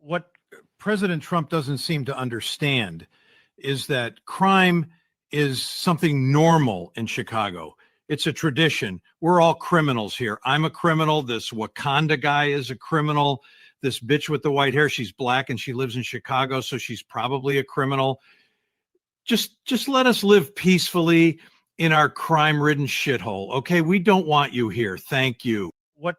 what President Trump doesn't seem to understand is that crime is something normal in Chicago. It's a tradition. We're all criminals here. I'm a criminal. This Wakanda guy is a criminal. This bitch with the white hair, she's black and she lives in Chicago, so she's probably a criminal. Just let us live peacefully in our crime-ridden shithole. Okay, we don't want you here. Thank you. What?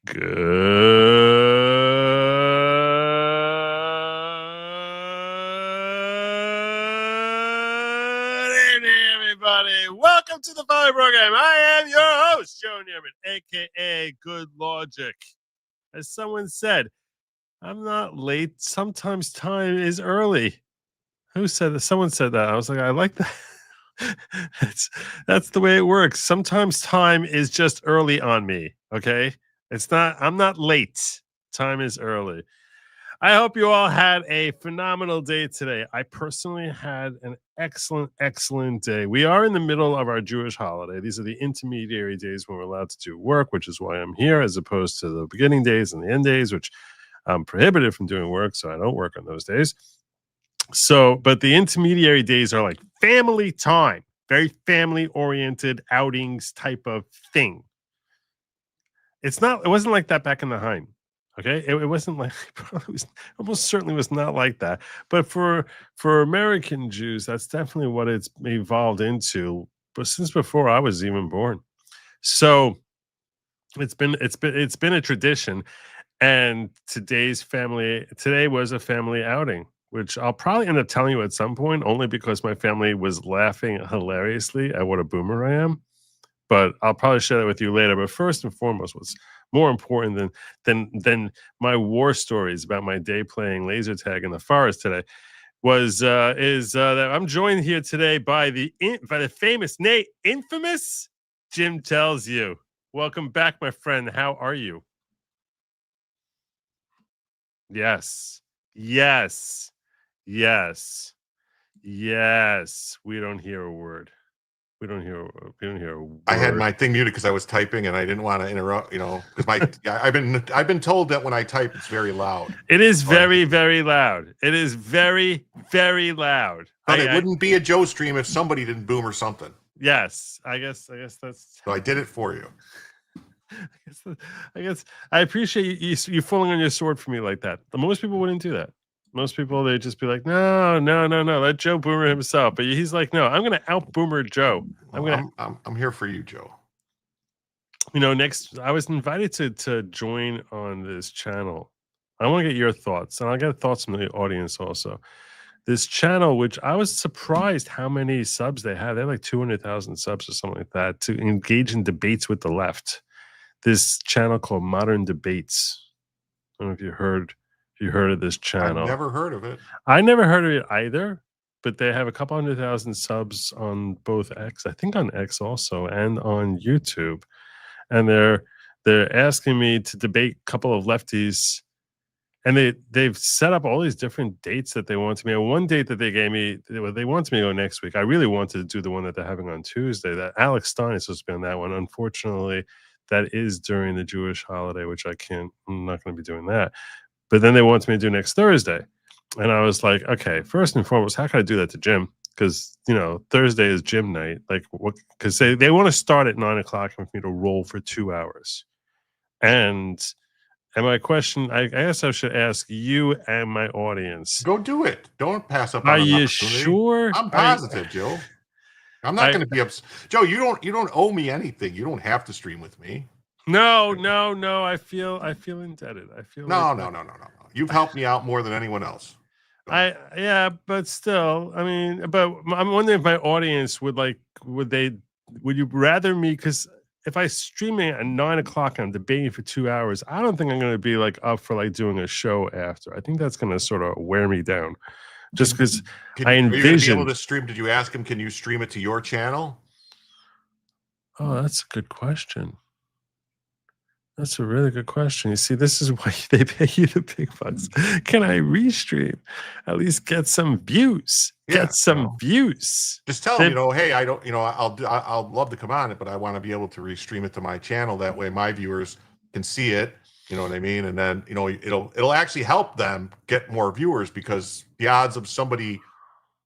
Good evening, everybody. Welcome to the following program. I am your host, Joe Neerman, a.k.a. Good Logic. As someone said, I'm not late. Sometimes time is early. Who said that? Someone said that. I was like, I like that. That's the way it works. Sometimes time is just early on me, okay? I'm not late. Time is early. I hope you all had a phenomenal day today. I personally had an excellent day. We are in the middle of our Jewish holiday. These are the intermediary days when we're allowed to do work, which is why I'm here, as opposed to the beginning days and the end days, which I'm prohibited from doing work, so I don't work on those days. So, but the intermediary days are like family time, very family-oriented outings type of thing. It wasn't like that back in the Heim. Okay, it wasn't like it almost certainly was not like that. But for American Jews, that's definitely what it's evolved into. But since before I was even born, so it's been a tradition. And today was a family outing, which I'll probably end up telling you at some point, only because my family was laughing hilariously at what a boomer I am. But I'll probably share that with you later. But first and foremost, what's more important than my war stories about my day playing laser tag in the forest today is that I'm joined here today by the famous, nay, infamous Jim Tells You. Welcome back, my friend. How are you? Yes. We don't hear a word. We don't hear a word. I had my thing muted because I was typing and I didn't want to interrupt, because I've been told that when I type it's very loud. It is very loud. It is very loud. But it wouldn't be a Joe stream if somebody didn't boom or something. Yes, I guess that's. So I did it for you. I guess I appreciate you falling on your sword for me like that. Most people wouldn't do that. Most people, they'd just be like, no, let Joe boomer himself. But he's like, no, I'm going to out boomer Joe. I'm here for you, Joe. Next, I was invited to join on this channel. I want to get your thoughts, and I'll get thoughts from the audience also. This channel, which I was surprised how many subs they have. They have like 200,000 subs or something like that, to engage in debates with the left. This channel called Modern Debates. I don't know if you heard of this channel. I've never heard of it. I never heard of it either, but they have a couple 100,000 subs on both X, I think on X also, and on YouTube. And they're asking me to debate a couple of lefties, and they've set up all these different dates that they want me. And one date that they gave me, they want me to go next week. I really wanted to do the one that they're having on Tuesday. That Alex Stein is supposed to be on that one. Unfortunately, that is during the Jewish holiday, which I'm not going to be doing that. But then they want me to do next Thursday. And I was like, okay, first and foremost, how can I do that to Jim? Because, Thursday is gym night. Like, what? Because they want to start at 9 o'clock and for me to roll for 2 hours. And my question, I guess I should ask you and my audience. Go do it. Don't pass up on an opportunity. Are you sure? I'm positive, Joe. I'm not going to be upset. Joe, you don't owe me anything. You don't have to stream with me. No. I feel indebted. I feel no. You've helped me out more than anyone else. But still, but I'm wondering if my audience would you rather me? Because if I stream it at 9 o'clock and I'm debating for 2 hours, I don't think I'm going to be up for doing a show after. I think that's going to sort of wear me down. Just because I envision. Are you going to be able to stream? Did you ask him? Can you stream it to your channel? Oh, that's a good question. That's a really good question. You see, this is why they pay you the big bucks. Can I restream? At least get some views. get some views. Just tell them, hey, I don't, I'll love to come on it, but I want to be able to restream it to my channel. That way my viewers can see it. You know what I mean? And then, it'll actually help them get more viewers, because the odds of somebody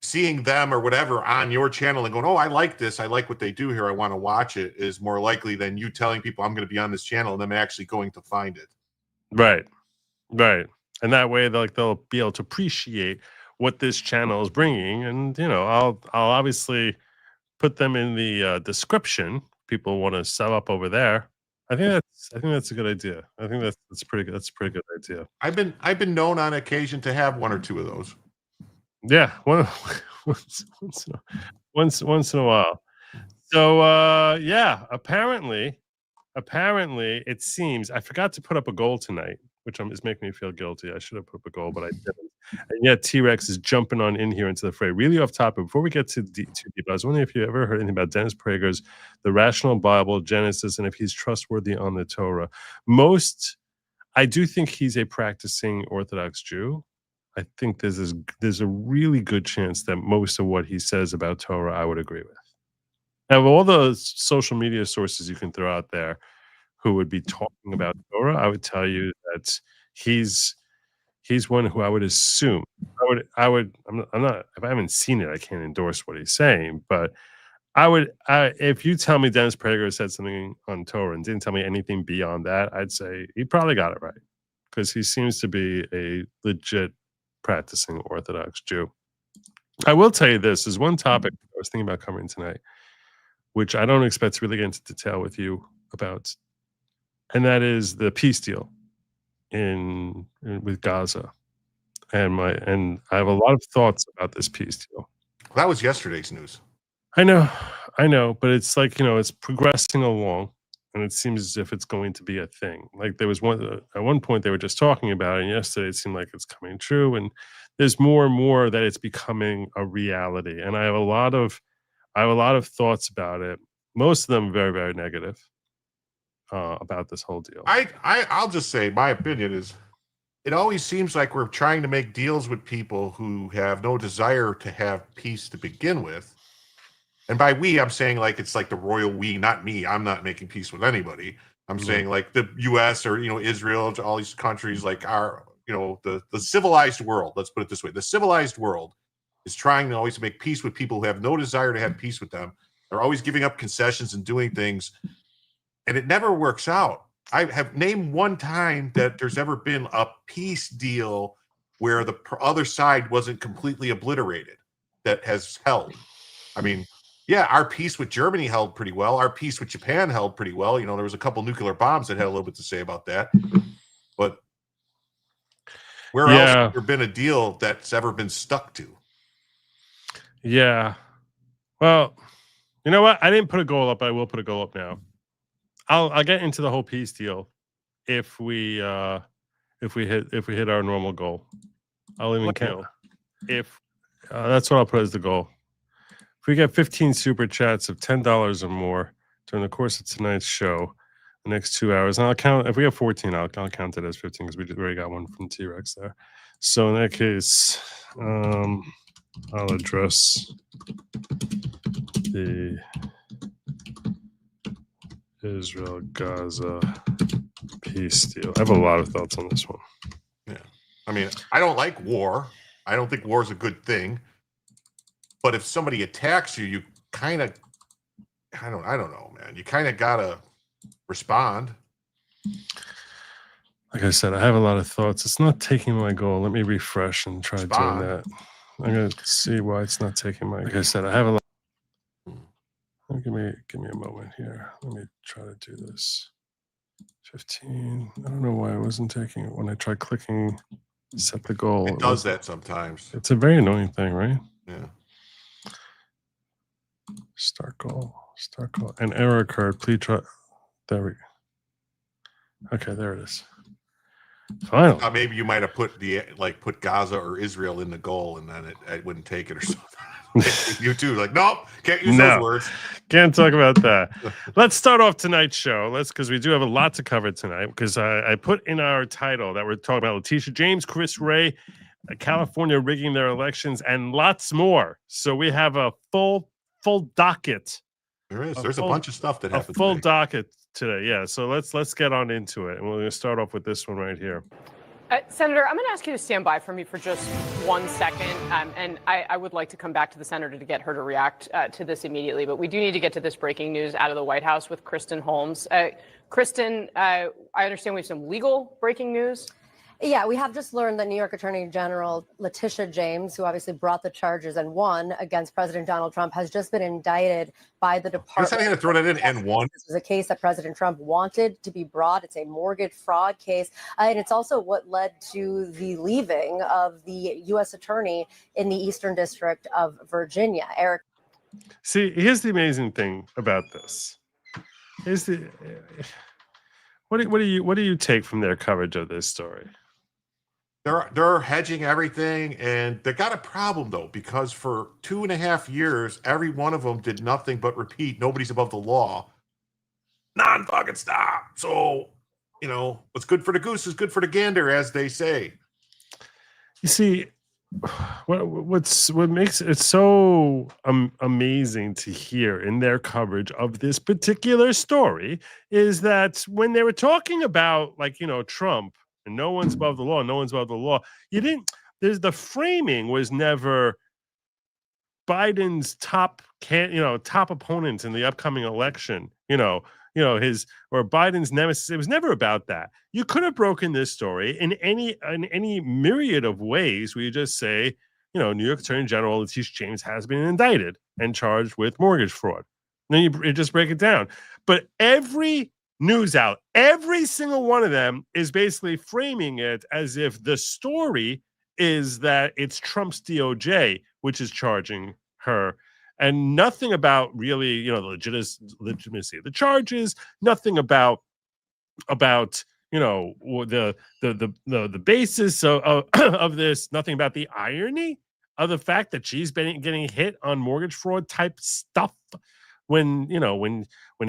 seeing them or whatever on your channel and going, oh, I like this, I like what they do here, I want to watch it, is more likely than you telling people I'm going to be on this channel and them actually going to find it. Right. And that way they'll be able to appreciate what this channel is bringing. And, I'll obviously put them in the description. People want to sub up over there. I think that's a good idea. I think that's pretty good. That's a pretty good idea. I've been known on occasion to have one or two of those. Yeah, once in a while. So yeah, apparently it seems I forgot to put up a goal tonight, which is making me feel guilty. I should have put up a goal, but I didn't. And yet T-Rex is jumping on in here into the fray. Really off topic. Before we get too deep, I was wondering if you ever heard anything about Dennis Prager's The Rational Bible, Genesis, and if he's trustworthy on the Torah. I do think he's a practicing Orthodox Jew. I think there's a really good chance that most of what he says about Torah I would agree with. Now, of all the social media sources you can throw out there who would be talking about Torah, I would tell you that he's one who I would assume I'm not if I haven't seen it, I can't endorse what he's saying, but if you tell me Dennis Prager said something on Torah and didn't tell me anything beyond that, I'd say he probably got it right, because he seems to be a legit practicing Orthodox Jew. I will tell you this is one topic I was thinking about covering tonight, which I don't expect to really get into detail with you about, and that is the peace deal with Gaza. And I have a lot of thoughts about this peace deal. That was yesterday's news. I know, but it's like, it's progressing along, and it seems as if it's going to be a thing. Like there was at one point they were just talking about it, and yesterday it seemed like it's coming true, and there's more and more that it's becoming a reality. And I have a lot of thoughts about it. Most of them very, very negative about this whole deal. I'll just say my opinion is, it always seems like we're trying to make deals with people who have no desire to have peace to begin with. And by we, I'm saying like it's like the royal we, not me. I'm not making peace with anybody. I'm saying like the U.S. or Israel, all these countries, like our the civilized world. Let's put it this way: the civilized world is trying to always make peace with people who have no desire to have peace with them. They're always giving up concessions and doing things, and it never works out. I have named one time that there's ever been a peace deal where the other side wasn't completely obliterated that has held. I mean, yeah, our peace with Germany held pretty well. Our peace with Japan held pretty well. There was a couple nuclear bombs that had a little bit to say about that. But where else has there been a deal that's ever been stuck to? Yeah. Well, you know what? I didn't put a goal up, but I will put a goal up now. I'll get into the whole peace deal if we hit our normal goal. I'll even count if that's what I'll put as the goal. If we get 15 super chats of $10 or more during the course of tonight's show, the next 2 hours, and I'll count. If we have 14, I'll count it as 15 because we already got one from T-Rex there. So in that case, I'll address the Israel-Gaza peace deal. I have a lot of thoughts on this one. Yeah. I mean, I don't like war. I don't think war is a good thing. But if somebody attacks you, you kind of, I don't know, man. You kind of got to respond. Like I said, I have a lot of thoughts. It's not taking my goal. Let me refresh and try doing that. I'm going to see why it's not taking my goal. Like I said, I have a lot. Give me a moment here. Let me try to do this. 15. I don't know why I wasn't taking it when I tried clicking set the goal. It does that sometimes. It's a very annoying thing, right? Yeah. Start goal. An error occurred. Please try. There we go. Okay, there it is. Finally. Maybe you might have put Gaza or Israel in the goal, and then it wouldn't take it or something. You too, like, nope, can't use those words. Can't talk about that. Let's start off tonight's show. Because we do have a lot to cover tonight. Because I put in our title that we're talking about Letitia James, Chris Ray, California rigging their elections, and lots more. So we have a full docket. There is. There's a bunch of stuff that A happened full today. docket today. Yeah. So let's get on into it, and we're going to start off with this one right here. Senator, I'm going to ask you to stand by for me for just 1 second. And I would like to come back to the senator to get her to react to this immediately. But we do need to get to this breaking news out of the White House with Kristen Holmes. Kristen, I understand we have some legal breaking news. Yeah, we have just learned that New York Attorney General Letitia James, who obviously brought the charges and won against President Donald Trump, has just been indicted by the department. I'm going to throw that in and won. This was a case that President Trump wanted to be brought. It's a mortgage fraud case. And it's also what led to the leaving of the U.S. attorney in the Eastern District of Virginia, Eric. See, here's the amazing thing about this. Here's the what do you take from their coverage of this story? They're hedging everything, and they got a problem though, because for 2.5 years, every one of them did nothing but repeat, "Nobody's above the law." Non-fucking stop. So, what's good for the goose is good for the gander, as they say. You see, what makes it so amazing to hear in their coverage of this particular story is that when they were talking about, Trump, and no one's above the law, no one's above the law. The framing was never Biden's top opponent in the upcoming election, or Biden's nemesis. It was never about that. You could have broken this story in any myriad of ways where you just say, New York Attorney General Letitia James has been indicted and charged with mortgage fraud. And then you just break it down. But every news out, every single one of them is basically framing it as if the story is that it's Trump's DOJ which is charging her, and nothing about really the legitimacy of the charges, nothing about the basis of this, nothing about the irony of the fact that she's been getting hit on mortgage fraud type stuff when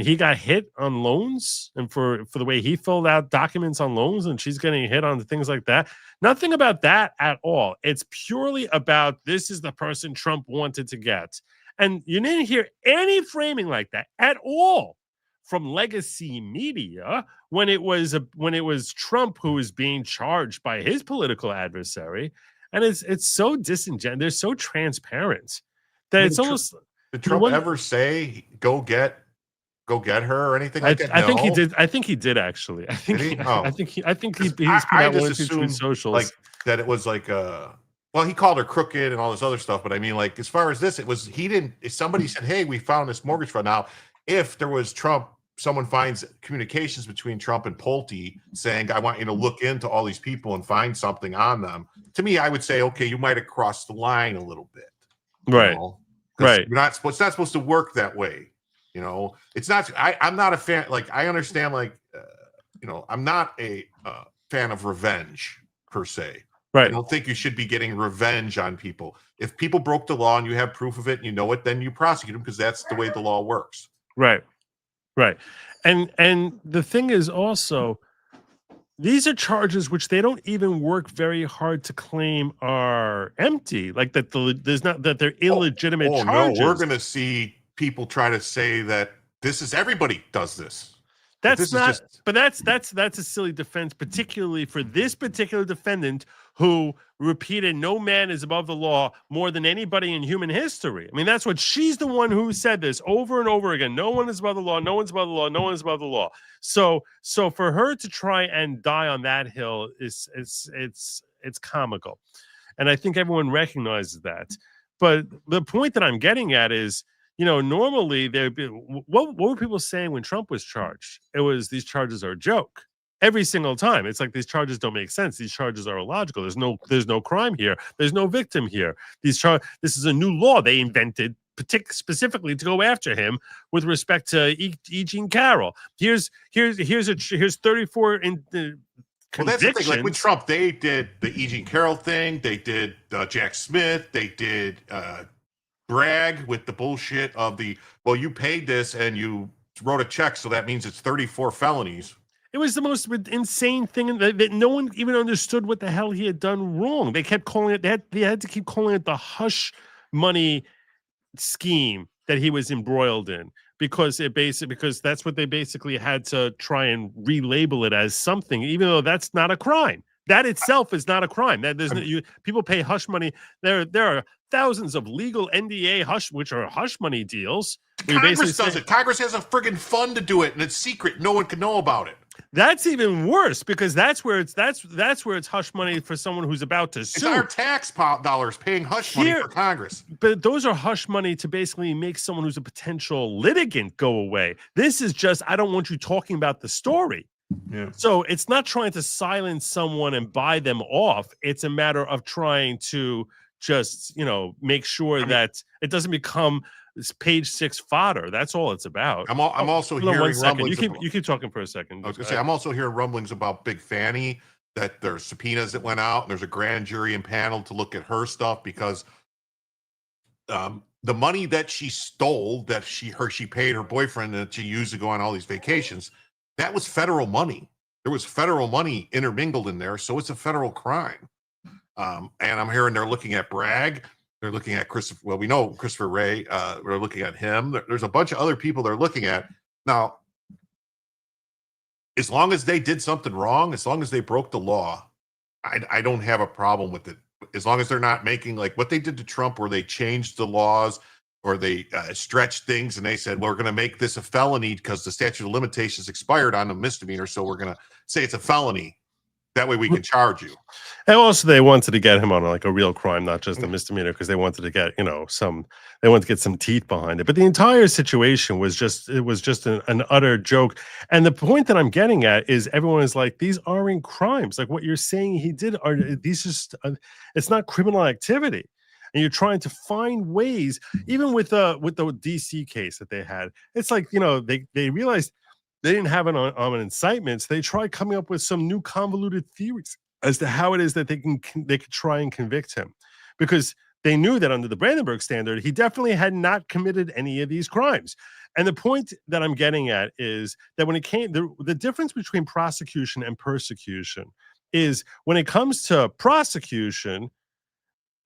he got hit on loans and for the way he filled out documents on loans, and she's getting hit on things like that. Nothing about that at all. It's purely about this is the person Trump wanted to get. And you didn't hear any framing like that at all from legacy media when it was Trump who was being charged by his political adversary. And it's so disingenuous. They're so transparent that it's almost. Did Trump ever say go get her or anything like that? I think he did. I think he did actually. I think he's put out one or two tweet socials like that. It was like well, he called her crooked and all this other stuff. But I mean, like, as far as this, somebody said, "Hey, we found this mortgage fraud." Now, if there was someone finds communications between Trump and Pulte saying, "I want you to look into all these people and find something on them," to me, I would say, okay, you might have crossed the line a little bit, right? Right. It's not supposed to work that way. It's not. I'm not a fan. Like, I understand. Like, I'm not a fan of revenge per se. Right. I don't think you should be getting revenge on people. If people broke the law and you have proof of it and you know it, then you prosecute them because that's the way the law works. Right. Right. And the thing is also, these are charges which they don't even work very hard to claim are empty, like that they're illegitimate charges. No, we're going to see people try to say that this is everybody does this. That's a silly defense, particularly for this particular defendant who repeated "no man is above the law" more than anybody in human history. I mean, that's what she's the one who said this over and over again. No one is above the law. No one's above the law. No one is above the law. So for her to try and die on that hill is it's comical, and I think everyone recognizes that. But the point that I'm getting at is, normally what were people saying when Trump was charged? It was, these charges are a joke. Every single time. It's like, these charges don't make sense. These charges are illogical. There's no crime here. There's no victim here. This is a new law they invented specifically to go after him with respect to E. Jean Carroll. Here's 34 in the well, that's the thing. Like with Trump, they did the E. Jean Carroll thing. They did Jack Smith. They did Bragg with the bullshit of you paid this and you wrote a check, so that means it's 34 felonies. It was the most insane thing that no one even understood what the hell he had done wrong. They kept calling it. They had to keep calling it the hush money scheme that he was embroiled in, because that's what they basically had to try and relabel it as something, even though that's not a crime. That itself is not a crime. That there's people pay hush money. There are thousands of legal NDA which are hush money deals. Congress does it. Congress has a friggin' fund to do it, and it's secret. No one can know about it. That's even worse, because that's where it's hush money for someone who's about to sue. It's our tax dollars paying hush money for Congress. But those are hush money to basically make someone who's a potential litigant go away. This is just, I don't want you talking about the story. Yeah. So it's not trying to silence someone and buy them off. It's a matter of trying to just, make sure that it doesn't become page 6 fodder. That's all it's about. I'm also hearing rumblings. You keep talking for a second. I was gonna say, I'm also hearing rumblings about Big Fanny, that there's subpoenas that went out, and there's a grand jury impaneled to look at her stuff, because the money that she stole, that she paid her boyfriend, that she used to go on all these vacations, that was federal money. There was federal money intermingled in there, so it's a federal crime. And I'm hearing they're looking at Bragg. They're looking at Christopher. Well, we know Christopher Wray. We're looking at him. There's a bunch of other people they're looking at. Now, as long as they did something wrong, as long as they broke the law, I don't have a problem with it. As long as they're not making like what they did to Trump, where they changed the laws or they stretched things and they said, well, we're going to make this a felony because the statute of limitations expired on a misdemeanor. So we're going to say it's a felony. That way we can charge you. And also they wanted to get him on like a real crime, not just a misdemeanor, because they wanted to get, they wanted to get some teeth behind it. But the entire situation was just an utter joke. And the point that I'm getting at is everyone is like, these aren't crimes. Like what you're saying he did it's not criminal activity. And you're trying to find ways, even with the DC case that they had. It's like, they realized they didn't have an incitement, so they tried coming up with some new convoluted theories as to how it is that they could try and convict him, because they knew that under the Brandenburg standard, he definitely had not committed any of these crimes. And the point that I'm getting at is that when it came, the difference between prosecution and persecution is when it comes to prosecution,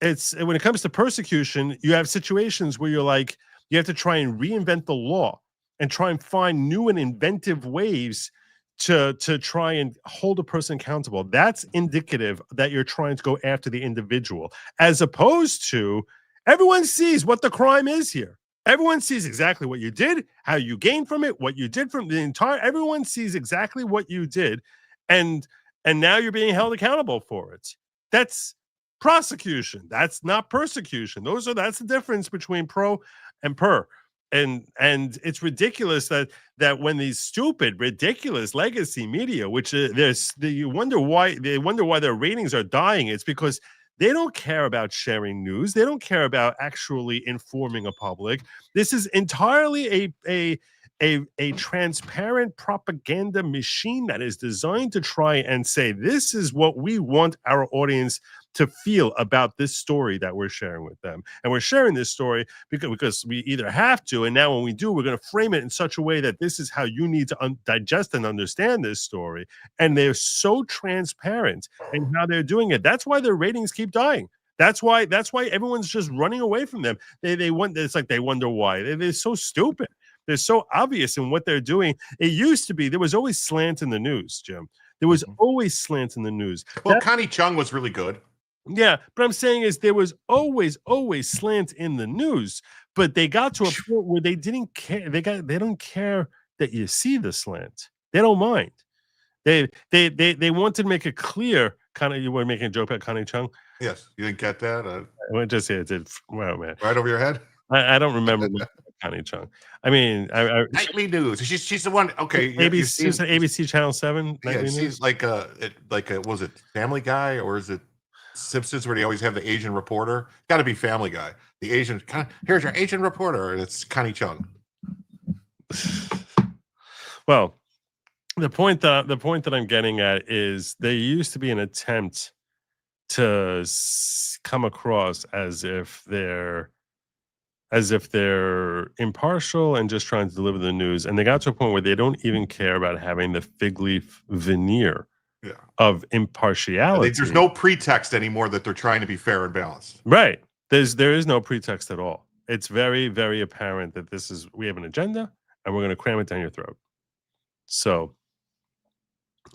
when it comes to persecution, you have situations where you're like, you have to try and reinvent the law and try and find new and inventive ways to try and hold a person accountable. That's indicative that you're trying to go after the individual, as opposed to everyone sees what the crime is here. Everyone sees exactly what you did, how you gained from it, what you did from the entire. Everyone sees exactly what you did, and now you're being held accountable for it. That's prosecution. That's not persecution. That's the difference between pro and per. And it's ridiculous that when these stupid, ridiculous legacy media, which you wonder why their ratings are dying, it's because they don't care about sharing news. They don't care about actually informing a public. This is entirely a transparent propaganda machine that is designed to try and say, this is what we want our audience to feel about this story that we're sharing with them. And we're sharing this story because we either have to, and now when we do, we're going to frame it in such a way that this is how you need to digest and understand this story. And they're so transparent in how they're doing it. That's why their ratings keep dying. That's why everyone's just running away from them. It's like they wonder why. They're so stupid. They're so obvious in what they're doing. It used to be there was always slant in the news, Jim. There was always slant in the news. Well, Connie Chung was really good. Yeah, but I'm saying is there was always slant in the news, but they got to a point where they didn't care. They don't care that you see the slant. They don't mind. They wanted to make it clear. You were making a joke about Connie Chung. Yes, you didn't get that. I just say it did. Wow, man, right over your head. I don't remember Connie Chung. I mean, nightly news. She's the one. Okay, ABC Channel 7. Yeah, she's like a was it Family Guy or is it Simpsons, where they always have the Asian reporter? Got to be Family Guy. The Asian. Here's your Asian reporter, and it's Connie Chung. Well, the point that I'm getting at is there used to be an attempt to come across as if they're as if they're impartial and just trying to deliver the news. And they got to a point where they don't even care about having the fig leaf veneer of impartiality. There's no pretext anymore that they're trying to be fair and balanced. Right. There is no pretext at all. It's very, very apparent that we have an agenda and we're going to cram it down your throat. So,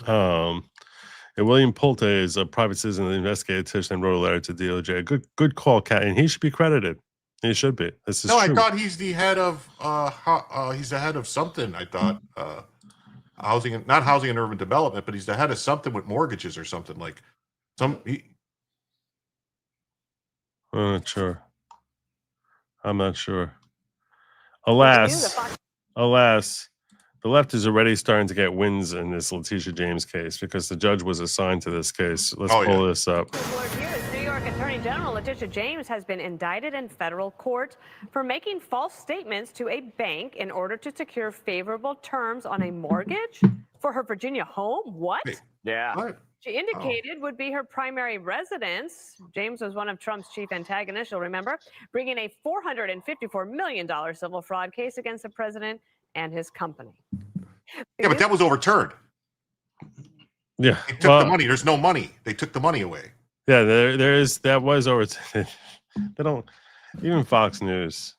and William Pulte is a private citizen that investigated Tish and wrote a letter to DOJ. Good call, Kat, and he should be credited. He should be. This is true. I thought he's the head of he's the head of something. I thought not housing and urban development, but he's the head of something with mortgages or something like some. I'm not sure. I'm not sure. Alas, the left is already starting to get wins in this Letitia James case because the judge was assigned to this case. Let's pull this up. New York Attorney General Letitia James has been indicted in federal court for making false statements to a bank in order to secure favorable terms on a mortgage for her Virginia home. What? Yeah. What? She indicated would be her primary residence. James was one of Trump's chief antagonists, you'll remember, bringing a $454 million civil fraud case against the president and his company. Yeah, but that was overturned. Yeah. They took the money. There's no money. They took the money away. Yeah, that was overturned. They don't, even Fox News.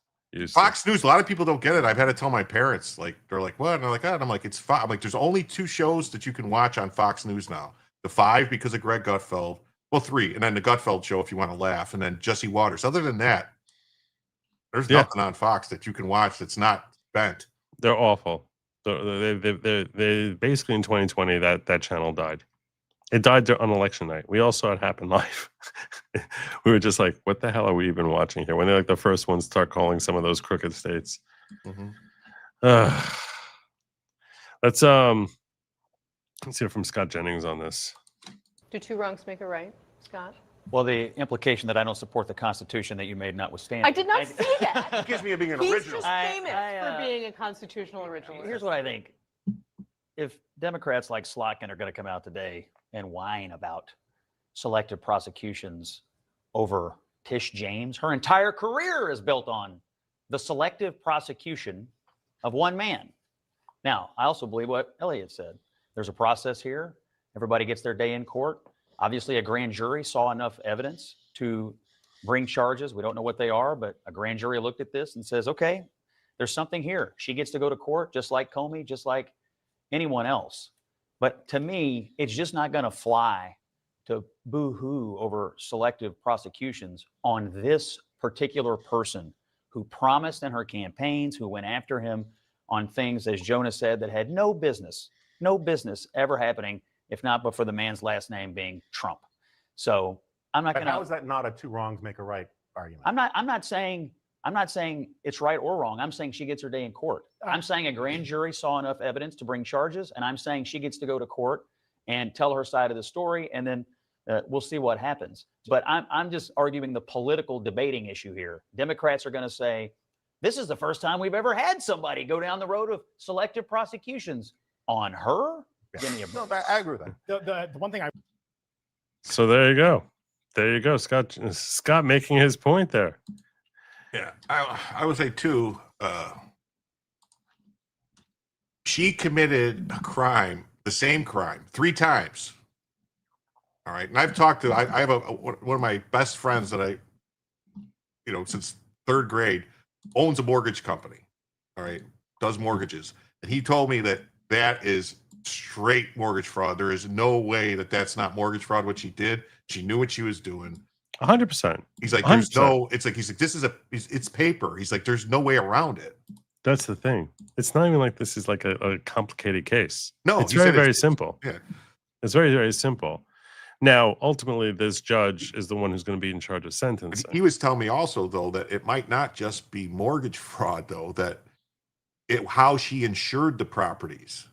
Fox News, a lot of people don't get it. I've had to tell my parents, like, they're like, what? And they're like, oh. And I'm like, it's Fox. I'm like, there's only 2 shows that you can watch on Fox News now. The 5 because of Greg Gutfeld. Well, 3. And then the Gutfeld show if you want to laugh. And then Jesse Waters. Other than that, there's nothing on Fox that you can watch that's not bent. They're awful. They basically in 2020, that channel died. It died on election night. We all saw it happen live. We were just like, what the hell are we even watching here? When they're like the first ones start calling some of those crooked states. Let's hear from Scott Jennings on this. Do 2 wrongs make a right, Scott? Well, the implication that I don't support the Constitution that you made notwithstanding. I did not say that. It gives me being an He's original. just famous for being a constitutional originalist. Here's what I think. If Democrats like Slotkin are going to come out today and whine about selective prosecutions over Tish James, her entire career is built on the selective prosecution of one man. Now, I also believe what Elliot said. There's a process here. Everybody gets their day in court. Obviously, a grand jury saw enough evidence to bring charges. We don't know what they are, but a grand jury looked at this and says, okay, there's something here. She gets to go to court just like Comey, just like anyone else. But to me, it's just not going to fly to boo-hoo over selective prosecutions on this particular person who promised in her campaigns, who went after him on things, as Jonah said, that had no business ever happening, if not but for the man's last name being Trump. So I'm not going to. How is that not a 2 wrongs make a right argument? I'm not saying it's right or wrong. I'm saying she gets her day in court. I'm saying a grand jury saw enough evidence to bring charges, and I'm saying she gets to go to court and tell her side of the story, and then we'll see what happens. But I'm just arguing the political debating issue here. Democrats are going to say, this is the first time we've ever had somebody go down the road of selective prosecutions on her. No, I agree with that. The one thing So there you go. There you go. Scott making his point there. Yeah, I would say too, she committed a crime, the same crime, 3 times. All right. And I've talked to, I have one of my best friends that since 3rd grade owns a mortgage company. All right. Does mortgages. And he told me that is straight mortgage fraud. There is no way that's not mortgage fraud. What she did, she knew what she was doing. 100%. He's like, there's 100%. No, it's like, he's like, this is it's paper. He's like, there's no way around it. That's the thing. It's not even like this is like a complicated case. No, it's very simple. Yeah. It's very, very simple. Now, ultimately, this judge is the one who's going to be in charge of sentencing. He was telling me also, though, that it might not just be mortgage fraud, though, that how she insured the properties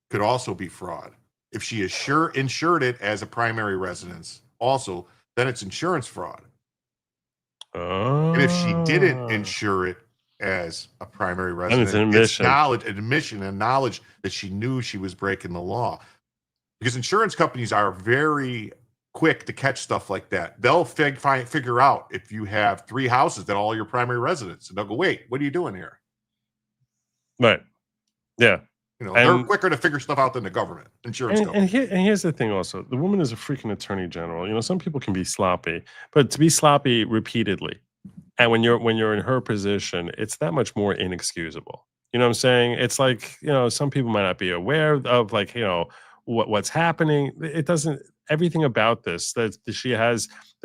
could also be fraud. If she insured it as a primary residence, also, then it's insurance fraud. Oh. And if she didn't insure it as a primary residence, it's admission and knowledge that she knew she was breaking the law. Because insurance companies are very quick to catch stuff like that. They'll figure out if you have 3 houses that are all your primary residents, and they'll go, "Wait, what are you doing here?" Right. Yeah. They're quicker to figure stuff out than the government, insurance company. And here's the thing also. The woman is a freaking attorney general. Some people can be sloppy, but to be sloppy repeatedly, and when you're in her position, it's that much more inexcusable. You know what I'm saying? It's like, some people might not be aware of what's happening. It doesn't, everything about this that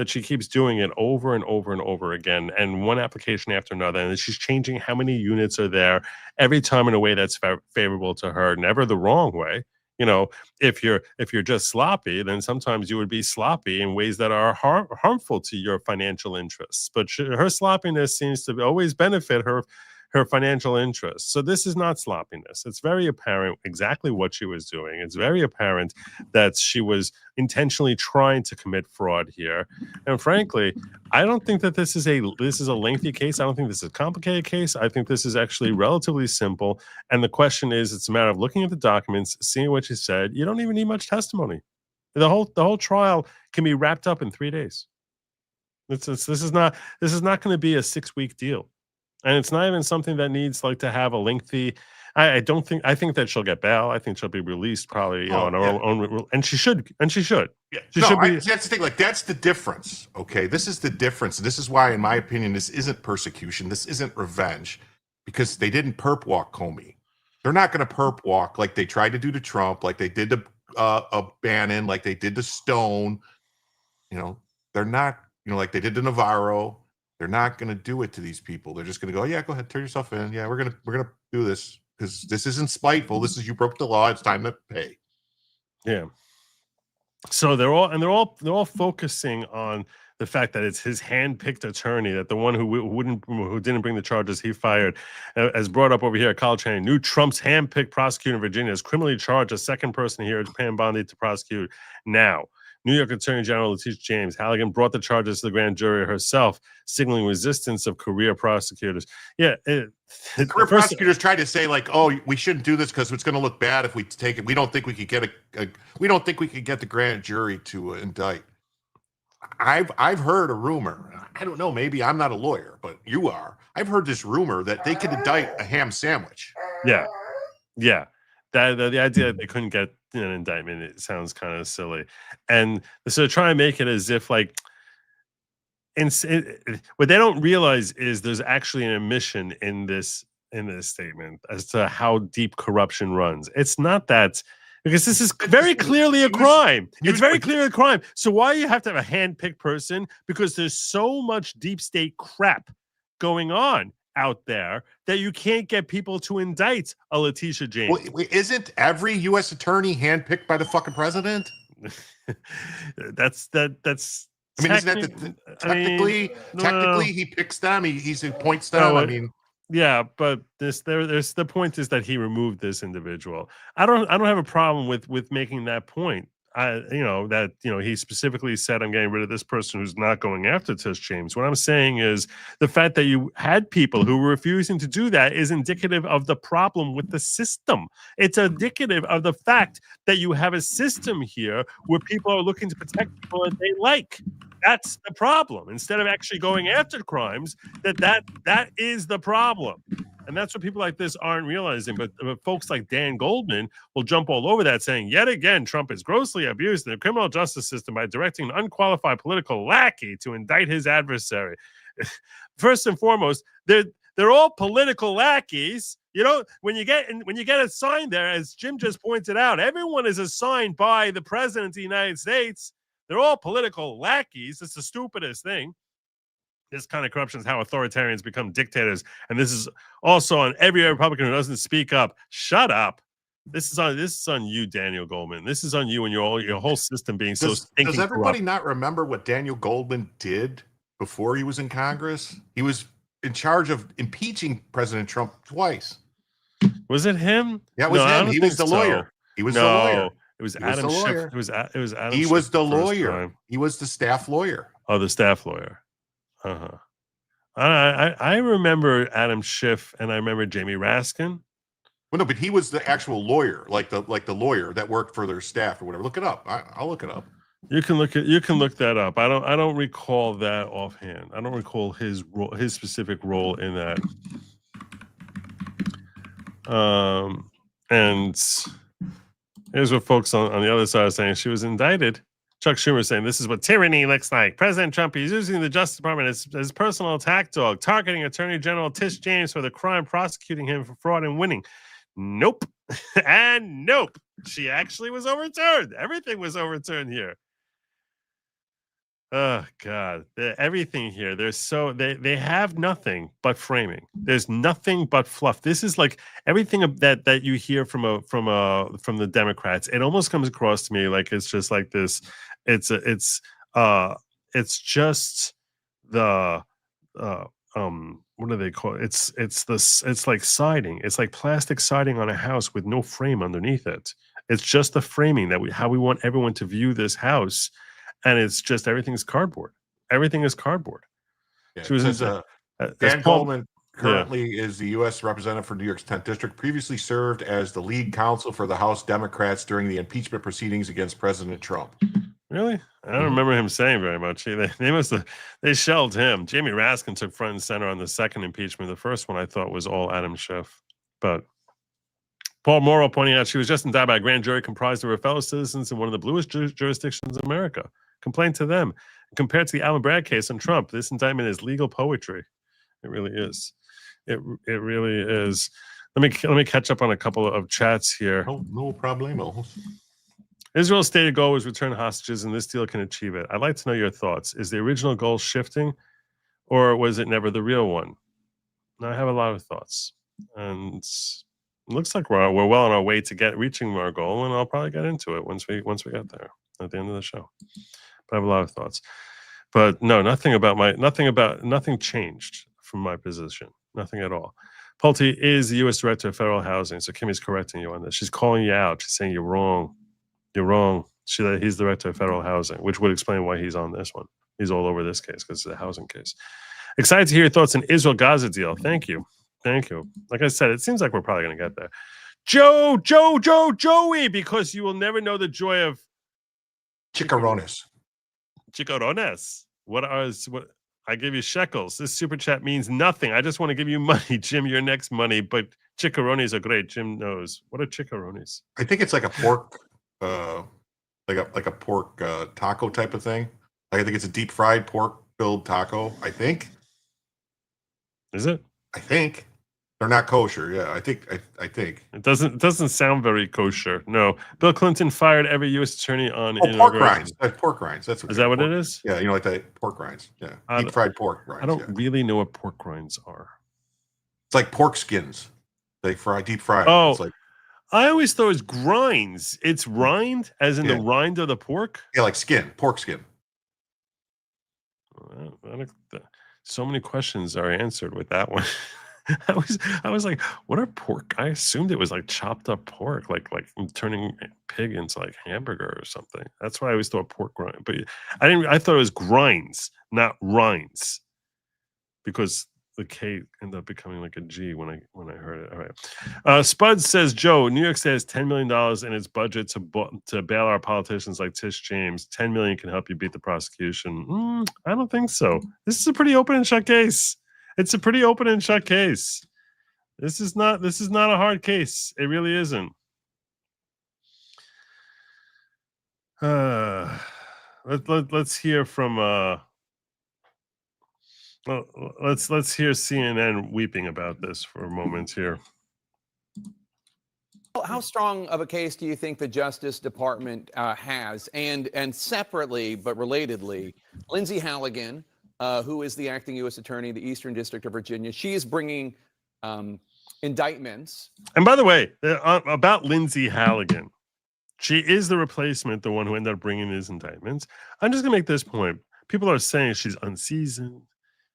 she keeps doing it over and over and over again, and one application after another, and she's changing how many units are there every time in a way that's favorable to her, never the wrong way. If you're just sloppy, then sometimes you would be sloppy in ways that are harmful to your financial interests. But her sloppiness seems to always benefit her financial interests. So this is not sloppiness. It's very apparent exactly what she was doing. It's very apparent that she was intentionally trying to commit fraud here. And frankly, I don't think that this is a lengthy case. I don't think this is a complicated case. I think this is actually relatively simple. And the question is, it's a matter of looking at the documents, seeing what she said. You don't even need much testimony. The whole trial can be wrapped up in 3 days. This is not going to be a 6-week deal. And it's not even something that needs to have a lengthy. I think that she'll get bail. I think she'll be released probably on her own, and she should. Yeah. Should be. That's the thing. That's the difference. Okay, this is the difference. This is why, in my opinion, this isn't persecution. This isn't revenge, because they didn't perp walk Comey. They're not going to perp walk like they tried to do to Trump, like they did to Bannon, like they did to Stone. They're not. Like they did to Navarro. They're not going to do it to these people. They're just going to go, yeah, go ahead, turn yourself in. Yeah, we're gonna do this because this isn't spiteful. This is, you broke the law. It's time to pay. Yeah. So they're all focusing on the fact that it's his hand-picked attorney, that the one who didn't bring the charges he fired, as brought up over here. Kyle Channing, new Trump's hand-picked prosecutor in Virginia has criminally charged a second person here, Pam Bondi, to prosecute now. New York Attorney General Letitia James Halligan brought the charges to the grand jury herself, signaling resistance of career prosecutors. Yeah, career prosecutors tried to say oh, we shouldn't do this because it's going to look bad if we take it. We don't think we could get the grand jury to indict. I've heard a rumor. I don't know. Maybe I'm not a lawyer, but you are. I've heard this rumor that they could indict a ham sandwich. Yeah. The idea that they couldn't get an indictment, it sounds kind of silly. And so try and make it as if what they don't realize is there's actually an admission in this statement as to how deep corruption runs. It's not that, because this is very clearly a crime. It's very clearly a crime. So why you have to have a hand-picked person? Because there's so much deep state crap going on out there that you can't get people to indict a Letitia James. Well, isn't every U.S. attorney handpicked by the fucking president? That's. I mean, isn't that technically he picks them? He appoints them. Yeah, but there's the point is that he removed this individual. I don't have a problem with making that point. He specifically said, I'm getting rid of this person who's not going after Tish James. What I'm saying is the fact that you had people who were refusing to do that is indicative of the problem with the system. It's indicative of the fact that you have a system here where people are looking to protect people that they like. That's the problem. Instead of actually going after crimes, that is the problem. And that's what people like this aren't realizing. But folks like Dan Goldman will jump all over that, saying, yet again, Trump is grossly abused the criminal justice system by directing an unqualified political lackey to indict his adversary. First and foremost, they're all political lackeys. When you get assigned there, as Jim just pointed out, everyone is assigned by the president of the United States. They're all political lackeys. It's the stupidest thing. This kind of corruption is how authoritarians become dictators. And this is also on every Republican who doesn't speak up. Shut up. This is on you, Daniel Goldman. This is on you and your whole system being so stinking. Does everybody corrupt. not remember what Daniel Goldman did before he was in Congress? He was in charge of impeaching President Trump twice. Was it him? Yeah, it was him. He was the lawyer. He was the lawyer. It was Adam Schiff. It was Adam. He was the lawyer. He was the staff lawyer. Oh, the staff lawyer. Uh-huh. I remember Adam Schiff, and I remember Jamie Raskin. Well, no, but he was the actual lawyer, like the lawyer that worked for their staff or whatever. Look it up. I'll look it up. You can look that up. I don't recall that offhand. I don't recall his specific role in that. And here's what folks on the other side are saying. She was indicted. Chuck Schumer saying this is what tyranny looks like. President Trump is using the Justice Department as his personal attack dog, targeting Attorney General Tish James for the crime, prosecuting him for fraud and winning. Nope. And nope. She actually was overturned. Everything was overturned here. Oh God, everything here. They have nothing but framing. There's nothing but fluff. This is like everything that you hear from the Democrats. It almost comes across to me like it's just like this. It's just the what do they call it? It's like siding. It's like plastic siding on a house with no frame underneath it. It's just the framing how we want everyone to view this house. And it's just everything's cardboard. Everything is cardboard. Yeah, She was Dan Goldman currently is the U.S. representative for New York's 10th district. Previously served as the lead counsel for the House Democrats during the impeachment proceedings against President Trump. Really? I don't remember him saying very much. They shelved him. Jamie Raskin took front and center on the second impeachment. The first one I thought was all Adam Schiff, but. Paul Morrow pointing out she was just indicted by a grand jury comprised of her fellow citizens in one of the bluest jurisdictions in America. Complain to them. Compared to the Alvin Bragg case on Trump, this indictment is legal poetry. It really is. It really is. Let me catch up on a couple of chats here. No problemo. Israel's stated goal was return hostages, and this deal can achieve it. I'd like to know your thoughts. Is the original goal shifting, or was it never the real one? Now, I have a lot of thoughts, and it looks like we're well on our way to reaching our goal, and I'll probably get into it once we get there at the end of the show. But I have a lot of thoughts. But no, nothing changed from my position. Nothing at all. Pulte is the U.S. Director of Federal Housing, so Kimmy's correcting you on this. She's calling you out. She's saying you're wrong. You're wrong. He's the Director of Federal Housing, which would explain why he's on this one. He's all over this case because it's a housing case. Excited to hear your thoughts on Israel-Gaza deal. Thank you. Thank you. Like I said, it seems like we're probably going to get there. Joey, because you will never know the joy of Chicharrones. What I give you shekels. This super chat means nothing. I just want to give you money, Jim. Your next money, but chicharrones are great. Jim knows. What are chicharrones? I think it's like a pork, like a pork taco type of thing. Like I think it's a deep fried pork filled taco. I think. Is it? I think. They're not kosher. Yeah, I think. It doesn't sound very kosher. No. Bill Clinton fired every U.S. attorney on pork rinds. Pork rinds. That's what. Is that what it is? Yeah, like that pork rinds. Yeah, deep fried pork rinds. I don't really know what pork rinds are. It's like pork skins. They deep fry. Oh, it's like, I always thought it was grinds. It's rind, as in the rind of the pork. Yeah, like skin, pork skin. So many questions are answered with that one. I was like, what are pork? I assumed it was like chopped up pork, like turning pig into like hamburger or something. That's why I always thought pork rind, but I thought it was grinds, not rinds, because the K ended up becoming like a G when I heard it. All right. Spud says, Joe, New York State has $10 million in its budget to bail our politicians like Tish James. $10 million can help you beat the prosecution. I don't think so. This is a pretty open and shut case. It's a pretty open and shut case. This is not a hard case. It really isn't. Let's hear from let's hear CNN weeping about this for a moment here. How strong of a case do you think the Justice Department has? And separately but relatedly, Lindsay Halligan, who is the acting U.S. Attorney, the Eastern District of Virginia, she is bringing indictments. And by the way, about Lindsay Halligan, she is the replacement, the one who ended up bringing these indictments. I'm just going to make this point. People are saying she's unseasoned.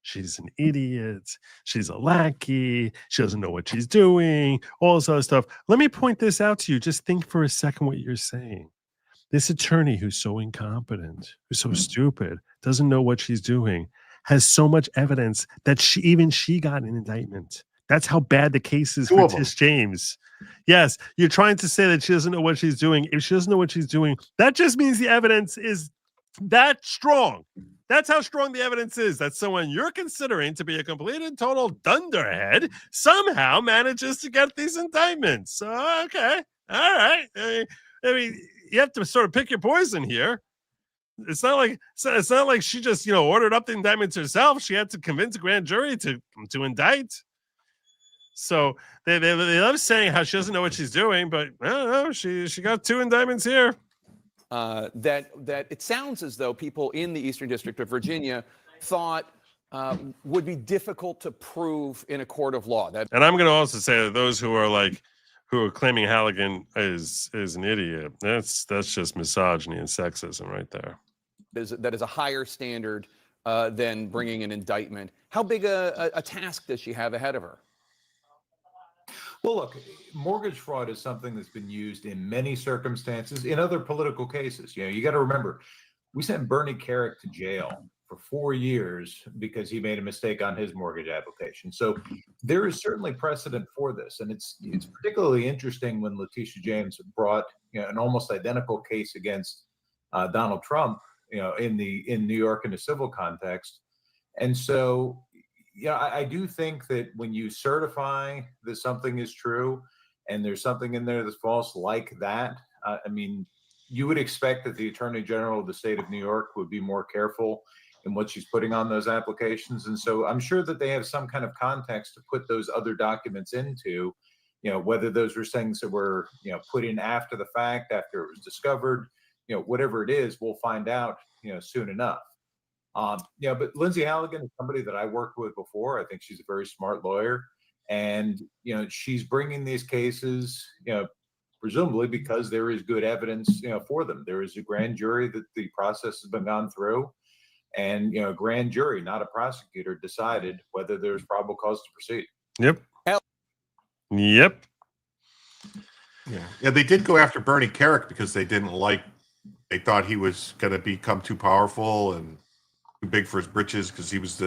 She's an idiot. She's a lackey. She doesn't know what she's doing. All this other stuff. Let me point this out to you. Just think for a second what you're saying. This attorney who's so incompetent, who's so stupid, doesn't know what she's doing, has so much evidence that she got an indictment. That's how bad the case is Two for of 'em. Tish James. Yes, you're trying to say that she doesn't know what she's doing. If she doesn't know what she's doing, that just means the evidence is that strong. That's how strong the evidence is that someone you're considering to be a complete and total dunderhead somehow manages to get these indictments. So, okay. All right. I mean, you have to sort of pick your poison here. It's not like she just, ordered up the indictments herself. She had to convince a grand jury to indict. So they love saying how she doesn't know what she's doing, but I don't know. She got 2 indictments here. That it sounds as though people in the Eastern District of Virginia thought would be difficult to prove in a court of law. And I'm going to also say that those who are claiming Halligan is an idiot. That's just misogyny and sexism right there. That is a higher standard than bringing an indictment. How big a task does she have ahead of her? Well, look, mortgage fraud is something that's been used in many circumstances in other political cases. You got to remember, we sent Bernie Carrick to jail for 4 years because he made a mistake on his mortgage application. So there is certainly precedent for this, and it's particularly interesting when Letitia James brought an almost identical case against Donald Trump, in New York in a civil context, and so. I do think that when you certify that something is true and there's something in there that's false like that, you would expect that the Attorney General of the state of New York would be more careful in what she's putting on those applications. And so I'm sure that they have some kind of context to put those other documents into, whether those were things that were, put in after the fact, after it was discovered, whatever it is, we'll find out, soon enough. But Lindsay Halligan is somebody that I worked with before. I think she's a very smart lawyer, and she's bringing these cases, presumably because there is good evidence, for them. There is a grand jury that the process has been gone through, and a grand jury, not a prosecutor, decided whether there's probable cause to proceed. Yep. Yep. Yeah, they did go after Bernie Carrick because they thought he was going to become too powerful and too big for his britches because he was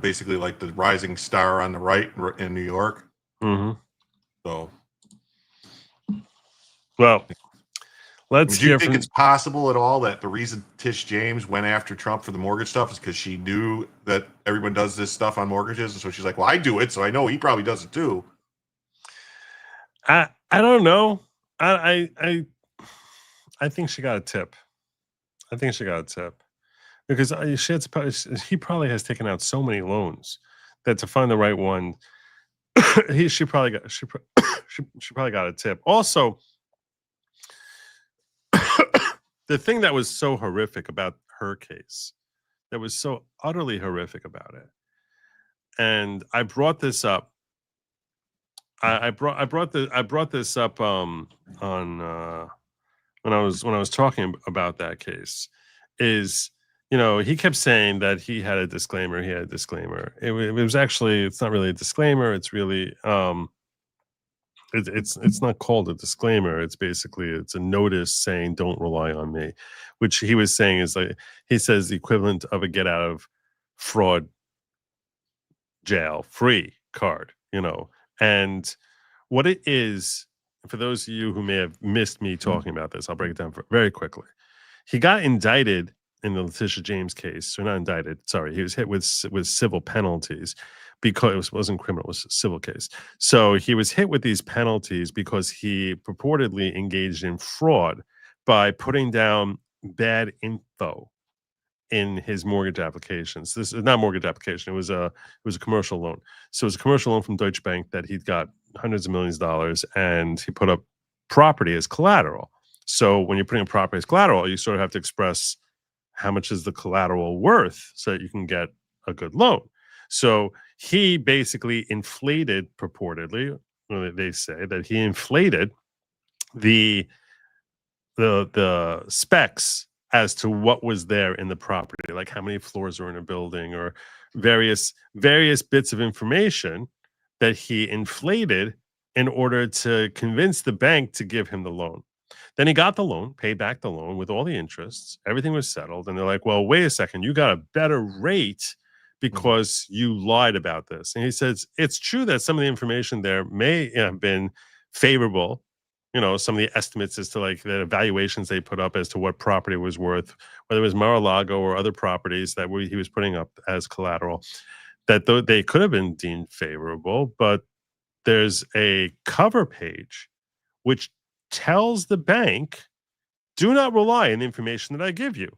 basically like the rising star on the right in New York. Mm-hmm. So, well, let's do you think it's possible at all that the reason Tish James went after Trump for the mortgage stuff is because she knew that everyone does this stuff on mortgages, and so she's like, "Well, I do it, so I know he probably does it too." I don't know. I think she got a tip. Because he probably has taken out so many loans that to find the right one, she probably got a tip. Also, the thing that was so horrific about her case, that was so utterly horrific about it, and I brought this up. I brought this up on when I was talking about that case is. He kept saying that he had a disclaimer. It was actually, it's not really a disclaimer. It's really, it's not called a disclaimer. It's basically, it's a notice saying, don't rely on me, which he was saying is like, he says the equivalent of a get out of fraud jail free card, and what it is, for those of you who may have missed me talking about this, I'll break it down very quickly. He got indicted in the Letitia James case, or not indicted, sorry, he was hit with civil penalties because it wasn't criminal, it was a civil case. So he was hit with these penalties because he purportedly engaged in fraud by putting down bad info in his mortgage applications. This is not mortgage application, it was a commercial loan. So it was a commercial loan from Deutsche Bank that he'd got hundreds of millions of dollars, and he put up property as collateral. So when you're putting a property as collateral, you sort of have to express how much is the collateral worth so that you can get a good loan. So he basically inflated, purportedly, they say that he inflated the specs as to what was there in the property, like how many floors are in a building, or various bits of information that he inflated in order to convince the bank to give him the loan. Then he got the loan, paid back the loan with all the interests. Everything was settled. And they're like, well, wait a second, you got a better rate because you lied about this. And he says, it's true that some of the information there may have been favorable. You know, some of the estimates as to like the evaluations they put up as to what property was worth, whether it was Mar-a-Lago or other properties that he was putting up as collateral, that they could have been deemed favorable. But there's a cover page which tells the bank, do not rely on the information that I give you,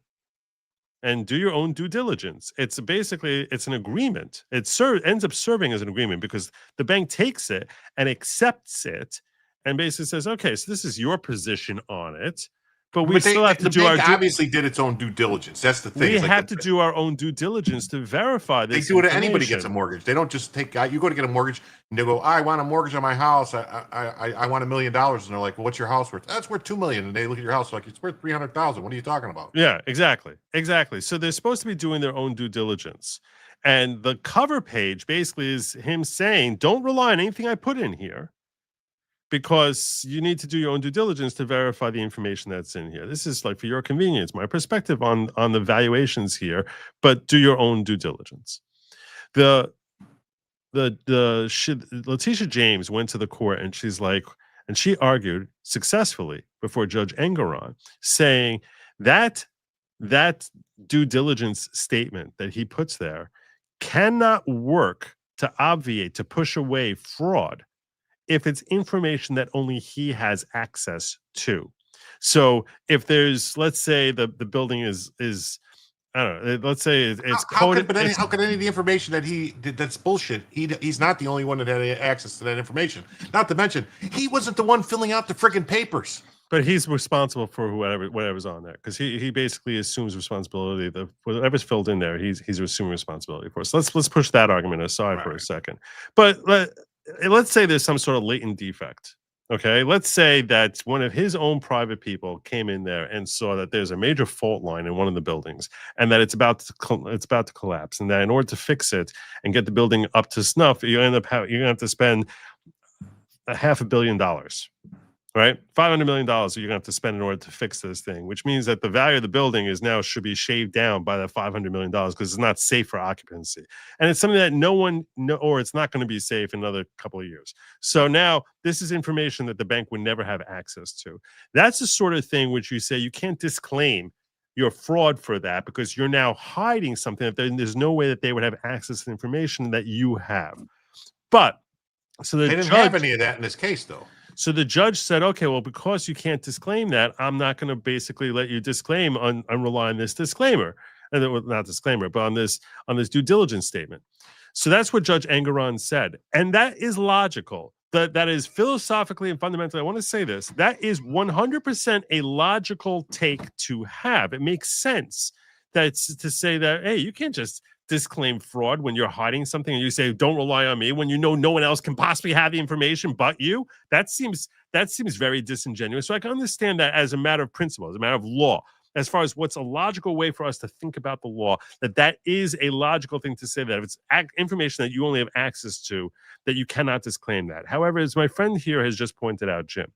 and do your own due diligence. It's basically, it's an agreement. It ends up serving as an agreement because the bank takes it and accepts it and basically says, okay, so this is your position on it, but we still have to do our obviously did its own due diligence. That's the thing. We have to do our own due diligence to verify this. They do it to anybody gets a mortgage. They don't just take, you go to get a mortgage and they go, I want a mortgage on my house. I want $1 million. And they're like, well, what's your house worth? That's worth $2 million. And they look at your house like, it's worth $300,000. What are you talking about? Yeah, exactly. So they're supposed to be doing their own due diligence. And the cover page basically is him saying, don't rely on anything I put in here, because you need to do your own due diligence to verify the information that's in here. This is like for your convenience, my perspective on the valuations here, but do your own due diligence. Letitia James went to the court and she's like, and she argued successfully before Judge Engoron, saying that due diligence statement that he puts there cannot work to obviate, to push away fraud if it's information that only he has access to. So if there's, let's say the building is I don't know, let's say it's coded. How could any of the information that he did, that's bullshit. He's not the only one that had access to that information. Not to mention, he wasn't the one filling out the friggin' papers. But he's responsible for whatever's on there, because he basically assumes responsibility. Whatever's filled in there, he's assuming responsibility for. So let's push that argument aside for a second. But let's say there's some sort of latent defect. Okay, let's say that one of his own private people came in there and saw that there's a major fault line in one of the buildings, and that it's about to collapse, and that in order to fix it and get the building up to snuff, you're gonna have to spend $500 million. Right? $500 million you're going to have to spend in order to fix this thing, which means that the value of the building should be shaved down by that $500 million because it's not safe for occupancy. And it's something that no one or it's not going to be safe in another couple of years. So now this is information that the bank would never have access to. That's the sort of thing which you say you can't disclaim your fraud for that, because you're now hiding something that there's no way that they would have access to information that you have. But so they didn't have any of that in this case, though. So the judge said, okay, well, because you can't disclaim that, I'm not going to basically let you disclaim on rely on this disclaimer, and not disclaimer, but on this due diligence statement. So that's what Judge Engoron said, and that is logical. That is philosophically and fundamentally, I want to say this, that is 100% a logical take to have. It makes sense that's to say that, hey, you can't just disclaim fraud when you're hiding something and you say, don't rely on me, when you know no one else can possibly have the information but you. That seems very disingenuous. So I can understand that as a matter of principle, as a matter of law, as far as what's a logical way for us to think about the law, that is a logical thing to say, that if it's information that you only have access to, that you cannot disclaim that. However, as my friend here has just pointed out, Jim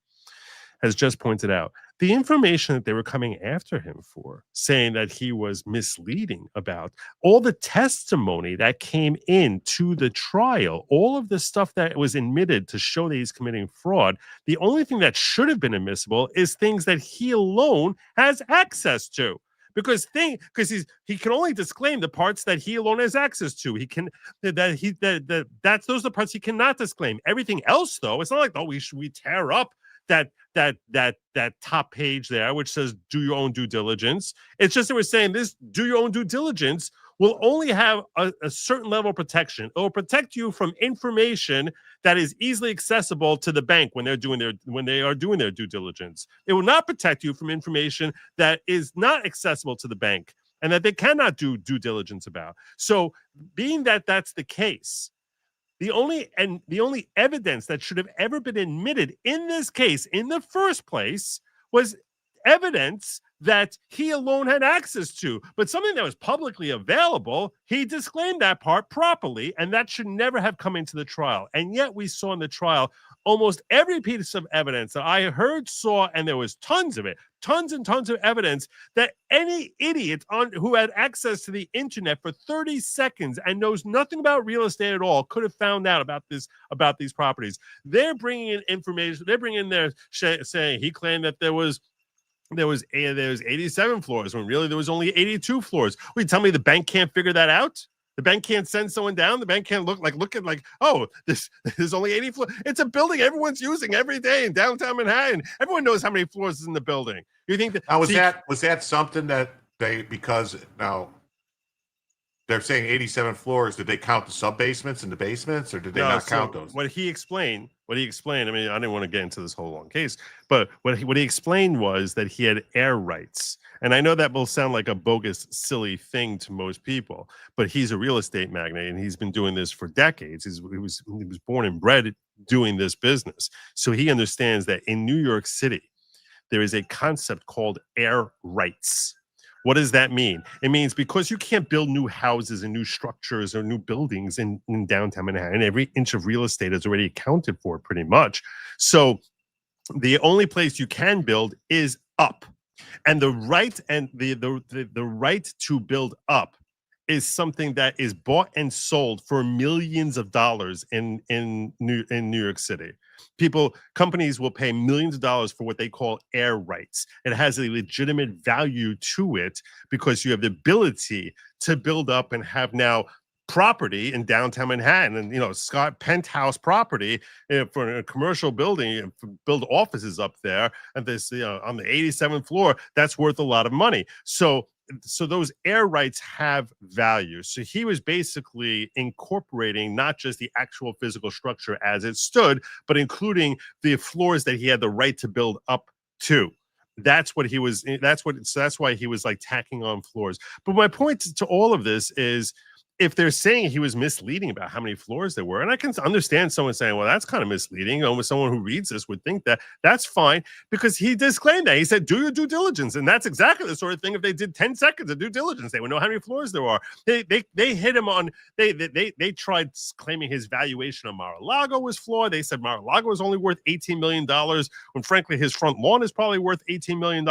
has just pointed out, the information that they were coming after him for, saying that he was misleading about, all the testimony that came in to the trial, all of the stuff that was admitted to show that he's committing fraud, the only thing that should have been admissible is things that he alone has access to. Because he can only disclaim the parts that he alone has access to. Those are the parts he cannot disclaim. Everything else, though, it's not like, oh, we tear up that top page there, which says do your own due diligence. It's just that we're saying this do your own due diligence will only have a certain level of protection. It will protect you from information that is easily accessible to the bank when they are doing their due diligence. It will not protect you from information that is not accessible to the bank and that they cannot do due diligence about. So being that that's the case, the only evidence that should have ever been admitted in this case in the first place was evidence that he alone had access to. But something that was publicly available, he disclaimed that part properly, and that should never have come into the trial. And yet we saw in the trial almost every piece of evidence that I heard, saw, and there was tons of it, tons and tons of evidence that any idiot who had access to the internet for 30 seconds and knows nothing about real estate at all could have found out about these properties. They're bringing in information. They're bringing in there saying he claimed that there was 87 floors when really there was only 82 floors. Will you tell me the bank can't figure that out? The bank can't send someone down. The bank can't look at oh, there's only 80 floors. It's a building everyone's using every day in downtown Manhattan. Everyone knows how many floors is in the building. You think that was that something that because now they're saying 87 floors, did they count the sub basements and the basements, or did they not count those? What he explained, I mean, I didn't want to get into this whole long case, but what he explained was that he had air rights. And I know that will sound like a bogus, silly thing to most people, but he's a real estate magnate and he's been doing this for decades. He was born and bred doing this business. So he understands that in New York City, there is a concept called air rights. What does that mean? It means because you can't build new houses and new structures or new buildings in downtown Manhattan, every inch of real estate is already accounted for pretty much. So the only place you can build is up. And the right to build up is something that is bought and sold for millions of dollars in New York City. Companies will pay millions of dollars for what they call air rights. It has a legitimate value to it because you have the ability to build up and have now property in downtown Manhattan, and Scott penthouse property for a commercial building, build offices up there, and this on the 87th floor, that's worth a lot of money. So those air rights have value. So he was basically incorporating not just the actual physical structure as it stood, but including the floors that he had the right to build up to. That's why he was like tacking on floors. But my point to all of this is, if they're saying he was misleading about how many floors there were, and I can understand someone saying, well, that's kind of misleading. Someone who reads this would think that. That's fine, because he disclaimed that. He said, do your due diligence. And that's exactly the sort of thing. If they did 10 seconds of due diligence, they would know how many floors there are. They hit him on, they tried claiming his valuation on Mar-a-Lago was flawed. They said Mar-a-Lago was only worth $18 million, when frankly, his front lawn is probably worth $18 million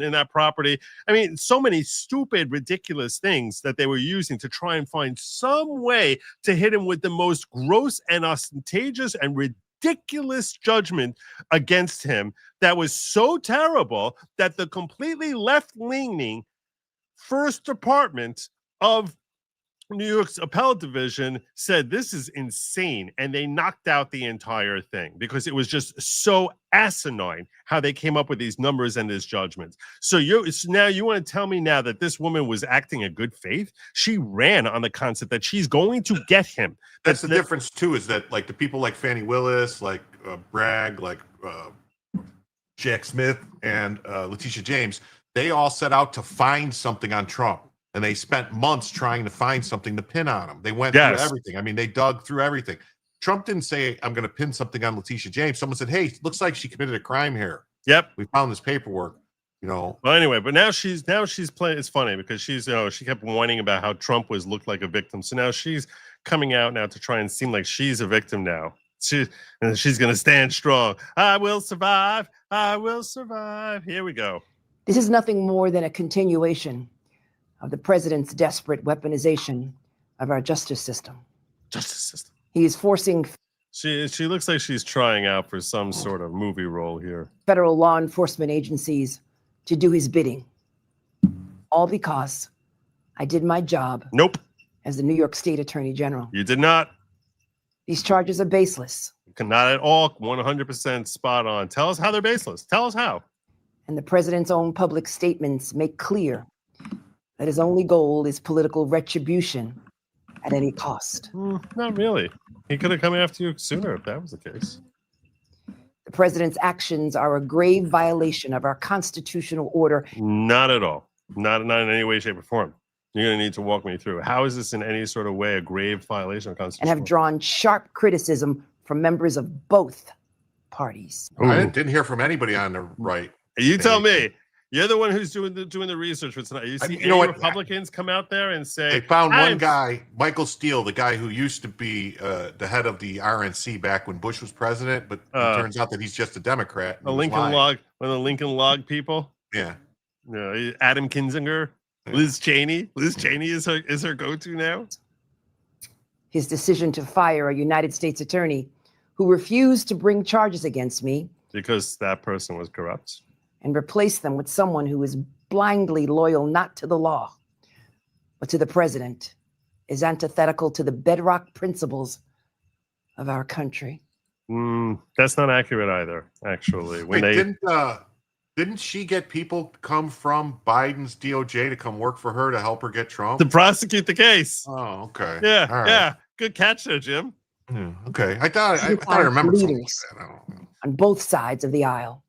in that property. I mean, so many stupid, ridiculous things that they were using to try and find some way to hit him with the most gross and ostentatious and ridiculous judgment against him that was so terrible that the completely left-leaning First Department of New York's appellate division said this is insane, and they knocked out the entire thing because it was just so asinine how they came up with these numbers and this judgment. So now you want to tell me now that this woman was acting in good faith? She ran on the concept that she's going to get him. That's the difference too, is that like the people like Fannie Willis, like Bragg, like Jack Smith and Letitia James, they all set out to find something on Trump. And they spent months trying to find something to pin on him. They went through everything. I mean, they dug through everything. Trump didn't say, I'm going to pin something on Letitia James. Someone said, hey, looks like she committed a crime here. Yep. We found this paperwork, Well, anyway, but now she's playing. It's funny because she kept whining about how Trump looked like a victim. So now she's coming out now to try and seem like she's a victim now. She's going to stand strong. I will survive. I will survive. Here we go. This is nothing more than a continuation of the president's desperate weaponization of our justice system. He is forcing. She looks like she's trying out for some sort of movie role here. Federal law enforcement agencies to do his bidding. All because I did my job. Nope. As the New York State Attorney General. You did not. These charges are baseless. Not at all. 100% spot on. Tell us how they're baseless. Tell us how. And the president's own public statements make clear that his only goal is political retribution at any cost. Not really. He could have come after you sooner if that was the case. The president's actions are a grave violation of our constitutional order. Not at all. Not in any way, shape, or form. You're going to need to walk me through. How is this in any sort of way a grave violation of constitutional and have drawn sharp criticism from members of both parties. I didn't hear from anybody on the right. You tell me. You're the one who's doing the research for tonight. You see, you know what? Republicans come out there and say They found one guy, Michael Steele, the guy who used to be the head of the RNC back when Bush was president, but it turns out that he's just a Democrat. The Lincoln Log, one of the Lincoln Log people. Yeah. Adam Kinzinger, Liz Cheney. Liz Cheney is her go-to now. His decision to fire a United States attorney who refused to bring charges against me because that person was corrupt and replace them with someone who is blindly loyal not to the law, but to the president, is antithetical to the bedrock principles of our country. That's not accurate either, actually. Didn't she get people to come from Biden's DOJ to come work for her to help her get Trump? To prosecute the case. Oh, okay. Yeah, all right. yeah. Good catch there, Jim. Yeah, okay. I thought I remembered something like that. I don't know. On both sides of the aisle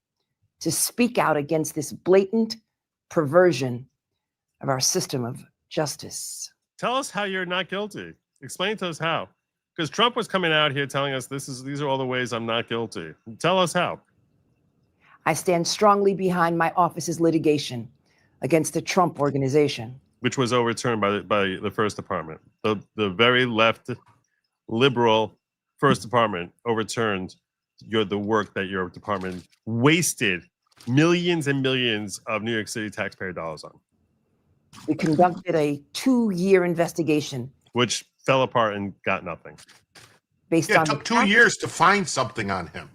to speak out against this blatant perversion of our system of justice. Tell us how you're not guilty. Explain to us how. Because Trump was coming out here telling us these are all the ways I'm not guilty. Tell us how. I stand strongly behind my office's litigation against the Trump organization, which was overturned by the First Department. The very left liberal First Department overturned the work that your department wasted millions and millions of New York City taxpayer dollars on. We conducted a 2-year investigation, which fell apart and got nothing. Based it on took 2 years to find something on him.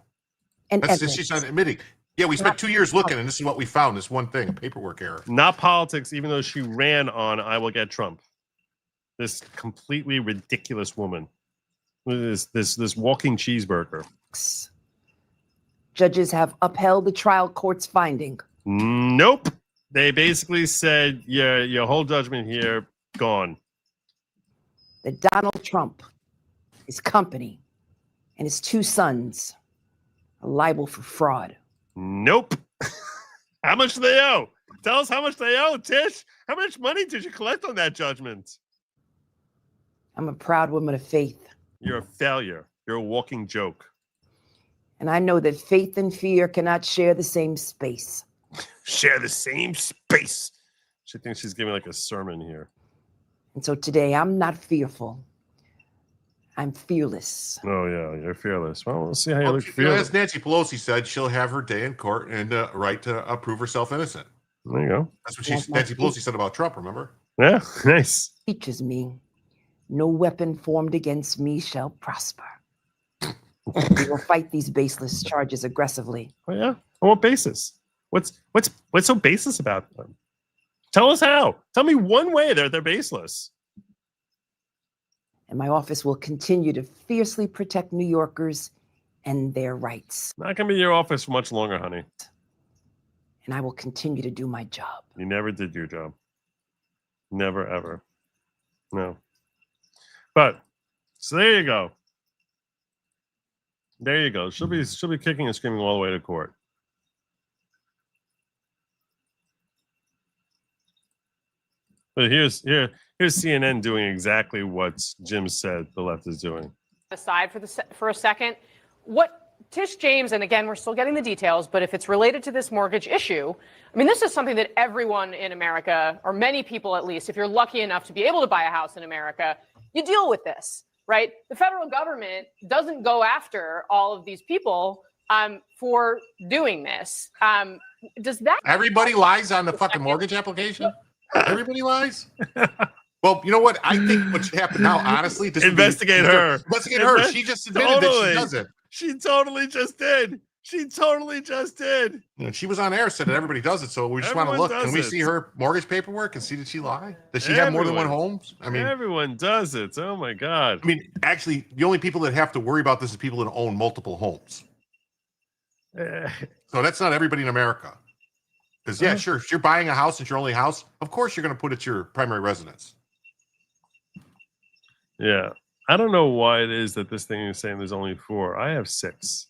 And she's not admitting. Yeah, we spent 2 years looking, and this is what we found: this one thing, paperwork error. Not politics, even though she ran on "I will get Trump." This completely ridiculous woman, this walking cheeseburger. Judges have upheld the trial court's finding. Nope. They basically said, your whole judgment here, gone. That Donald Trump, his company, and his 2 sons are liable for fraud. Nope. How much do they owe? Tell us how much they owe, Tish. How much money did you collect on that judgment? I'm a proud woman of faith. You're a failure. You're a walking joke. And I know that faith and fear cannot share the same space. Share the same space. She thinks she's giving like a sermon here. And so today, I'm not fearful. I'm fearless. Oh, yeah, you're fearless. Well, we'll see how you look fearless. As Nancy Pelosi said, she'll have her day in court and right to prove herself innocent. There you go. That's what Nancy Pelosi said about Trump, remember? Yeah, nice. Teaches me, no weapon formed against me shall prosper. We will fight these baseless charges aggressively. Oh, yeah? On what basis? What's so baseless about them? Tell us how. Tell me one way they're baseless. And my office will continue to fiercely protect New Yorkers and their rights. Not going to be your office for much longer, honey. And I will continue to do my job. You never did your job. Never, ever. No. But, so there you go. There you go. She'll be kicking and screaming all the way to court. But here's CNN doing exactly what Jim said the left is doing. Aside for a second, what Tish James, and again, we're still getting the details, but if it's related to this mortgage issue, I mean, this is something that everyone in America, or many people at least, if you're lucky enough to be able to buy a house in America, you deal with this, right? The federal government doesn't go after all of these people for doing this. Does that... Everybody lies on the fucking mortgage application? Everybody lies? Well, you know what? I think what should happen now, honestly, investigate her. Investigate her. She just admitted that she does it. She totally just did. She totally just did. And she was on air, said that everybody does it. So we just want to look. Can we see her mortgage paperwork and see did she lie? Does she have more than one home? I mean, everyone does it. Oh my God. I mean, actually, the only people that have to worry about this is people that own multiple homes. So that's not everybody in America. Because yeah, sure, if you're buying a house, it's your only house. Of course, you're going to put it your primary residence. Yeah, I don't know why it is that this thing is saying there's only 4. I have 6.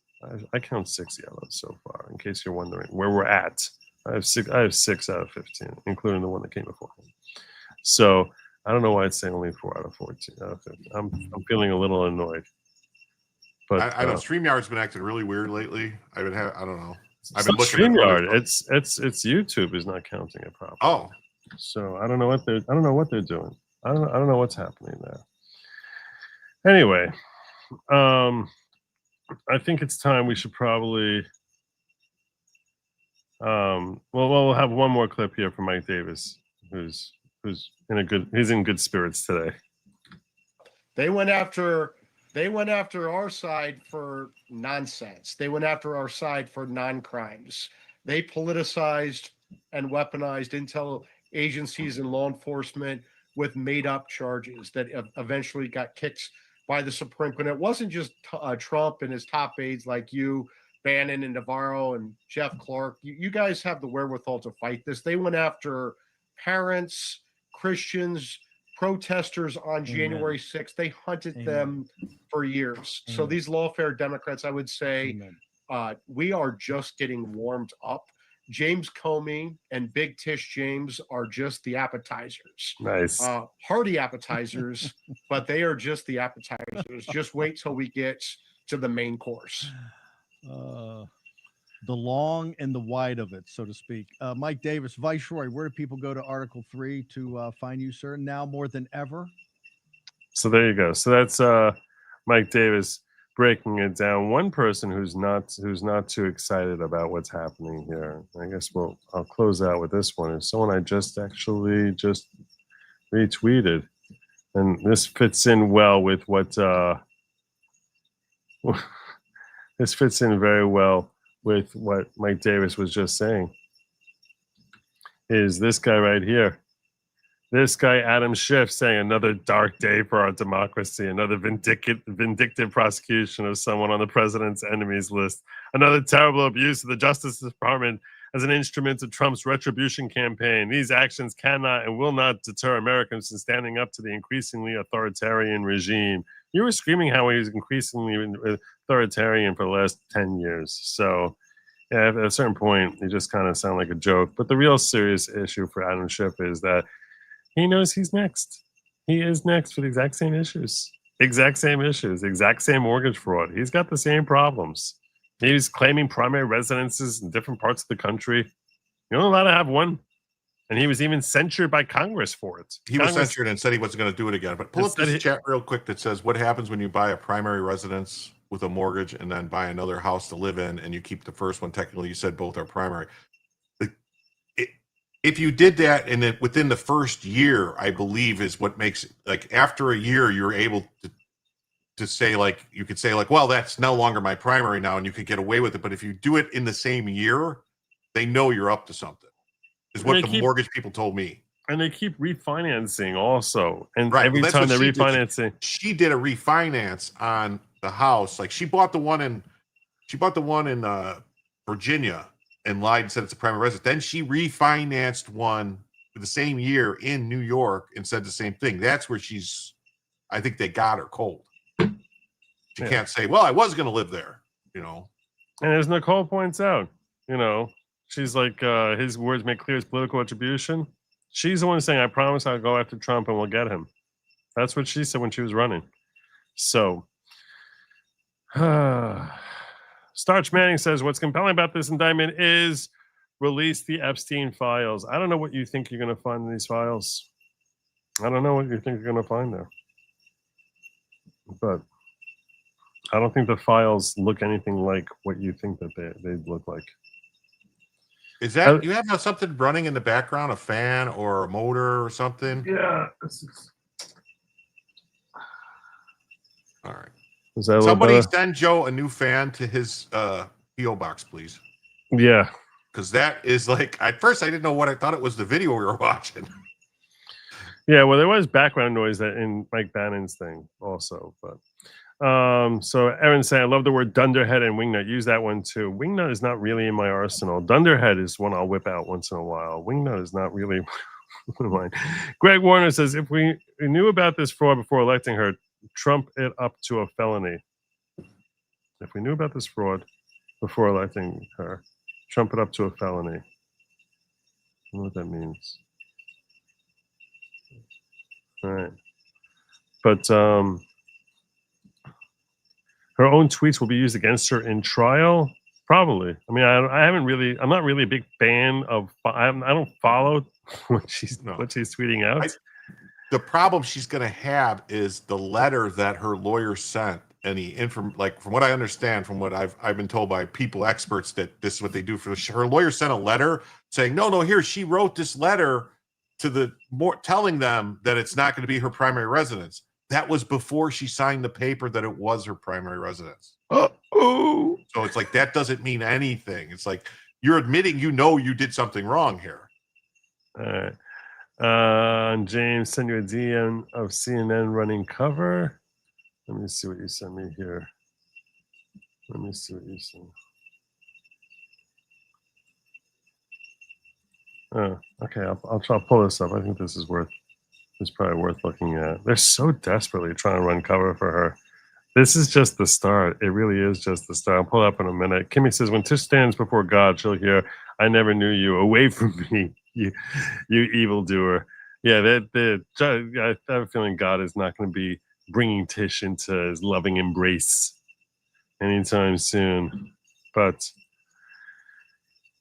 I count 6 yellows so far. In case you're wondering where we're at, I have 6. I have 6 out of 15, including the one that came before. So I don't know why it's saying only 4 out of 14. Out of 15. I'm feeling a little annoyed. But I know StreamYard's been acting really weird lately. I don't know. I've It's been not looking at other StreamYard. It's YouTube is not counting it properly. Oh, So I don't know what they're doing. I don't know what's happening there. Anyway, I think it's time we should probably we'll have one more clip here from Mike Davis, who's in good spirits today. They went after our side for nonsense. They went after our side for non-crimes. They politicized and weaponized intel agencies and law enforcement with made-up charges that eventually got kicked by the Supreme Court. It wasn't just Trump and his top aides like you, Bannon and Navarro and Jeff Clark. You guys have the wherewithal to fight this. They went after parents, Christians, protesters on January 6th. They hunted them for years. So these lawfare Democrats, I would say, we are just getting warmed up. James Comey and Big Tish James are just the appetizers. Nice. Hearty appetizers, but they are just the appetizers. Just wait till we get to the main course. The long and the wide of it, so to speak. Mike Davis, Viceroy, where do people go to Article 3 to find you, sir? Now more than ever? So there you go. So that's Mike Davis breaking it down. One person who's not too excited about what's happening here. I guess I'll close out with this one. Is someone I just retweeted, and this fits in well with what this fits in very well with what Mike Davis was just saying. Is this guy right here. This guy, Adam Schiff, saying another dark day for our democracy, another vindictive prosecution of someone on the president's enemies list, another terrible abuse of the Justice Department as an instrument of Trump's retribution campaign. These actions cannot and will not deter Americans from standing up to the increasingly authoritarian regime. You were screaming how he was increasingly authoritarian for the last 10 years. So yeah, at a certain point, you just kind of sound like a joke. But the real serious issue for Adam Schiff is that he knows he's next. He is next for the exact same issues, exact same mortgage fraud. He's got the same problems. He's claiming primary residences in different parts of the country. You're only allowed to have one. And he was even censured by Congress for it. He was censured and said he wasn't going to do it again. But pull up this chat real quick that says, what happens when you buy a primary residence with a mortgage and then buy another house to live in and you keep the first one? Technically, you said both are primary. If you did that and then within the first year, I believe is what makes it, like after a year, you're able to say like, you could say like, well, that's no longer my primary now and you could get away with it. But if you do it in the same year, they know you're up to something, is what the mortgage people told me. And they keep refinancing also. And right. every time they're refinancing. She did a refinance on the house. Like she bought the one in Virginia and lied and said it's a primary residence. Then she refinanced one for the same year in New York and said the same thing. That's where I think they got her cold. She can't say, well, I was going to live there, you know. And as Nicole points out, you know, she's like, his words make clear his political attribution. She's the one saying, I promise I'll go after Trump and we'll get him. That's what she said when she was running. So, Starch Manning says, what's compelling about this indictment is release the Epstein files. I don't know what you think you're going to find in these files. I don't know what you think you're going to find there. But I don't think the files look anything like what you think that they look like. Is that you have something running in the background, a fan or a motor or something? Yeah. All right. Is that somebody send Joe a new fan to his PO box, please? Yeah. Because that is like, at first I didn't know what I thought it was the video we were watching. Yeah, well, there was background noise in Mike Bannon's thing also, but so Aaron saying, I love the word dunderhead and wingnut. Use that one too. Wingnut is not really in my arsenal. Dunderhead is one I'll whip out once in a while. Wingnut is not really mine. Greg Warner says, if we knew about this fraud before electing her, trump it up to a felony. If we knew about this fraud before electing her, trump it up to a felony. I don't know what that means. All right. But her own tweets will be used against her in trial. Probably. I mean, I haven't really. I'm not really a big fan of. I don't follow what she's tweeting out. The problem she's going to have is the letter that her lawyer sent. Like from what I understand, from what I've been told by people experts, that this is what they do for her lawyer sent a letter saying, no, here she wrote this letter to telling them that it's not going to be her primary residence. That was before she signed the paper that it was her primary residence. Oh, so it's like that doesn't mean anything. It's like you're admitting you did something wrong here. All right. James, send you a DM of CNN running cover. Let me see what you sent me here. Let me see what you sent. Oh, okay. I'll try to pull this up. I think this is probably worth looking at. They're so desperately trying to run cover for her. This is just the start. It really is just the start. I'll pull it up in a minute. Kimmy says, when Tish stands before God, she'll hear, "I never knew you. Away from me, you evildoer." Yeah, I have a feeling God is not going to be bringing Tish into his loving embrace anytime soon. But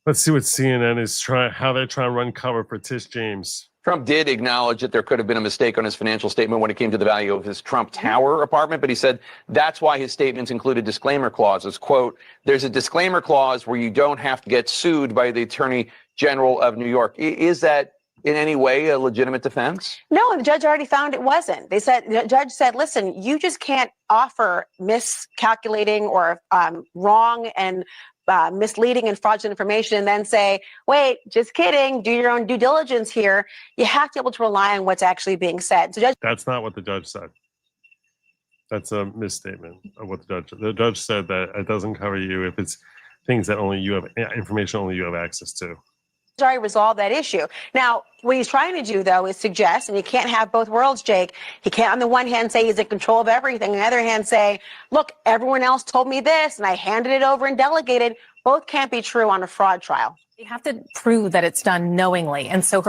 let's see what CNN is how they're trying to run cover for Tish James. Trump did acknowledge that there could have been a mistake on his financial statement when it came to the value of his Trump Tower apartment, but he said that's why his statements included disclaimer clauses. Quote, "There's a disclaimer clause where you don't have to get sued by the Attorney General of New York." Is that in any way a legitimate defense? No, the judge already found it wasn't. The judge said, listen, you just can't offer miscalculating or wrong and misleading and fraudulent information and then say, wait, just kidding, do your own due diligence here. You have to be able to rely on what's actually being said. So that's not what the judge said. That's a misstatement of what the judge said, that it doesn't cover you if it's things that information only you have access to. Already resolve that issue. Now, what he's trying to do, though, is suggest, and you can't have both worlds, Jake. He can't, on the one hand, say he's in control of everything. On the other hand, say, look, everyone else told me this, and I handed it over and delegated. Both can't be true on a fraud trial. You have to prove that it's done knowingly. And so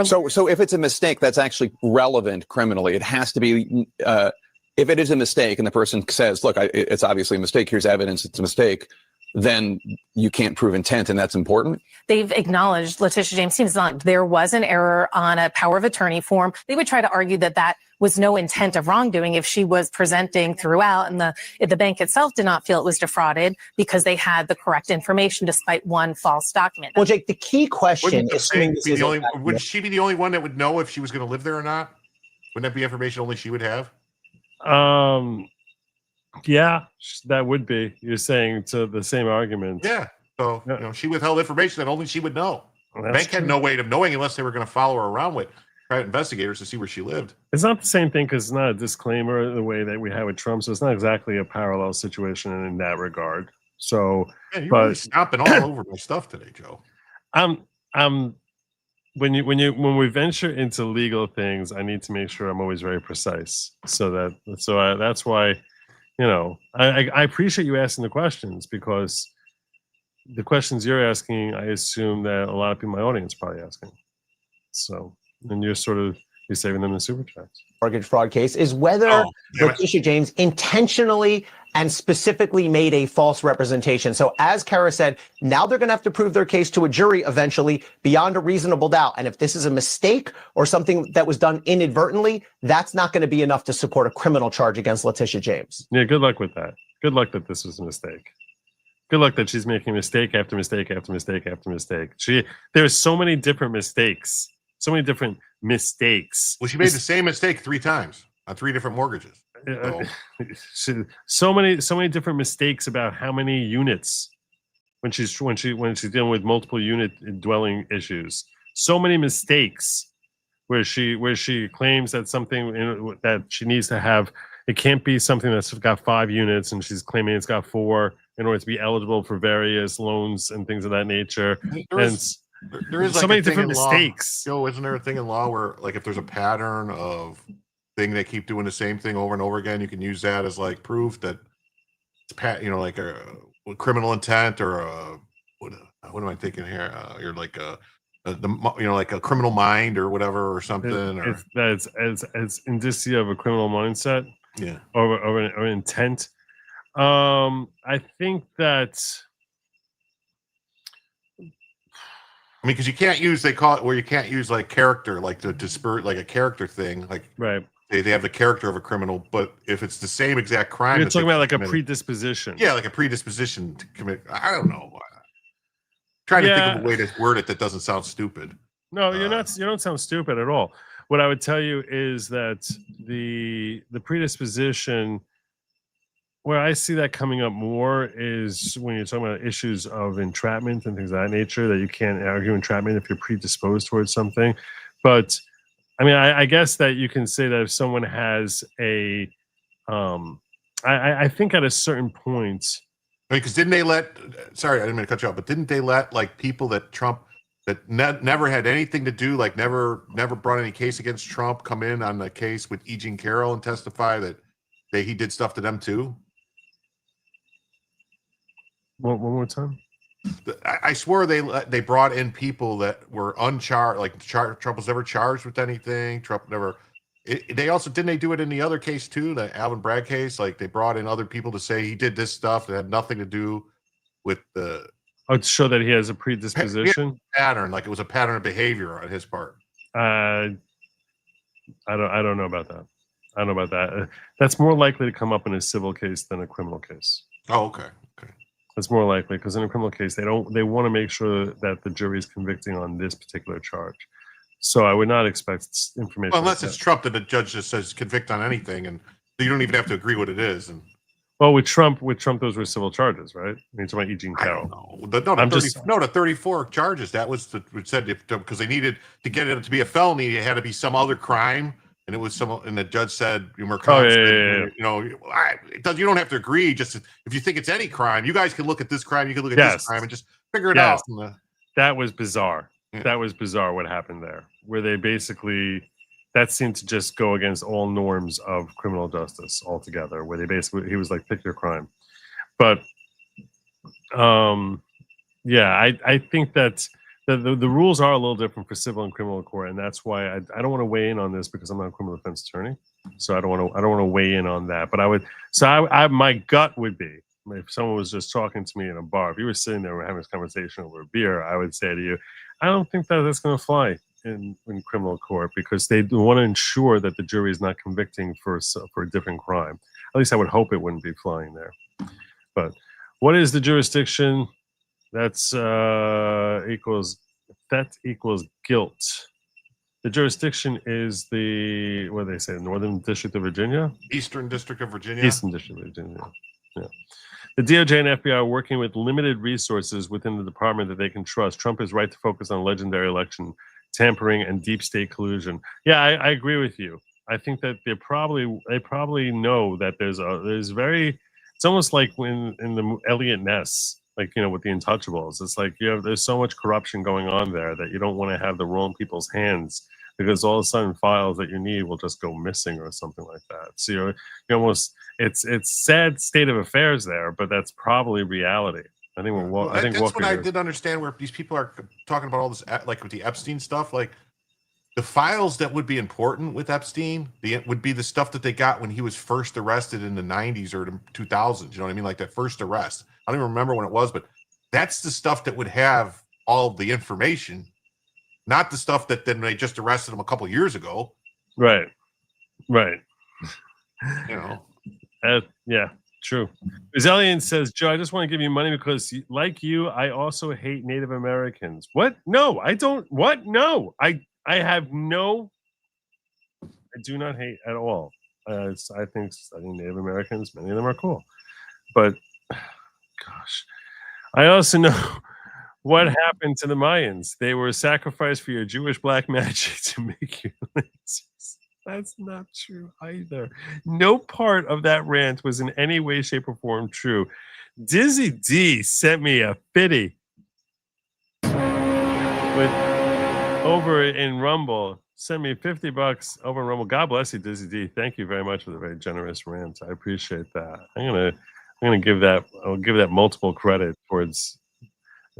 if it's a mistake, that's actually relevant criminally. It has to be, if it is a mistake and the person says, look, it's obviously a mistake, here's evidence it's a mistake, then you can't prove intent, and that's important. They've acknowledged, Letitia James seems not, there was an error on a power of attorney form. They would try to argue that that was no intent of wrongdoing if she was presenting throughout, and the bank itself did not feel it was defrauded because they had the correct information despite one false document. Well, Jake, the key question is, would she be the only one that would know if she was going to live there or not? Wouldn't that be information only she would have? Yeah, that would be. You're saying to the same argument. Yeah. So she withheld information that only she would know. The bank had no way of knowing unless they were going to follow her around with private investigators to see where she lived. It's not the same thing because it's not a disclaimer the way that we have with Trump. So it's not exactly a parallel situation in that regard. So, you're really stomping all over my stuff today, Joe. When we venture into legal things, I need to make sure I'm always very precise. So that's why. I appreciate you asking the questions, because the questions you're asking, I assume that a lot of people in my audience are probably asking. So, and you're saving them in super chats. Mortgage fraud case is whether Letitia James intentionally and specifically made a false representation. So as Kara said, now they're going to have to prove their case to a jury eventually beyond a reasonable doubt. And if this is a mistake or something that was done inadvertently, that's not going to be enough to support a criminal charge against Letitia James. Yeah, good luck with that. Good luck that this was a mistake. Good luck that she's making mistake after mistake after mistake after mistake. There's so many different mistakes. So many different mistakes. Well, she made the same mistake 3 times on 3 different mortgages. So many different mistakes about how many units when she's dealing with multiple unit dwelling issues. So many mistakes where she claims that something that she needs to have, it can't be something that's got 5 units and she's claiming it's got 4 in order to be eligible for various loans and things of that nature. There is so many different mistakes. Joe, isn't there a thing in law where, like, if there's a pattern of thing they keep doing the same thing over and over again, you can use that as like proof that it's like a criminal intent or what am I thinking here? You're like like a criminal mind or whatever or something. It's indicia of a criminal mindset. Yeah, or intent. I think that I mean, because you can't use, they call it where you can't use like character, like the disperse, like a character thing. Like right. They have the character of a criminal, but if it's the same exact crime, You're that talking they about like a committed- predisposition. Yeah, like a predisposition to commit. I don't know. Trying to think of a way to word it that doesn't sound stupid. No, you're not. You don't sound stupid at all. What I would tell you is that the predisposition, where I see that coming up more, is when you're talking about issues of entrapment and things of that nature. That you can't argue entrapment if you're predisposed towards something. But I mean, I guess that you can say that if someone has a, I think at a certain point. Because didn't they let? Sorry, I didn't mean to cut you off, but didn't they let like people that Trump that never had anything to do, like never brought any case against Trump, come in on the case with E. Jean Carroll and testify that he did stuff to them too? One more time. I swear they brought in people that were uncharged, like Trump was never charged with anything. Trump never. They also didn't they do it in the other case too, the Alvin Bragg case? Like they brought in other people to say he did this stuff that had nothing to do with the. Oh, to show that he has a predisposition pattern, like it was a pattern of behavior on his part. I don't know about that. I don't know about that. That's more likely to come up in a civil case than a criminal case. Oh, okay. That's more likely because in a criminal case they want to make sure that the jury is convicting on this particular charge. So I would not expect information. Well, unless it's Trump, that the judge just says convict on anything, and you don't even have to agree what it is. And well, with Trump, those were civil charges, right? You're talking about E. Jean Carroll. The 34 charges. That was it said because they needed to get it to be a felony, it had to be some other crime, and it was and the judge said, you know, you don't have to agree. Just if you think it's any crime, you guys can look at this crime, you can look at this crime, and just figure it out. That was bizarre. Yeah. That was bizarre what happened there, where they basically, that seemed to just go against all norms of criminal justice altogether, where he was like, pick your crime. But I think that the rules are a little different for civil and criminal court, and that's why I don't want to weigh in on this because I'm not a criminal defense attorney, so I don't want to weigh in on that. But my gut would be, if someone was just talking to me in a bar, if you were sitting there and having this conversation over a beer, I would say to you, I don't think that's going to fly in criminal court because they want to ensure that the jury is not convicting for a different crime. At least I would hope it wouldn't be flying there. But what is the jurisdiction? That's equals guilt. The jurisdiction is what do they say? Northern District of Virginia? Eastern District of Virginia. Eastern District of Virginia. Yeah. The DOJ and FBI are working with limited resources within the department that they can trust. Trump is right to focus on legendary election tampering and deep state collusion. Yeah, I agree with you. I think that they probably know that it's almost like when in the Elliot Ness, like, you know, with the Untouchables, it's like there's so much corruption going on there that you don't want to have the wrong people's hands, because all of a sudden files that you need will just go missing or something like that. So you almost, it's sad state of affairs there, but that's probably reality. I think that's what I did understand, where these people are talking about all this, like with the Epstein stuff, like the files that would be important with Epstein, would be the stuff that they got when he was first arrested in the 90s or the 2000s. You know what I mean? Like that first arrest. I don't even remember when it was, but that's the stuff that would have all the information, not the stuff that then they just arrested him a couple years ago. Right. You know. Yeah, true. Zillion says, Joe, I just want to give you money because, like you, I also hate Native Americans. What? No, I don't. What? No, I do not hate at all. I think Native Americans, many of them are cool. But, gosh, I also know what happened to the Mayans. They were sacrificed for your Jewish black magic to make you lasers. That's not true either. No part of that rant was in any way, shape, or form true. Dizzy D sent me a fitty over in Rumble. Send me $50 over in Rumble. God bless you, Dizzy D. Thank you very much for the very generous rant. I appreciate that. I'm gonna give that. I'll give that multiple credit towards.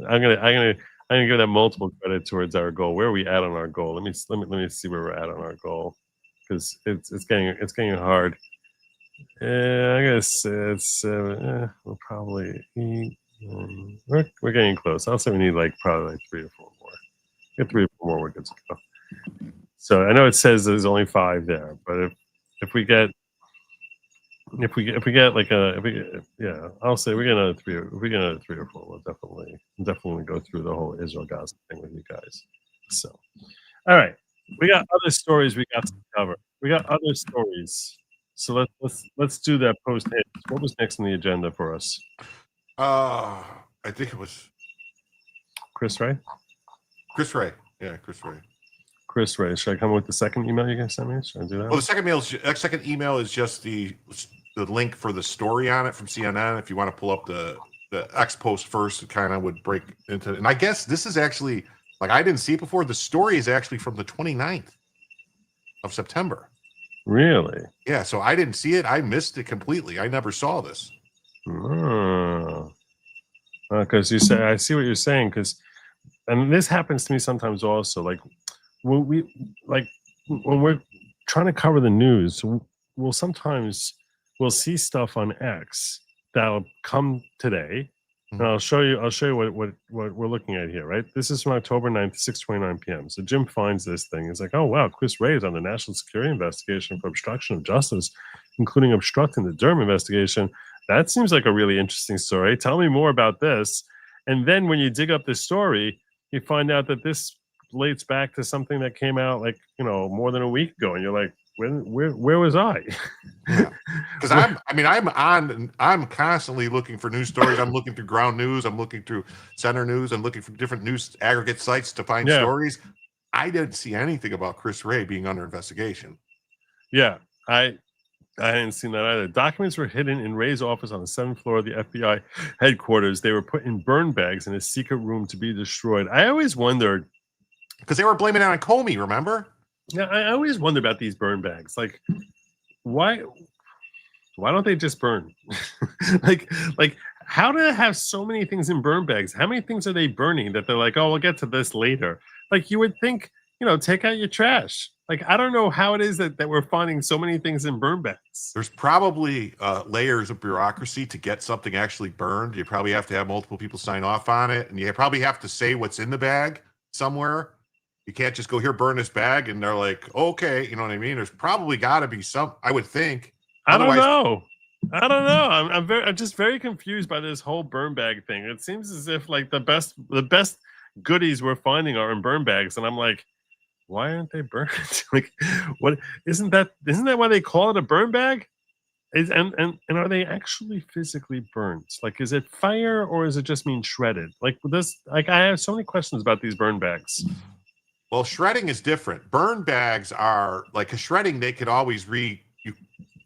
I'm gonna give that multiple credit towards our goal. Where are we at on our goal? Let me see where we're at on our goal, because it's getting hard. I guess we'll probably we're getting close. I'll say we need probably 3 or 4 more. Get 3 or 4 more, we're good to go. So I know it says there's only 5 there, but if we get I'll say we get another 3. If we get another 3 or 4, we'll definitely go through the whole Israel Gaza thing with you guys. So, all right, we got other stories we got to cover. We got other stories. So let's do that post hit. What was next on the agenda for us? I think it was Chris Ray. Chris Ray. Yeah, Chris Ray. Chris Ray. Should I come with the second email you're gonna send me? Should I do that? Well, the second email is just the link for the story on it from CNN. If you want to pull up the X post first, it kind of would break into. And I guess this is actually, like, I didn't see it before. The story is actually from the 29th of September. Really? Yeah. So I didn't see it. I missed it completely. I never saw this. Because you say, I see what you're saying. And this happens to me sometimes also. Like when we're trying to cover the news, we'll see stuff on X that'll come today. And I'll show you what we're looking at here, right? This is from October 9th, 6:29 p.m. So Jim finds this thing. He's like, oh, wow, Chris Ray is on the National Security investigation for obstruction of justice, including obstructing the Durham investigation. That seems like a really interesting story. Tell me more about this. And then when you dig up this story, you find out that this relates back to something that came out more than a week ago. And you're like, where was I? Because I'm constantly looking for news stories. I'm looking through Ground News. I'm looking through Center News. I'm looking for different news aggregate sites to find stories. I didn't see anything about Chris Ray being under investigation. Yeah, I hadn't seen that either. Documents were hidden in Ray's office on the 7th floor of the FBI headquarters. They were put in burn bags in a secret room to be destroyed. I always wondered, because they were blaming it on Comey, remember? Yeah, I always wonder about these burn bags. Like, why don't they just burn? like how do they have so many things in burn bags? How many things are they burning that they're like, oh, we'll get to this later? Like, you would think, take out your trash. Like, I don't know how it is that we're finding so many things in burn bags. There's probably layers of bureaucracy to get something actually burned. You probably have to have multiple people sign off on it, and you probably have to say what's in the bag somewhere. You can't just go here, burn this bag, and they're like, okay, you know what I mean? There's probably got to be some, I would think. I don't know. I'm just very confused by this whole burn bag thing. It seems as if like the best goodies we're finding are in burn bags, and I'm like, why aren't they burned? Like, what isn't that why they call it a burn bag? And are they actually physically burnt? Like, is it fire or is it just mean shredded? Like this, like I have so many questions about these burn bags. Well, shredding is different. Burn bags are like a shredding. They could always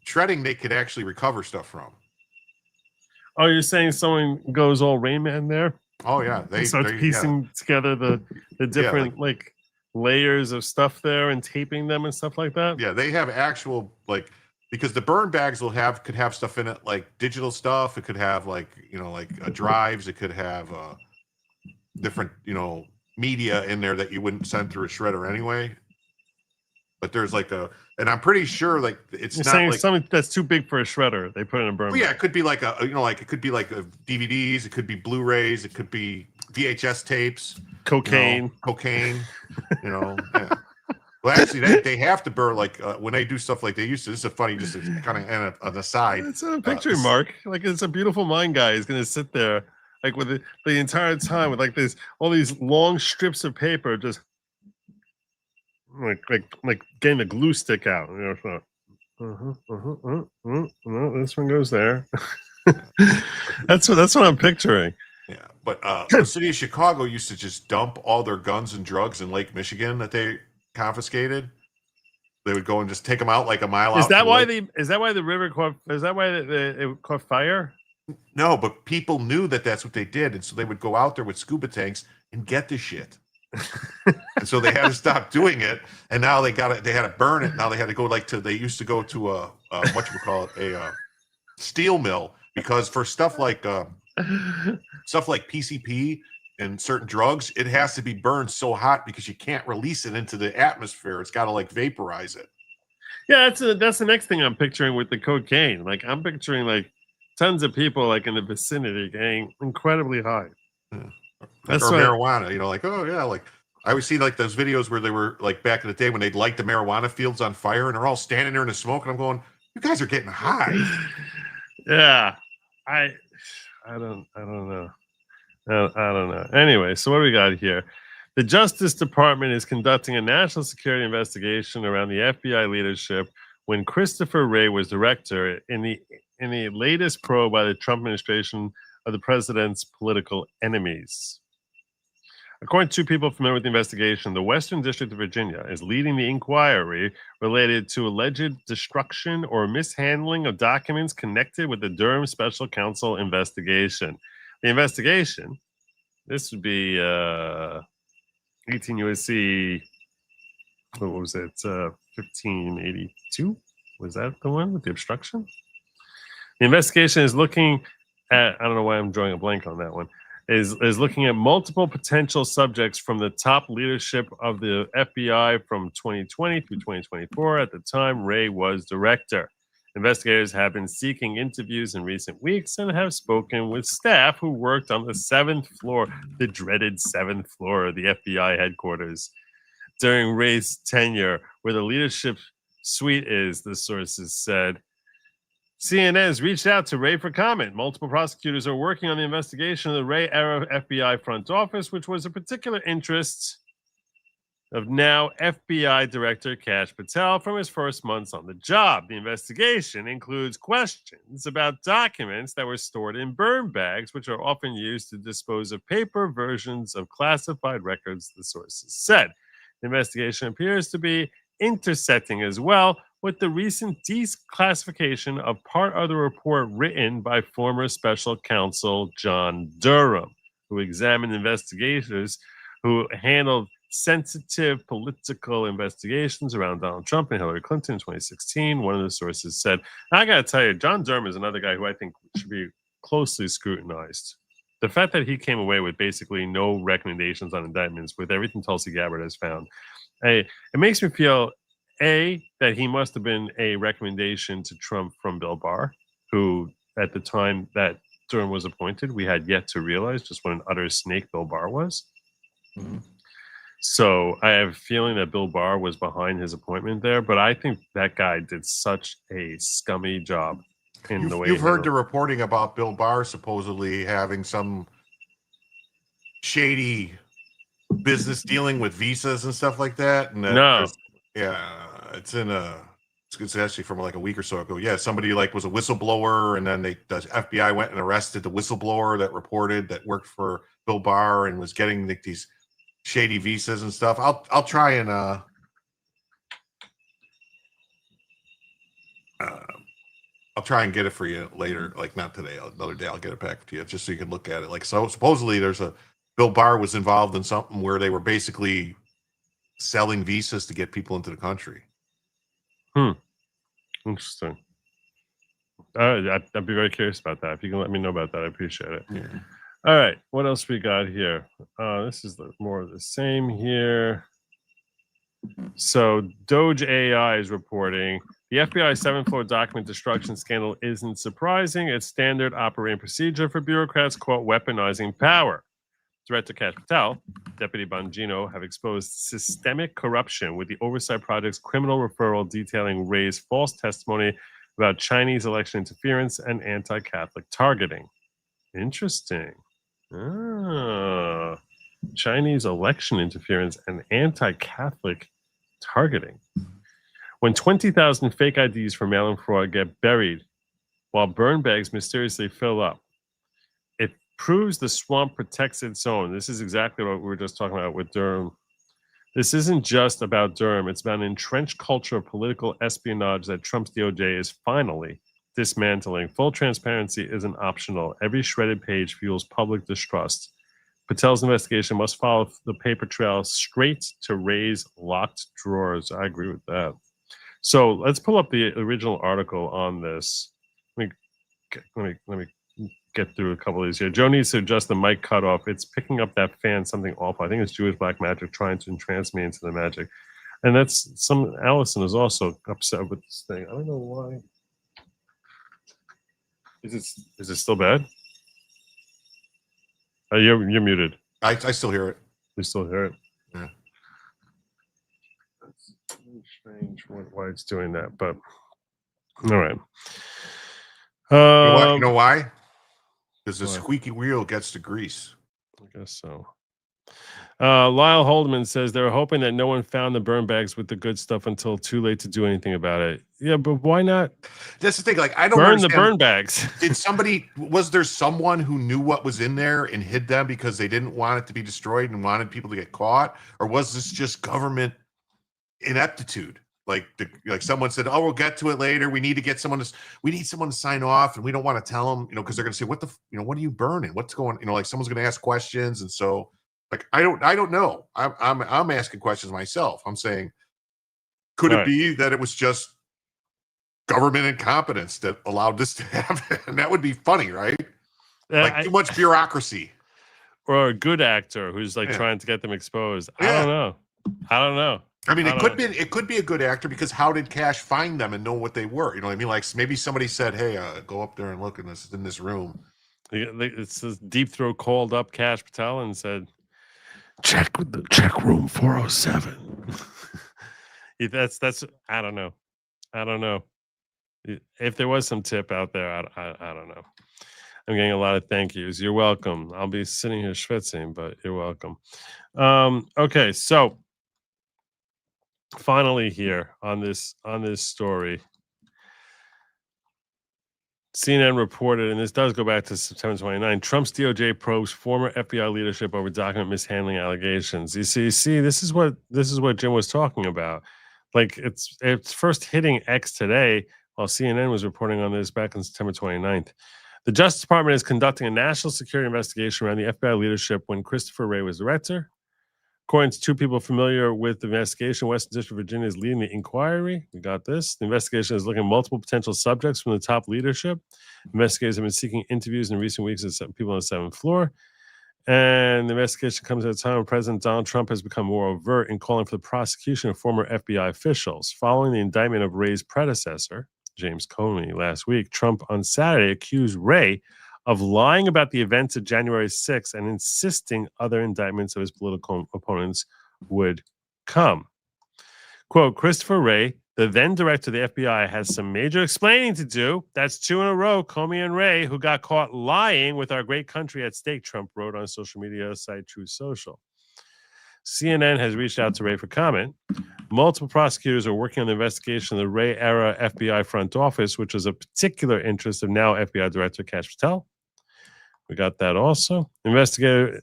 shredding. They could actually recover stuff from. Oh, you're saying someone goes all Rain Man there? Oh yeah, they start piecing together the different like layers of stuff there and taping them and stuff like that. Yeah, they have actual because the burn bags could have stuff in it like digital stuff. It could have drives. It could have different media in there that you wouldn't send through a shredder anyway. But there's and I'm pretty sure it's You're not saying something that's too big for a shredder. They put it in a burn. Well, yeah, it could be it could be DVDs. It could be Blu-rays. It could be VHS tapes. Cocaine. Yeah. Well, actually, they have to burn when they do stuff like they used to. This is funny, just kind of on the side. It's a picture, Mark. Like it's a beautiful mind guy. He's gonna sit there with the entire time with all these long strips of paper, just like getting the glue stick out. This one goes there. That's what I'm picturing. Yeah, but the city of Chicago used to just dump all their guns and drugs in Lake Michigan that they confiscated. They would go and just take them out like a mile out. Is that why the river caught? Is that why it caught fire? No, but people knew that that's what they did, and so they would go out there with scuba tanks and get the shit. And so they had to stop doing it, and now they had to burn it. Now they had to go they used to go to a steel mill, because for stuff like PCP and certain drugs, it has to be burned so hot because you can't release it into the atmosphere. It's got to vaporize it. Yeah, that's the next thing I'm picturing with the cocaine. Like I'm picturing tons of people in the vicinity getting incredibly high. Yeah. Or marijuana, oh yeah, I always see like those videos where they were like back in the day when they'd light the marijuana fields on fire and they're all standing there in the smoke, and I'm going, you guys are getting high. Yeah, I don't know. I don't know. Anyway, so what do we got here? The Justice Department is conducting a national security investigation around the FBI leadership when Christopher Wray was director in the latest probe by the Trump administration of the president's political enemies. According to two people familiar with the investigation, the Western District of Virginia is leading the inquiry related to alleged destruction or mishandling of documents connected with the Durham Special Counsel investigation. The investigation, this would be 18 U.S.C. What was it? 1582? Was that the one with the obstruction? The investigation is looking at, I don't know why I'm drawing a blank on that one, is looking at multiple potential subjects from the top leadership of the FBI from 2020 through 2024. At the time, Wray was director. Investigators have been seeking interviews in recent weeks and have spoken with staff who worked on the 7th floor, the dreaded 7th floor of the FBI headquarters during Wray's tenure, where the leadership suite is, the sources said. CNN has reached out to Wray for comment. Multiple prosecutors are working on the investigation of the Wray-era FBI front office, which was a particular interest of now FBI Director Kash Patel from his first months on the job. The investigation includes questions about documents that were stored in burn bags, which are often used to dispose of paper versions of classified records, the sources said. The investigation appears to be intersecting as well with the recent declassification of part of the report written by former special counsel John Durham, who examined investigators who handled sensitive political investigations around Donald Trump and Hillary Clinton in 2016. One of the sources said, I got to tell you, John Durham is another guy who I think should be closely scrutinized. The fact that he came away with basically no recommendations on indictments with everything Tulsi Gabbard has found, it makes me feel, A, that he must have been a recommendation to Trump from Bill Barr, who at the time that Durham was appointed, we had yet to realize just what an utter snake Bill Barr was. Mm-hmm. So I have a feeling that Bill Barr was behind his appointment there, but I think that guy did such a scummy job in the way you've heard the reporting about Bill Barr supposedly having some shady business dealing with visas and stuff like that. And that it's actually from like a week or so ago. Yeah, somebody like was a whistleblower, and then the FBI went and arrested the whistleblower that reported that worked for Bill Barr and was getting like these shady visas and stuff. I'll try and I'll try and get it for you later. Like not today, another day. I'll get it back to you just so you can look at it. Like so, supposedly there's Bill Barr was involved in something where they were basically selling visas to get people into the country. Interesting. I'd be very curious about that. If you can let me know about that, I appreciate it. Yeah. All right, what else we got here? This is more of the same here. So Doge AI is reporting the FBI 7th floor document destruction scandal isn't surprising. It's standard operating procedure for bureaucrats, quote, weaponizing power. Director Kash Patel, Deputy Bongino have exposed systemic corruption with the Oversight Project's criminal referral detailing Wray's false testimony about Chinese election interference and anti-Catholic targeting. Interesting. Chinese election interference and anti-Catholic targeting. When 20,000 fake IDs for mail-in fraud get buried while burn bags mysteriously fill up, it proves the swamp protects its own. This is exactly what we were just talking about with Durham. This isn't just about Durham. It's about an entrenched culture of political espionage that Trump's DOJ is finally dismantling. Full transparency isn't optional. Every shredded page fuels public distrust. Patel's investigation must follow the paper trail straight to Wray's locked drawers. I agree with that. So let's pull up the original article on this. Let me get through a couple of these here. Joe needs to adjust the mic cutoff. It's picking up that fan something awful. I think it's Jewish black magic trying to entrance me into the magic. And that's Allison is also upset with this thing. I don't know why. Is it still bad? You're muted. I still hear it. You still hear it? Yeah. strange why it's doing that, but all right. You know why? Because the why? squeaky wheel gets the grease. I guess so. Lyle Holdman says they're hoping that no one found the burn bags with the good stuff until too late to do anything about it. Yeah, but why not? That's the thing. Like, I don't burn understand. the burn bags. Was there someone who knew what was in there and hid them because they didn't want it to be destroyed and wanted people to get caught? Or was this just government ineptitude? Like someone said, "Oh, we'll get to it later. We need someone to sign off, and we don't want to tell them, because they're going to say, what are you burning? What's going, like someone's going to ask questions." And so, like, I don't know. I'm asking questions myself. I'm saying, could it be that it was just government incompetence that allowed this to happen? And that would be funny, right? Like too much bureaucracy. Or a good actor who's trying to get them exposed. I don't know. I mean, it could be a good actor, because how did Cash find them and know what they were? You know what I mean? Like, maybe somebody said, "Hey, go up there and look in this room." It says Deep Throat called up Cash Patel and said, "Check with the check room 407." That's I don't know. If there was some tip out there, I don't know. I'm getting a lot of thank yous. You're welcome. I'll be sitting here schwitzing, but you're welcome. Okay, so finally here on this story, CNN reported, and this does go back to September 29, Trump's DOJ probes former FBI leadership over document mishandling allegations. You see, this is what Jim was talking about. Like, it's first hitting X today, while CNN was reporting on this back on September 29th. The Justice Department is conducting a national security investigation around the FBI leadership when Christopher Wray was director. According to two people familiar with the investigation, Western District of Virginia is leading the inquiry. We got this. The investigation is looking at multiple potential subjects from the top leadership. Investigators have been seeking interviews in recent weeks with people on the 7th floor. And the investigation comes at a time when President Donald Trump has become more overt in calling for the prosecution of former FBI officials. Following the indictment of Wray's predecessor, James Comey, last week, Trump on Saturday accused Wray of lying about the events of January 6th and insisting other indictments of his political opponents would come. Quote, Christopher Wray, the then director of the FBI, has some major explaining to do. That's 2 in a row, Comey and Wray, who got caught lying with our great country at stake, Trump wrote on social media site Truth Social. CNN has reached out to Wray for comment. Multiple prosecutors are working on the investigation of the Wray-era FBI front office, which was a particular interest of now FBI Director Kash Patel. We got that also. Investigator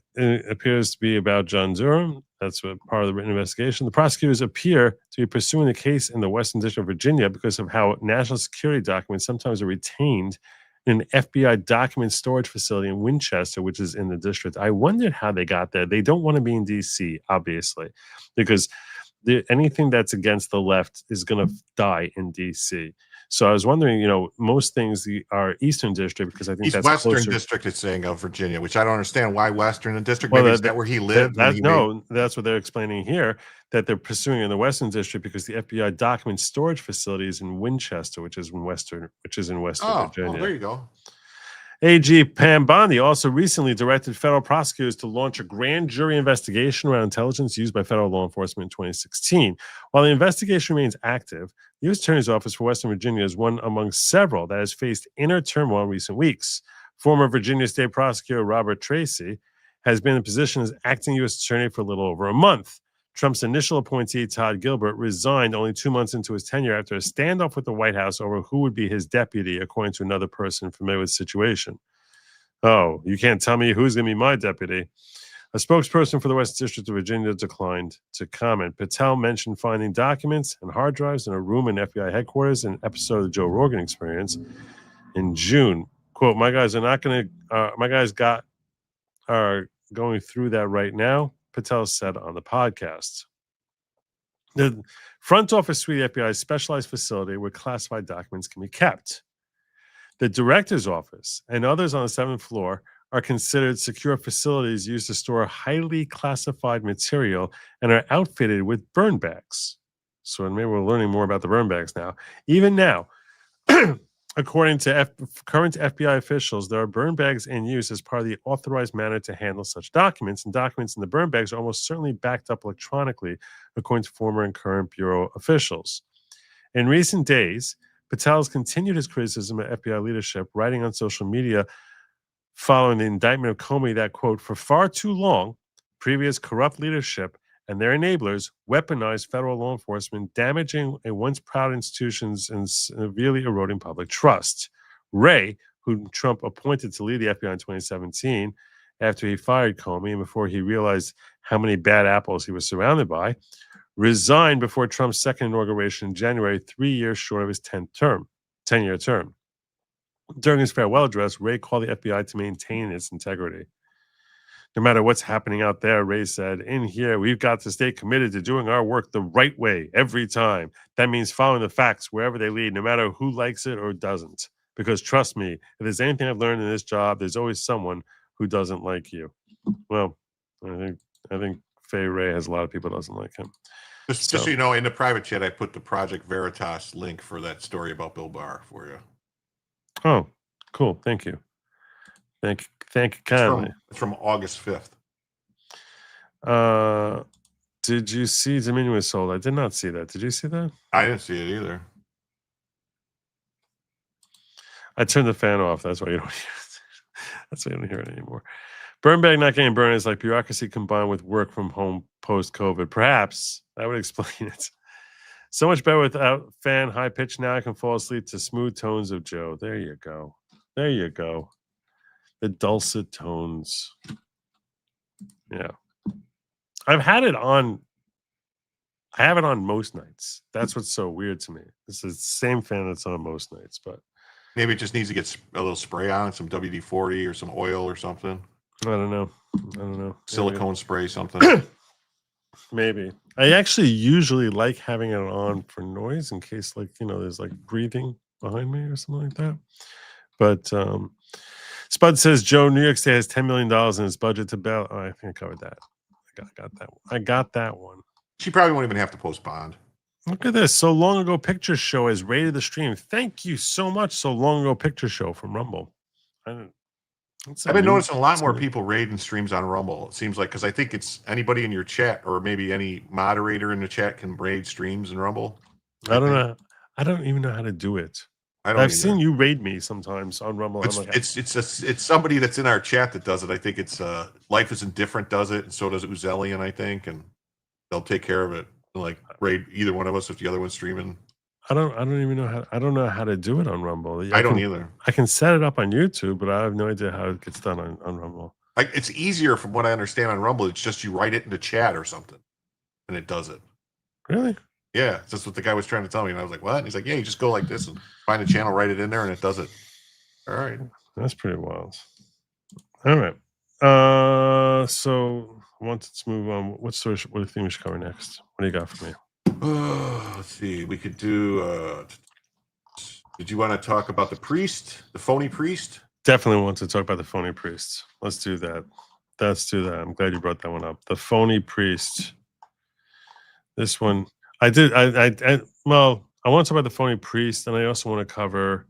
appears to be about John Durham. That's what part of the written investigation. The prosecutors appear to be pursuing the case in the Western District of Virginia because of how national security documents sometimes are retained in an FBI document storage facility in Winchester, which is in the district. I wondered how they got there. They don't want to be in D.C., obviously, because anything that's against the left is going to die in D.C. So I was wondering, most things are Eastern District, because I think that's Western closer. District is saying of Virginia, which I don't understand why Western District. Maybe is that where he lived? That's what they're explaining here, that they're pursuing in the Western District because the FBI document storage facility is in Winchester, which is in Western Virginia. Oh, there you go. AG Pam Bondi also recently directed federal prosecutors to launch a grand jury investigation around intelligence used by federal law enforcement in 2016. While the investigation remains active, the U.S. Attorney's Office for Western Virginia is one among several that has faced inner turmoil in recent weeks. Former Virginia State Prosecutor Robert Tracy has been in position as acting U.S. Attorney for a little over a month. Trump's initial appointee, Todd Gilbert, resigned only 2 months into his tenure after a standoff with the White House over who would be his deputy, according to another person familiar with the situation. Oh, you can't tell me who's going to be my deputy. A spokesperson for the West District of Virginia declined to comment. Patel mentioned finding documents and hard drives in a room in FBI headquarters in an episode of the Joe Rogan Experience in June. Quote, my guys are going through that right now, Patel said on the podcast. The front office suite of FBI's specialized facility where classified documents can be kept. The director's office and others on the 7th floor are considered secure facilities used to store highly classified material and are outfitted with burn bags. So maybe we're learning more about the burn bags now. Even now, According to current FBI officials, there are burn bags in use as part of the authorized manner to handle such documents, and documents in the burn bags are almost certainly backed up electronically, according to former and current Bureau officials. In recent days, Patel has continued his criticism of FBI leadership, writing on social media following the indictment of Comey that, quote, for far too long, previous corrupt leadership and their enablers weaponized federal law enforcement, damaging a once proud institutions and severely eroding public trust. Wray, whom Trump appointed to lead the FBI in 2017 after he fired Comey and before he realized how many bad apples he was surrounded by, resigned before Trump's second inauguration in January, 3 years short of his 10-year term. During his farewell address, Wray called the FBI to maintain its integrity. No matter what's happening out there, Wray said, in here, we've got to stay committed to doing our work the right way every time. That means following the facts wherever they lead, no matter who likes it or doesn't. Because trust me, if there's anything I've learned in this job, there's always someone who doesn't like you. Well, I think Fay Wray has a lot of people that doesn't like him. Just so you know, in the private chat, I put the Project Veritas link for that story about Bill Barr for you. Oh, cool. Thank you. Thank you kindly. It's from August 5th. Did you see Dominion was sold? I did not see that. Did you see that? I didn't see it either. I turned the fan off. That's why you don't hear it. That's why you don't hear it anymore. Burn bag not getting burned is like bureaucracy combined with work from home post-COVID. Perhaps that would explain it. So much better without fan high pitch. Now I can fall asleep to smooth tones of Joe. There you go. There you go. The dulcet tones. Yeah. I have it on most nights. That's what's so weird to me. It's the same fan that's on most nights, but maybe it just needs to get a little spray on, some WD-40 or some oil or something. I don't know. Silicone spray, something. Maybe. I actually usually like having it on for noise in case, like, there's like breathing behind me or something like that. But Spud says, Joe, New York State has $10 million in its budget to bail. Oh, I think I covered that. I got that one. She probably won't even have to post bond. Look at this. So Long Ago Picture Show has rated the stream. Thank you so much, So Long Ago Picture Show from Rumble. I've been noticing a lot more people raiding streams on Rumble. It seems like, because I think it's anybody in your chat or maybe any moderator in the chat can raid streams in Rumble. I don't know. I don't even know how to do it. I've seen you raid me sometimes on Rumble. It's somebody that's in our chat that does it. I think it's Life is Indifferent does it, and so does Uzellian, I think, and they'll take care of it. Like raid either one of us if the other one's streaming. I don't even know how. I don't know how to do it on Rumble. I don't either. I can set it up on YouTube, but I have no idea how it gets done on Rumble. It's easier from what I understand on Rumble. It's just you write it in the chat or something, and it does it. Really? Yeah, that's what the guy was trying to tell me, and I was like, "What?" And he's like, "Yeah, you just go like this and find a channel, write it in there, and it does it." All right, that's pretty wild. All right, so I wanted to move on. What do you think we should cover next? What do you got for me? Let's see. We could do. Did you want to talk about the phony priest? Definitely want to talk about the phony priest. Let's do that. I'm glad you brought that one up. The phony priest. This one. I want to talk about the phony priest, and I also want to cover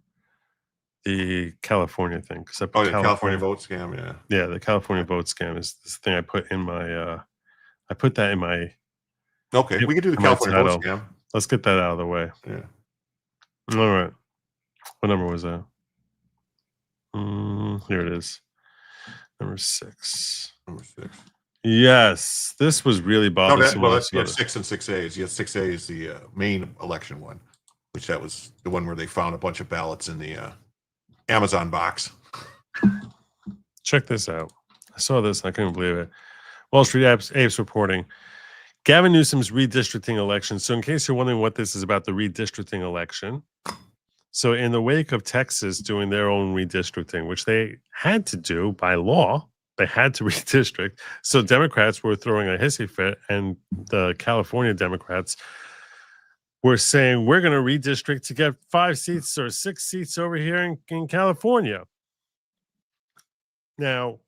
the California thing because the California vote scam, yeah, the California vote scam is this thing I put in my. I put that in my. Okay, we can do the California vote scam. Let's get that out of the way. Yeah. All right. What number was that? Here it is. Number 6. Yes, this was really bothersome. You had 6 and 6As. You had 6A is the main election one, which that was the one where they found a bunch of ballots in the Amazon box. Check this out. I saw this and I couldn't believe it. Wall Street Apes reporting. Gavin Newsom's redistricting election. So in case you're wondering what this is about, the redistricting election. So in the wake of Texas doing their own redistricting, which they had to do by law, they had to redistrict. So Democrats were throwing a hissy fit, and the California Democrats were saying, we're going to redistrict to get 5 seats or 6 seats over here in California. Now,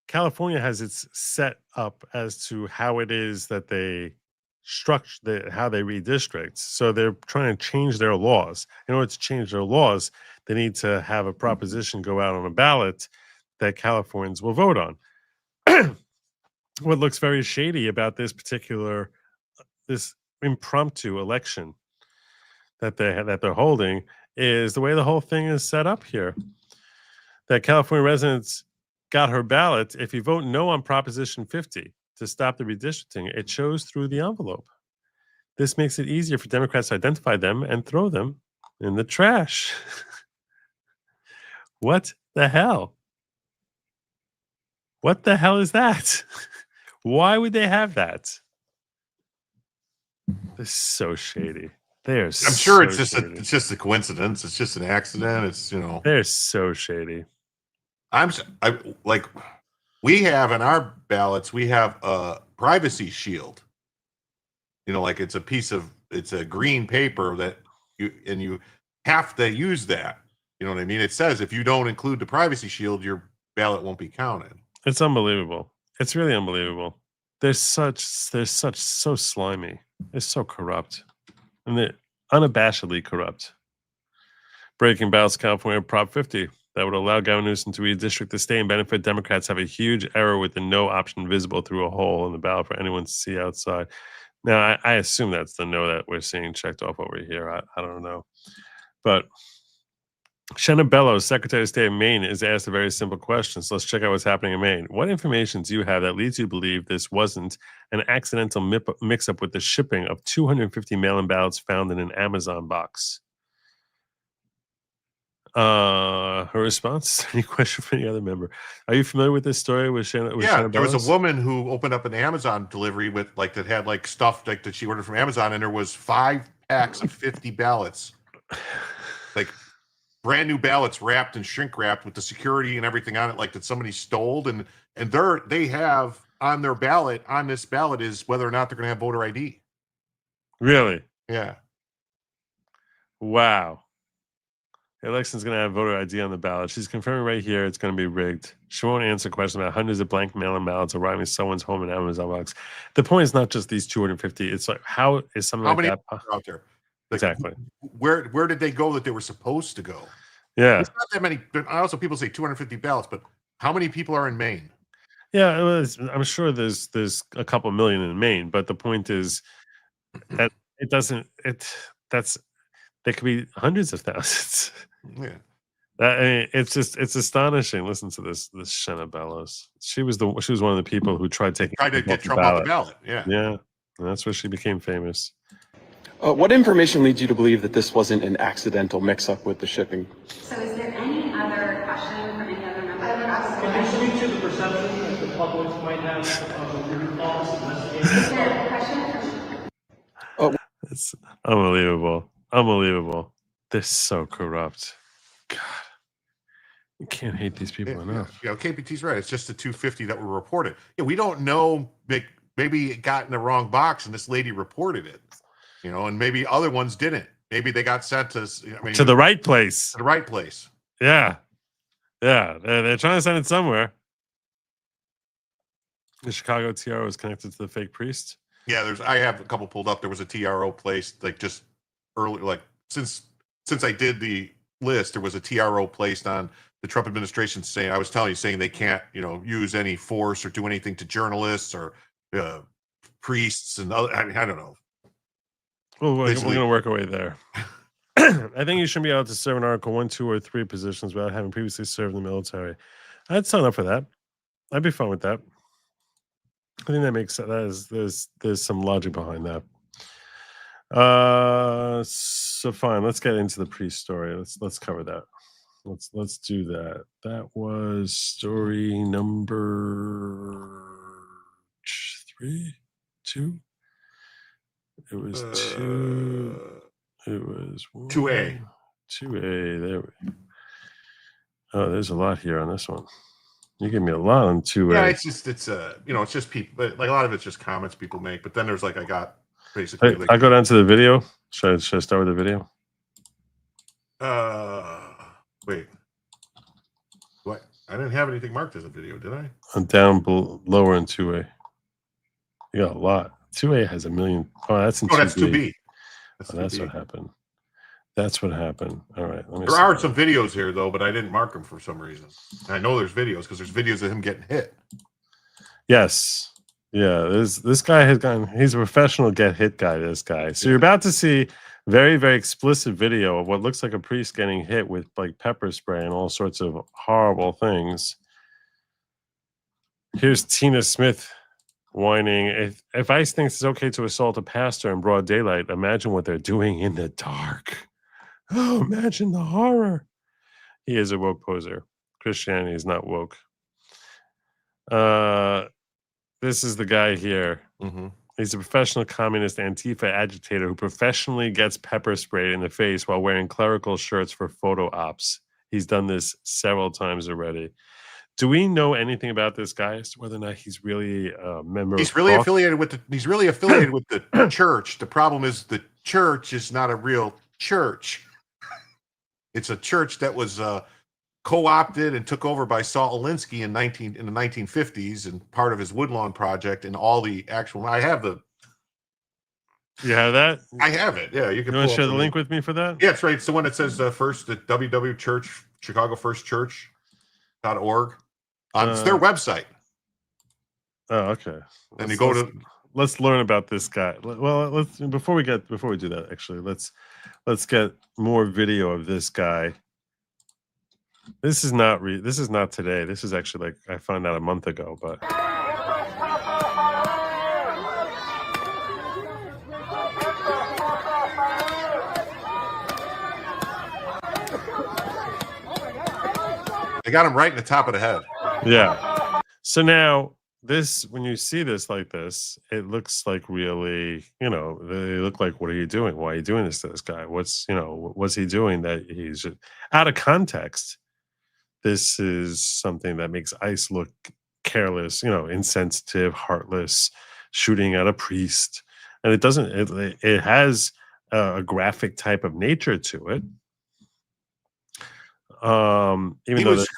California has its set up as to how it is that they structure, how they redistrict. So they're trying to change their laws. In order to change their laws, they need to have a proposition go out on a ballot that Californians will vote on. What looks very shady about this impromptu election that they're holding is the way the whole thing is set up here. That California residents got her ballot. If you vote no on Proposition 50 to stop the redistricting, it shows through the envelope. This makes it easier for Democrats to identify them and throw them in the trash. What the hell? What the hell is that? Why would they have that? This is so shady. I'm sure it's just a coincidence. It's just an accident. It's, you know, they're so shady. We have in our ballots, we have a privacy shield. You know, like it's a green paper that you have to use that. You know what I mean? It says if you don't include the privacy shield, your ballot won't be counted. It's unbelievable. It's really unbelievable. They're so slimy. They're so corrupt. And they're unabashedly corrupt. Breaking ballots, California Prop 50 that would allow Governor Newsom to redistrict the state and benefit Democrats have a huge error with the no option visible through a hole in the ballot for anyone to see outside. Now, I assume that's the no that we're seeing checked off over here. I don't know. But Shannon Bellows, Secretary of State of Maine, is asked a very simple question. So let's check out what's happening in Maine. What information do you have that leads you to believe this wasn't an accidental mix-up with the shipping of 250 mail-in ballots found in an Amazon box? Her response? Any question from any other member? Are you familiar with this story with Shannon? There was a woman who opened up an Amazon delivery with that had stuff that she ordered from Amazon, and there was 5 packs of 50 ballots, brand new ballots wrapped and shrink wrapped with the security and everything on it, that somebody stole, and they have on their ballot, on this ballot, is whether or not they're going to have voter ID. Really? Yeah. Wow. The election's going to have voter ID on the ballot. She's confirming right here it's going to be rigged. She won't answer questions about hundreds of blank mail-in ballots arriving at someone's home in Amazon box. The point is not just these 250. It's how is something like that out there? Exactly. Where did they go that they were supposed to go? Yeah. It's not that many. Also, people say 250 ballots, but how many people are in Maine? Yeah, I'm sure there's a couple million in Maine, but the point is that there could be hundreds of thousands. Yeah. It's astonishing. Listen to this Shanna Bellows. She was one of the people who tried to get Trump off the ballot. Yeah. Yeah. And that's where she became famous. What information leads you to believe that this wasn't an accidental mix-up with the shipping? So is there any other question from any other member? Can you speak to the perception that the public might have of your false investigation? Is there a question? It's unbelievable. They're so corrupt. God, you can't hate these people enough. Yeah, KPT's right. It's just the 250 that were reported. Yeah, we don't know. Maybe it got in the wrong box, and this lady reported it. And maybe other ones didn't. Maybe they got sent to the right place. To the right place. Yeah. They're trying to send it somewhere. The Chicago TRO is connected to the fake priest. Yeah, I have a couple pulled up. There was a TRO placed just early, since I did the list, there was a TRO placed on the Trump administration saying they can't use any force or do anything to journalists or priests and other. I don't know. Well, we're going to work our way there. I think you should be able to serve in Article 1, 2, or 3 positions without having previously served in the military. I'd sign up for that. I'd be fine with that. I think that makes sense. There's some logic behind that. So fine. Let's get into the priest story. Let's cover that. Let's do that. That was story number 3, 2. It was 2. It was 2A. 2A. There we. Oh, there's a lot here on this one. You give me a lot on 2A. Yeah, it's just people. But a lot of it's just comments people make. But then there's I got basically. I go down to the video. Should I start with the video? Wait. What? I didn't have anything marked as a video, did I? I'm down lower in 2A. You got a lot. 2A has a million. Oh, that's in 2B. Oh, that's 2B. That's what happened. That's what happened. All right. Let me There see. are some videos here though, but I didn't mark them for some reason. And I know there's videos because there's videos of him getting hit. Yes. Yeah. This guy has gone. He's a professional get hit guy. This guy. So you're about to see very, very explicit video of what looks like a priest getting hit with like pepper spray and all sorts of horrible things. Here's Tina Smith whining. If ICE thinks it's okay to assault a pastor in broad daylight, imagine what they're doing in the dark. Oh, imagine the horror. He is a woke poser. Christianity is not woke. This is the guy here. He's a professional communist Antifa agitator who professionally gets pepper sprayed in the face while wearing clerical shirts for photo ops. He's done this several times already. Do we know anything about this guy as to whether or not he's really a member? He's really affiliated with the. He's really affiliated with the church. The problem is the church is not a real church. It's a church that was co-opted and took over by Saul Alinsky in the 1950s, and part of his Woodlawn project, and all the actual. I have the. You have that? I have it. Yeah, you can. You want to share the link with me for that? Yeah, it's right. It's the one that says first the www church Chicago First Church.org. It's their website. Oh, okay. And you go to. Let's learn about this guy. Well, let's before we do that. Actually, let's get more video of this guy. This is not today. This is actually like I found out a month ago, but. They got him right in the top of the head. Yeah. So now when you see this like this, it looks like really, they look like, what are you doing? Why are you doing this to this guy? What's he doing that he's out of context? This is something that makes ICE look careless, insensitive, heartless, shooting at a priest. And it doesn't, it has a graphic type of nature to it. Even he though was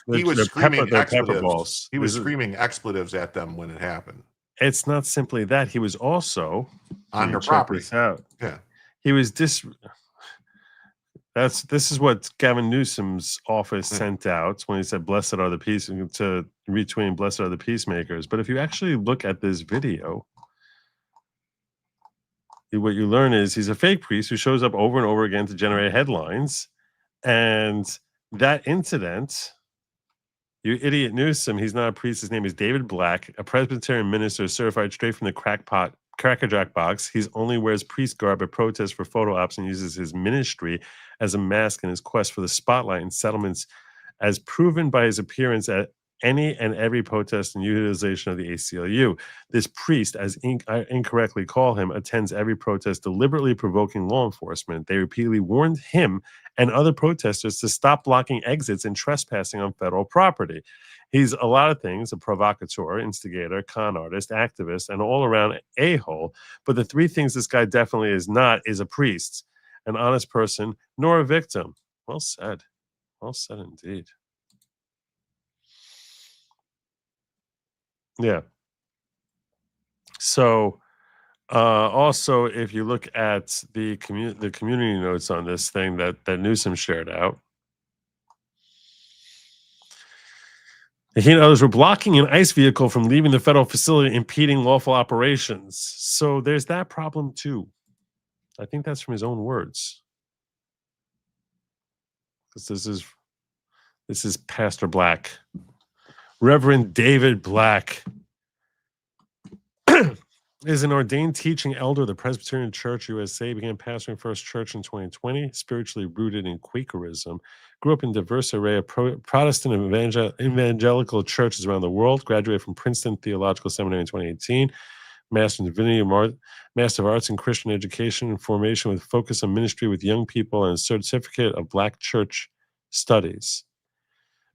screaming expletives. Balls. He was screaming expletives at them when it happened. It's not simply that. He was also on their property. Out. Yeah. He was this is what Gavin Newsom's office sent out when he said blessed are the peace to retweeting blessed are the peacemakers. But if you actually look at this video, what you learn is he's a fake priest who shows up over and over again to generate headlines. And that incident, you idiot Newsom, he's not a priest. His name is David Black, a Presbyterian minister certified straight from the crackerjack box. He only wears priest garb at protests for photo ops and uses his ministry as a mask in his quest for the spotlight and settlements, as proven by his appearance at any and every protest and utilization of the ACLU. This priest, as I incorrectly call him, attends every protest, deliberately provoking law enforcement. They repeatedly warned him and other protesters to stop blocking exits and trespassing on federal property. He's a lot of things: a provocateur, instigator, con artist, activist, and all-around a-hole. But the three things this guy definitely is not is a priest, an honest person, nor a victim. Well said. Well said indeed. Yeah. So also, if you look at the community notes on this thing that Newsom shared out, others were blocking an ICE vehicle from leaving the federal facility, impeding lawful operations. So there's that problem too. I think that's from his own words, because this is Pastor Black. Reverend David Black is an ordained teaching elder of the Presbyterian Church USA, began pastoring First Church in 2020, spiritually rooted in Quakerism, grew up in a diverse array of Protestant and evangelical churches around the world, graduated from Princeton Theological Seminary in 2018, Master in Divinity, Master of Arts in Christian Education and Formation with focus on ministry with young people, and a certificate of Black Church Studies.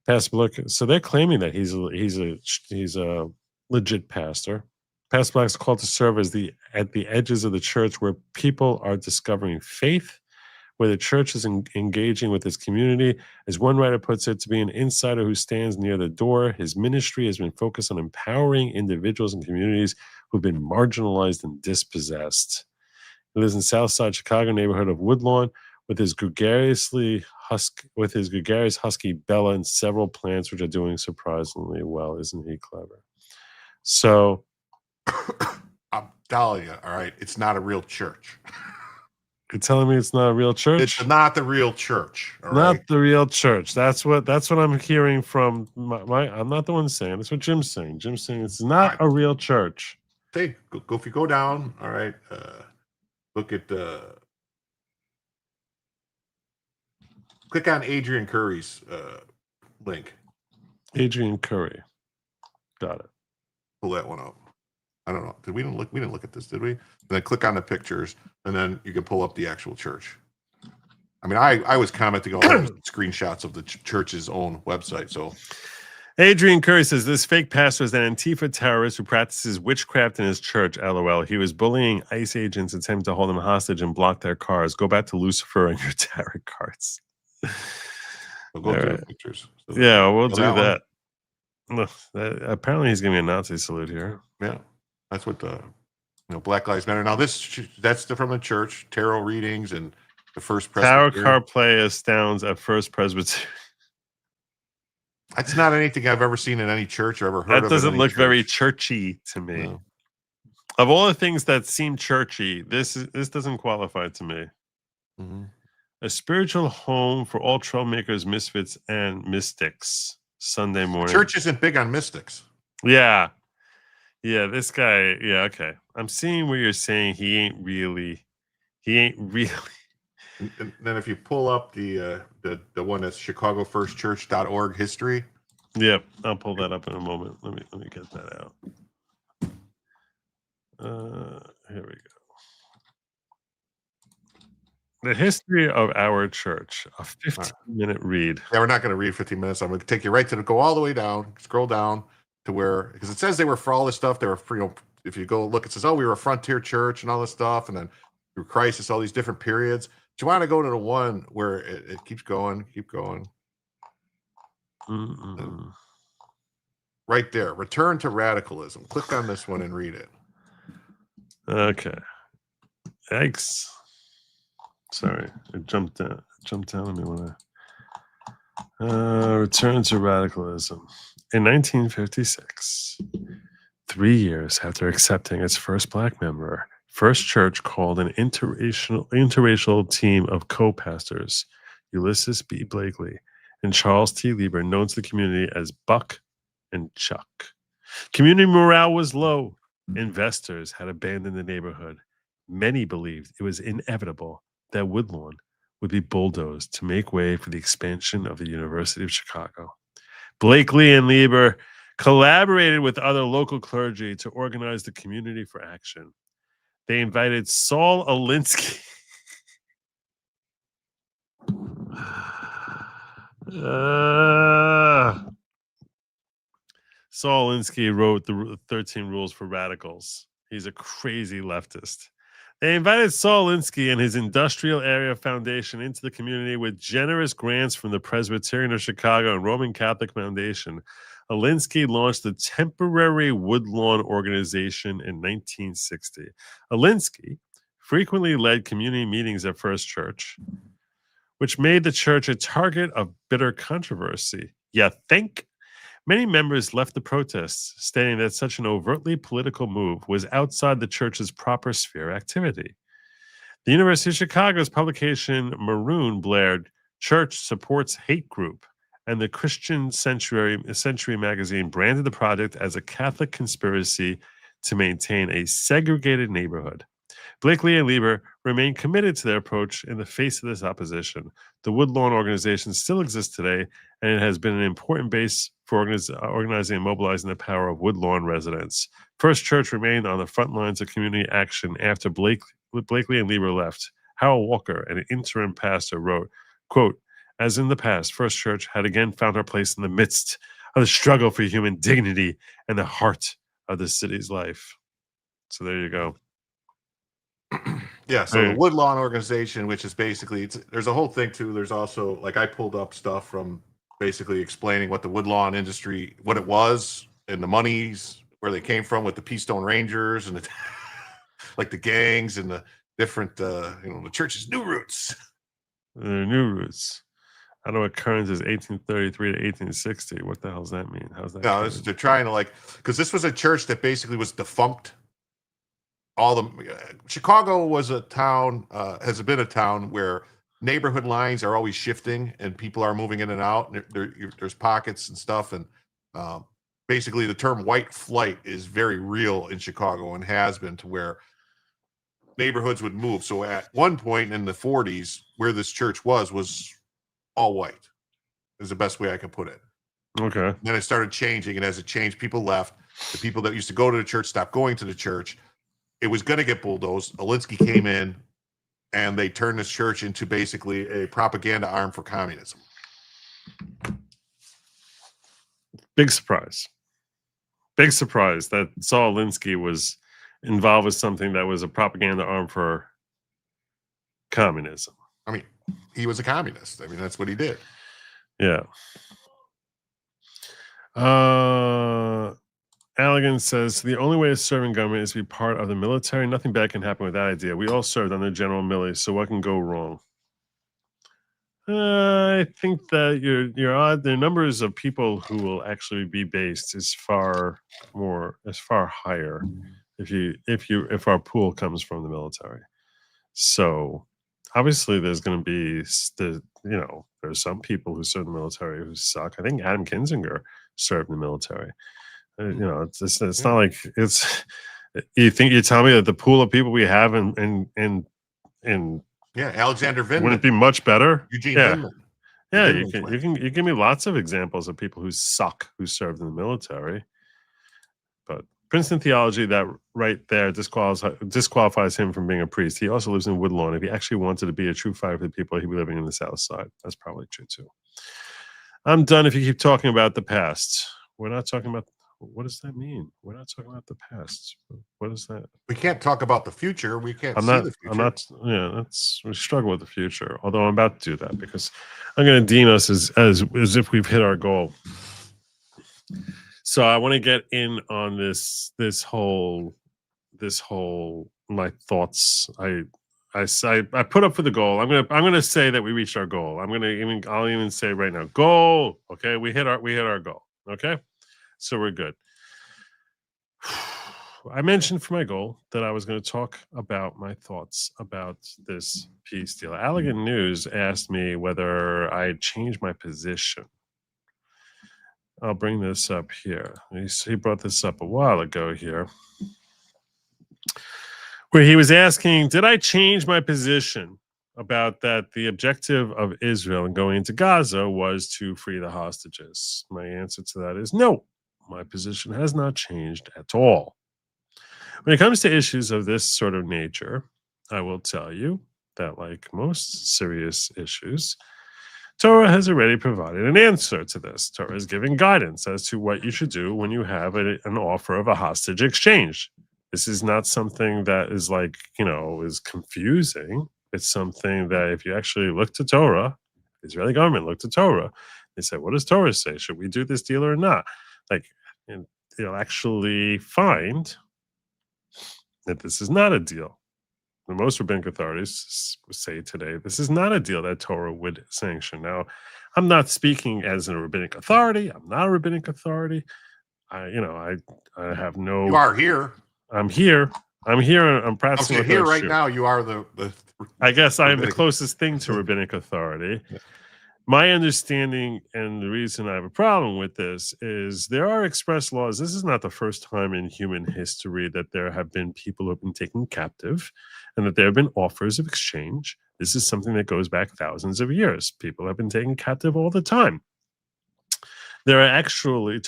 Pastor Black, so they're claiming that he's a legit pastor. Pastor Black is called to serve at the edges of the church, where people are discovering faith, where the church is engaging with its community. As one writer puts it, to be an insider who stands near the door. His ministry has been focused on empowering individuals and communities who've been marginalized and dispossessed. He lives in Southside Chicago neighborhood of Woodlawn with his gregarious husky Bella and several plants which are doing surprisingly well. Isn't he clever? So I'm telling you, all right, it's not a real church. you're telling me it's not a real church? It's not the real church. All Not right. the real church. That's what I'm hearing from my I'm not the one saying. That's what Jim's saying. Jim's saying it's not a real church. Hey, go if you go down, all right, look at click on Adrian Curry's link. Adrian Curry. Got it. Pull that one up. I don't know. We didn't look at this, did we? And then click on the pictures, and then you can pull up the actual church. I mean, I was commenting on screenshots of the church's own website. So Adrian Curry says this fake pastor is an Antifa terrorist who practices witchcraft in his church. LOL. He was bullying ICE agents, attempting to hold them hostage and block their cars. Go back to Lucifer and your tarot cards. we'll go through the pictures. So Yeah, we'll do that one. that. Look, apparently he's giving me a Nazi salute here. Yeah, that's what the Black Lives Matter. Now that's from the church tarot readings and the First Tarot Presbyterian. card play astounds at First Presbyterian. That's not anything I've ever seen in any church or ever heard of. That doesn't look very churchy to me. No. Of all the things that seem churchy, this doesn't qualify to me. Mm-hmm. A spiritual home for all troublemakers, misfits, and mystics. Sunday morning. Church isn't big on mystics. Yeah. Yeah, this guy. Yeah, okay. I'm seeing what you're saying. He ain't really. And then if you pull up the one that's ChicagoFirstChurch.org history. Yep, I'll pull that up in a moment. Let me get that out. Here we go. The history of our church, a 15-minute read. Yeah, we're not going to read 15 minutes. I'm going to take you right to go all the way down, scroll down to where, because it says they were for all this stuff. They were for, if you go look, it says, oh, we were a frontier church and all this stuff. And then through crisis, all these different periods. But you want to go to the one where it keeps going, keep going. Right there, return to radicalism. Click on this one and read it. Okay. Yikes. Sorry, it jumped down on me when I return to radicalism. In 1956, 3 years after accepting its first black member, First Church called an interracial team of co-pastors, Ulysses B. Blakely and Charles T. Lieber, known to the community as Buck and Chuck. Community morale was low. Investors had abandoned the neighborhood. Many believed it was inevitable that Woodlawn would be bulldozed to make way for the expansion of the University of Chicago. Blakely and Lieber collaborated with other local clergy to organize the community for action. They invited Saul Alinsky. Saul Alinsky wrote the 13 Rules for Radicals. He's a crazy leftist. They invited Saul Alinsky and his Industrial Area Foundation into the community with generous grants from the Presbyterian of Chicago and Roman Catholic Foundation. Alinsky launched the temporary Woodlawn organization in 1960. Alinsky frequently led community meetings at First Church, which made the church a target of bitter controversy. You think? Many members left the protests, stating that such an overtly political move was outside the church's proper sphere of activity. The University of Chicago's publication Maroon blared, "Church supports hate group," and the Christian Century magazine branded the project as a Catholic conspiracy to maintain a segregated neighborhood. Blakely and Lieber remain committed to their approach in the face of this opposition. The Woodlawn organization still exists today, and it has been an important base for organizing and mobilizing the power of Woodlawn residents. First Church remained on the front lines of community action after Blakely and Lieber left. Harold Walker, an interim pastor, wrote, quote, "As in the past, First Church had again found her place in the midst of the struggle for human dignity and the heart of the city's life." So there you go. Yeah, so the Woodlawn organization, which is basically, there's a whole thing too. There's also, like, I pulled up stuff from basically explaining what the Woodlawn industry, what it was, and the monies, where they came from with the Peastone Rangers and the, like the gangs and the different, the church's new roots. The new roots. I know what current is 1833 to 1860. What the hell does that mean? How's that? No, they're trying to because this was a church that basically was defunct. Chicago was a town, has been a town where neighborhood lines are always shifting and people are moving in and out. And there's pockets and stuff. And basically the term white flight is very real in Chicago and has been, to where neighborhoods would move. So at one point in the 40s, where this church was all white, is the best way I can put it. Okay. Then it started changing, and as it changed, people left. The people that used to go to the church stopped going to the church. It was going to get bulldozed. Alinsky came in, and they turned this church into basically a propaganda arm for communism. Big surprise. Big surprise that Saul Alinsky was involved with something that was a propaganda arm for communism. I mean, he was a communist. I mean, that's what he did. Yeah. Allegan says the only way of serving government is to be part of the military. Nothing bad can happen with that idea. We all served under General Milley, so what can go wrong? I think that your odd the numbers of people who will actually be based is far higher if our pool comes from the military. So obviously there's going to be there's some people who serve in the military who suck. I think Adam Kinzinger served in the military. It's not like it's. You tell me that the pool of people we have in Alexander Vindman wouldn't it be much better? Eugene Vindman. Yeah, Vindman's you give me lots of examples of people who suck who served in the military. But Princeton theology, that right there disqualifies him from being a priest. He also lives in Woodlawn. If he actually wanted to be a true fighter for the people, he'd be living in the South Side. That's probably true too. I'm done if you keep talking about the past. We're not talking about. What does that mean? We're not talking about the past. What is that? We can't talk about the future. We can't see the future. We struggle with the future. Although I'm about to do that because I'm going to deem us as if we've hit our goal. So I want to get in on this whole my thoughts. I put up for the goal. I'm gonna say that we reached our goal. I'll even say right now, goal. Okay, we hit our goal. Okay. So we're good. I mentioned for my goal that I was going to talk about my thoughts about this peace deal. Allegan News asked me whether I changed my position. I'll bring this up here. He brought this up a while ago here, where he was asking, did I change my position about that the objective of Israel in going into Gaza was to free the hostages? My answer to that is no. My position has not changed at all. When it comes to issues of this sort of nature, I will tell you that, like most serious issues, Torah has already provided an answer to this. Torah is giving guidance as to what you should do when you have an offer of a hostage exchange. This is not something that is is confusing. It's something that if you actually look to Torah, the Israeli government looked to Torah, they said, what does Torah say? Should we do this deal or not? You'll actually find that this is not a deal. The most rabbinic authorities say today this is not a deal that Torah would sanction. Now, I'm not speaking as a rabbinic authority. I'm not a rabbinic authority. I have no. You are here. I'm here. I'm practicing. So you're here right now. You are the. I guess I am the closest thing to rabbinic authority. Yeah. My understanding and the reason I have a problem with this is there are express laws. This is not the first time in human history that there have been people who have been taken captive and that there have been offers of exchange. This is something that goes back thousands of years. People have been taken captive all the time. Torah actually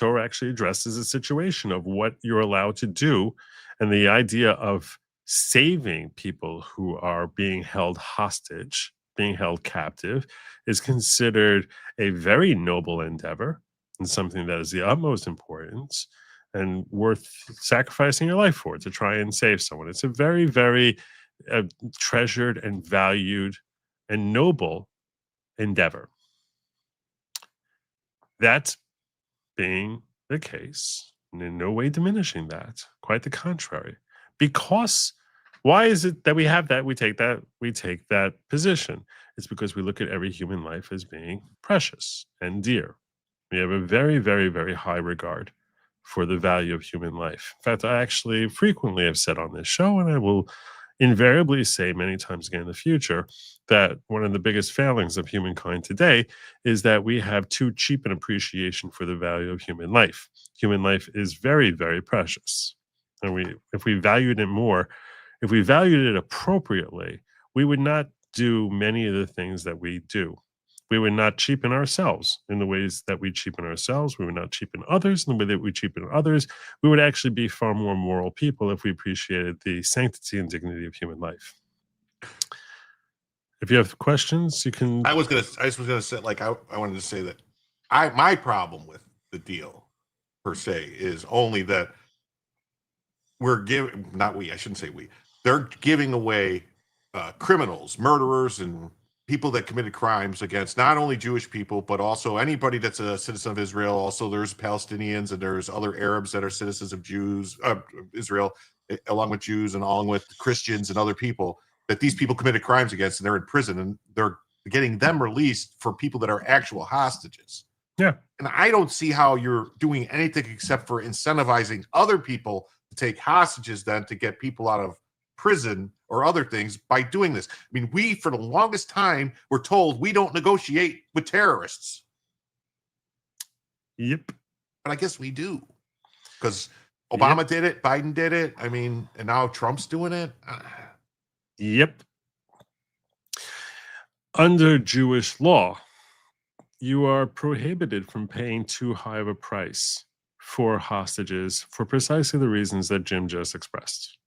addresses a situation of what you're allowed to do and the idea of saving people who are being held hostage, being held captive, is considered a very noble endeavor and something that is the utmost importance and worth sacrificing your life for to try and save someone. It's a very, very treasured and valued and noble endeavor. That being the case, and in no way diminishing that. Quite the contrary. Because why is it that we have that? We take that position. It's because we look at every human life as being precious and dear. We have a very, very, very high regard for the value of human life. In fact, I actually frequently have said on this show, and I will invariably say many times again in the future, that one of the biggest failings of humankind today is that we have too cheap an appreciation for the value of human life. Human life is very, very precious. And if we valued it more, if we valued it appropriately, we would not do many of the things that we do. We would not cheapen ourselves in the ways that we cheapen ourselves. We would not cheapen others in the way that we cheapen others. We would actually be far more moral people if we appreciated the sanctity and dignity of human life. If you have questions, you can. I just was gonna say, like, I wanted to say that my problem with the deal per se is only that we're giving, not we, I shouldn't say we, they're giving away criminals, murderers, and people that committed crimes against not only Jewish people, but also anybody that's a citizen of Israel. Also, there's Palestinians and there's other Arabs that are citizens of Israel, along with Jews and along with Christians and other people that these people committed crimes against, and they're in prison, and they're getting them released for people that are actual hostages. Yeah. And I don't see how you're doing anything except for incentivizing other people to take hostages then to get people out of prison or other things by doing this. I mean, we, for the longest time, were told we don't negotiate with terrorists. Yep. But I guess we do. Because Obama did it, Biden did it. I mean, and now Trump's doing it. Yep. Under Jewish law, you are prohibited from paying too high of a price for hostages for precisely the reasons that Jim just expressed.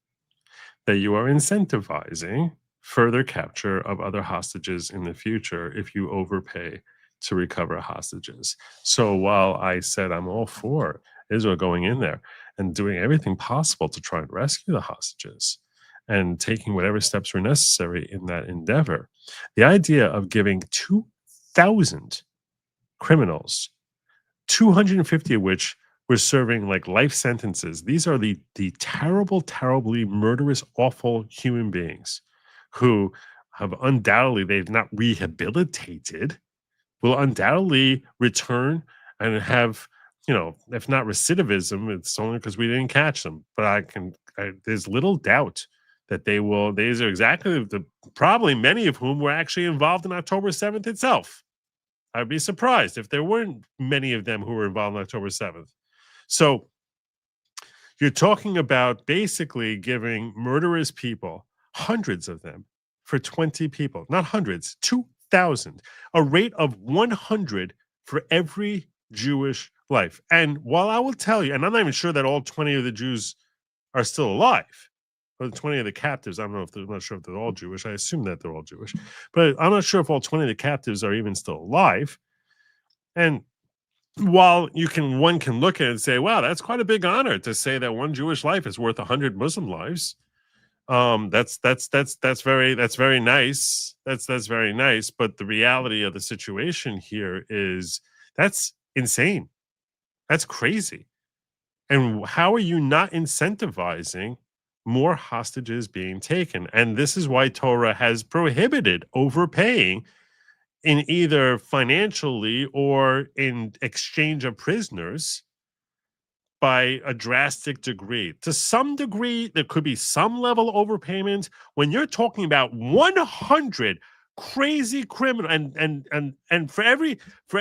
That you are incentivizing further capture of other hostages in the future if you overpay to recover hostages. So while I said I'm all for Israel going in there and doing everything possible to try and rescue the hostages and taking whatever steps were necessary in that endeavor, the idea of giving 2,000 criminals, 250 of which were serving like life sentences. These are the terrible, terribly murderous, awful human beings who have undoubtedly, they've not rehabilitated, will undoubtedly return and have, you know, if not recidivism, it's only because we didn't catch them. But there's little doubt that they will, these are exactly probably many of whom were actually involved in October 7th itself. I'd be surprised if there weren't many of them who were involved on October 7th. So you're talking about basically giving murderous people, hundreds of them, for 20 people, not hundreds, 2,000, a rate of 100 for every Jewish life. And while I will tell you, and I'm not even sure that all 20 of the Jews are still alive, or 20 of the captives, I'm not sure if they're all Jewish. I assume that they're all Jewish, but I'm not sure if all 20 of the captives are even still alive. And while one can look at it and say, wow, that's quite a big honor to say that one Jewish life is worth 100 Muslim lives. That's very nice. That's very nice. But the reality of the situation here is that's insane. That's crazy. And how are you not incentivizing more hostages being taken? And this is why Torah has prohibited overpaying in either financially or in exchange of prisoners by a drastic degree. To some degree, there could be some level of overpayment. When you're talking about 100 crazy criminal and for every for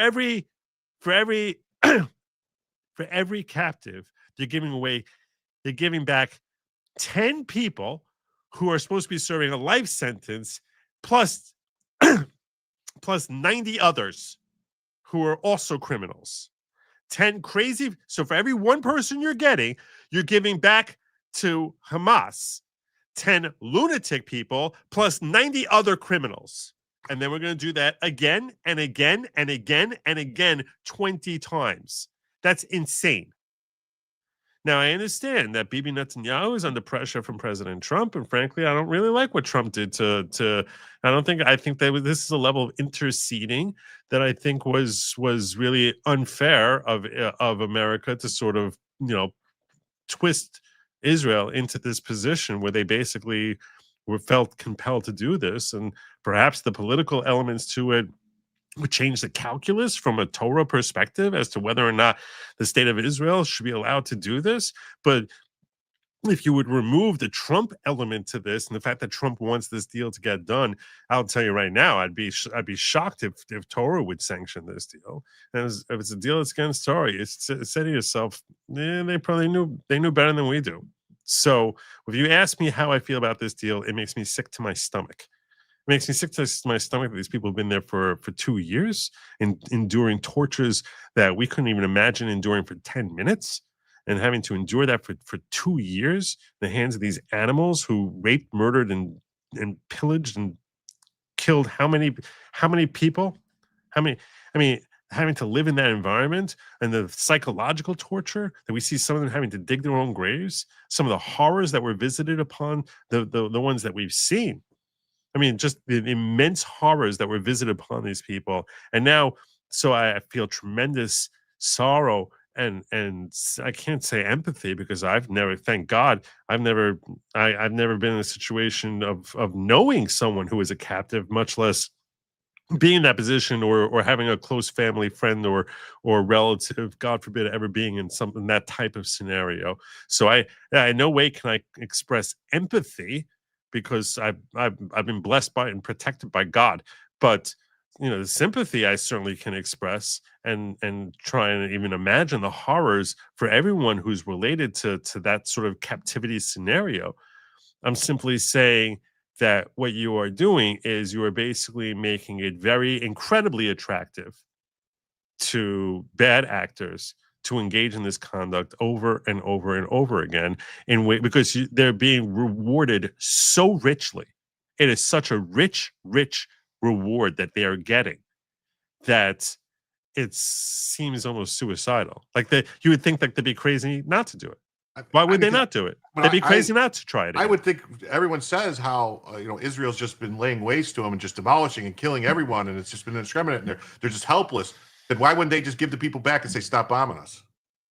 every captive, they're giving back 10 people who are supposed to be serving a life sentence plus 90 others who are also criminals. 10 crazy. So for every one person you're giving back to Hamas 10 lunatic people plus 90 other criminals. And then we're going to do that again and again and again and again 20 times. That's insane. Now, I understand that Bibi Netanyahu is under pressure from President Trump, and frankly, I don't really like what Trump did I think that this is a level of interceding that I think was really unfair of America to sort of twist Israel into this position where they basically were felt compelled to do this, and perhaps the political elements to it would change the calculus from a Torah perspective as to whether or not the state of Israel should be allowed to do this. But if you would remove the Trump element to this and the fact that Trump wants this deal to get done, I'll tell you right now, I'd be shocked if Torah would sanction this deal. And if it's a deal that's against Torah, you say to yourself, they probably knew better than we do. So if you ask me how I feel about this deal, it makes me sick to my stomach. It makes me sick to my stomach that these people have been there for 2 years and enduring tortures that we couldn't even imagine enduring for 10 minutes. And having to endure that for 2 years in the hands of these animals who raped, murdered, and pillaged and killed how many people? Having to live in that environment and the psychological torture that we see, some of them having to dig their own graves, some of the horrors that were visited upon the ones that we've seen. Just the immense horrors that were visited upon these people. And now, so I feel tremendous sorrow and I can't say empathy, because I've never, thank God, I've never been in a situation of knowing someone who is a captive, much less being in that position or having a close family friend or relative, God forbid, ever being in that type of scenario. So I in no way can I express empathy, because I've been blessed by and protected by God. But the sympathy I certainly can express and try and even imagine the horrors for everyone who's related to that sort of captivity scenario. I'm simply saying that what you are doing is you are basically making it very incredibly attractive to bad actors to engage in this conduct over and over and over again because they're being rewarded so richly. It is such a rich reward that they are getting that it seems almost suicidal. Like you would think that they'd be crazy not to do it. Why would they not do it? They'd be crazy not to try it again. I would think everyone says how Israel's just been laying waste to them and just demolishing and killing everyone, and it's just been indiscriminate, and they're just helpless. Then why wouldn't they just give the people back and say, "Stop bombing us"?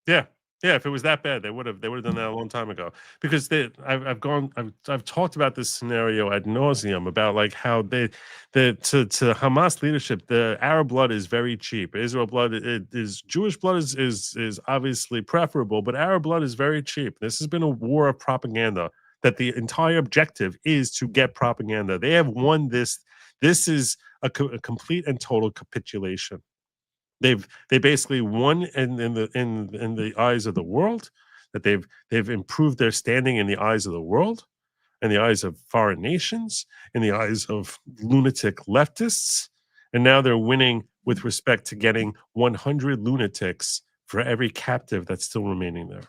Yeah. If it was that bad, they would have done that a long time ago. Because I've talked about this scenario ad nauseum about like how to Hamas leadership, the Arab blood is very cheap. Israel blood is Jewish blood is obviously preferable, but Arab blood is very cheap. This has been a war of propaganda. That the entire objective is to get propaganda. They have won this. This is a complete and total capitulation. They basically won in the eyes of the world, that they've improved their standing in the eyes of the world, in the eyes of foreign nations, in the eyes of lunatic leftists, and now they're winning with respect to getting 100 lunatics for every captive that's still remaining there.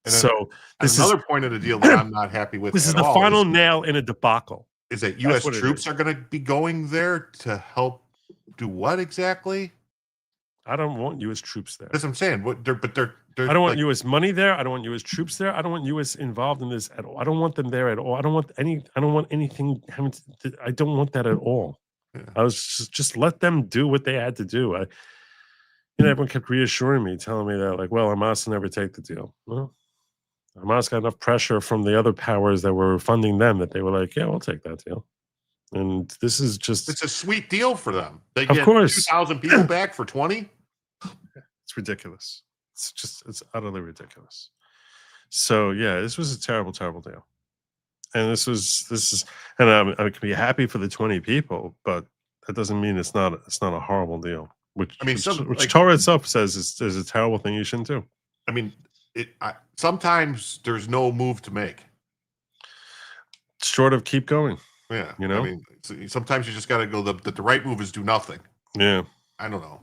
And so this another is point of the deal that I'm not happy with. This is the final nail in a debacle. Is that U.S. troops are going to be going there to help do what exactly? I don't want U.S. troops there. That's what I'm saying. I don't want U.S. money there. I don't want U.S. troops there. I don't want U.S. involved in this at all. I don't want them there at all. I don't want anything having to, I don't want that at all. Yeah. I was just let them do what they had to do. Everyone kept reassuring me, telling me that, like, well, Hamas will never take the deal. Well, Hamas got enough pressure from the other powers that were funding them that they were like, yeah, we'll take that deal. And this is just—it's a sweet deal for them. They get 2,000 people back for 20. It's ridiculous. It's utterly ridiculous. So yeah, this was a terrible deal. And this is, and I can be happy for the 20 people, but that doesn't mean it's not a horrible deal. Which Torah itself says is a terrible thing you shouldn't do. I mean, sometimes there's no move to make. Short of keep going. Yeah, I mean, sometimes you just got to go. The right move is do nothing. Yeah, I don't know.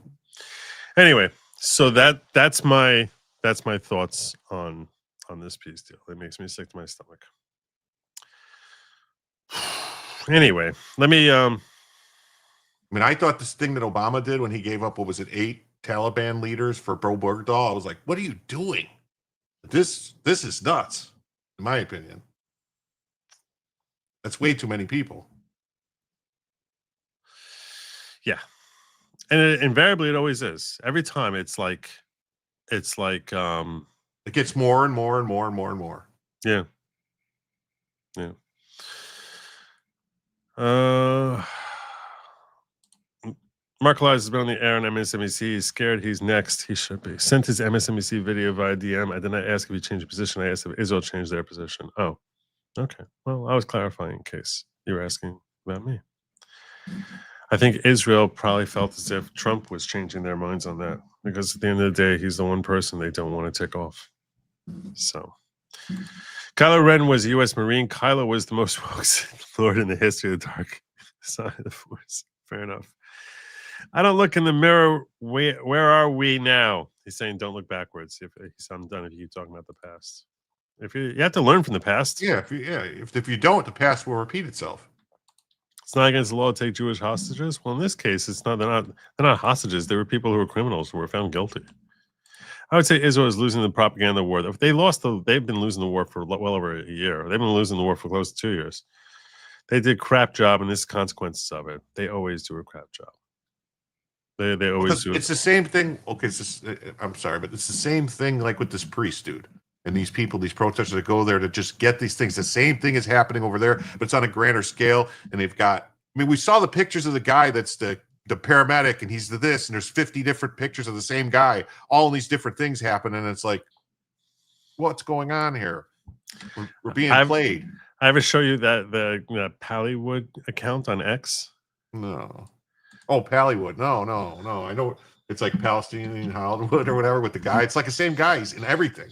Anyway, so that's my thoughts on this peace deal. It makes me sick to my stomach. Anyway, let me. I mean, I thought this thing that Obama did when he gave up, what was it, 8 Taliban leaders for Pro Bergdahl, I was like, what are you doing? This is nuts, in my opinion. That's way too many people. Yeah. And invariably it always is. Every time it's like It gets more and more and more and more and more. Yeah. Yeah. Mark Elias has been on the air on MSNBC. He's scared he's next. He should be. Sent his MSNBC video via DM. I did not ask if he changed position. I asked if Israel changed their position. Oh, okay. Well, I was clarifying in case you were asking about me. I think Israel probably felt as if Trump was changing their minds on that because at the end of the day, he's the one person they don't want to tick off. So, Kylo Ren was a U.S. Marine. Kylo was the most woke Lord in the history of the dark side of the Force. Fair enough. I don't look in the mirror. Where are we now? He's saying don't look backwards. If I'm done, if you keep talking about the past, if you have to learn from the past. Yeah, if you don't, the past will repeat itself. It's not against the law to take Jewish hostages. Well, in this case, it's not. They're not hostages. They were people who were criminals who were found guilty. I would say Israel is losing the propaganda war. If they lost, they've been losing the war for well over a year. They've been losing the war for close to 2 years. They did a crap job, and this is consequences of it. They always do a crap job. They always do. It's the same thing. Okay, I'm sorry, but it's the same thing like with this priest dude and these people, these protesters that go there to just get these things. The same thing is happening over there, but it's on a grander scale. And they've got. I mean, we saw the pictures of the guy that's the paramedic, and he's this, and there's 50 different pictures of the same guy. All these different things happen, and it's like, what's going on here? We're being played. I ever show you the Pallywood account on X? No. Oh, Pallywood. No. I know it's like Palestinian Hollywood or whatever with the guy. It's like the same guys in everything.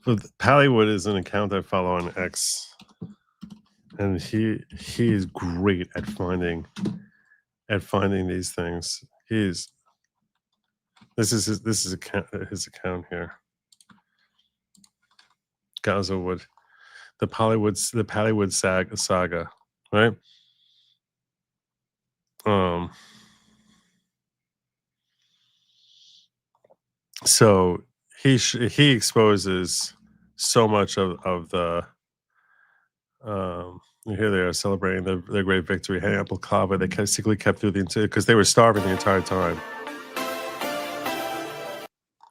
But Pallywood is an account I follow on X, and he is great at finding these things. This is his account here. Gazawood, the Pallywood saga, right? So he exposes so much of the here they are celebrating their great victory, hanging up Klava. They basically kept through the entire because they were starving the entire time.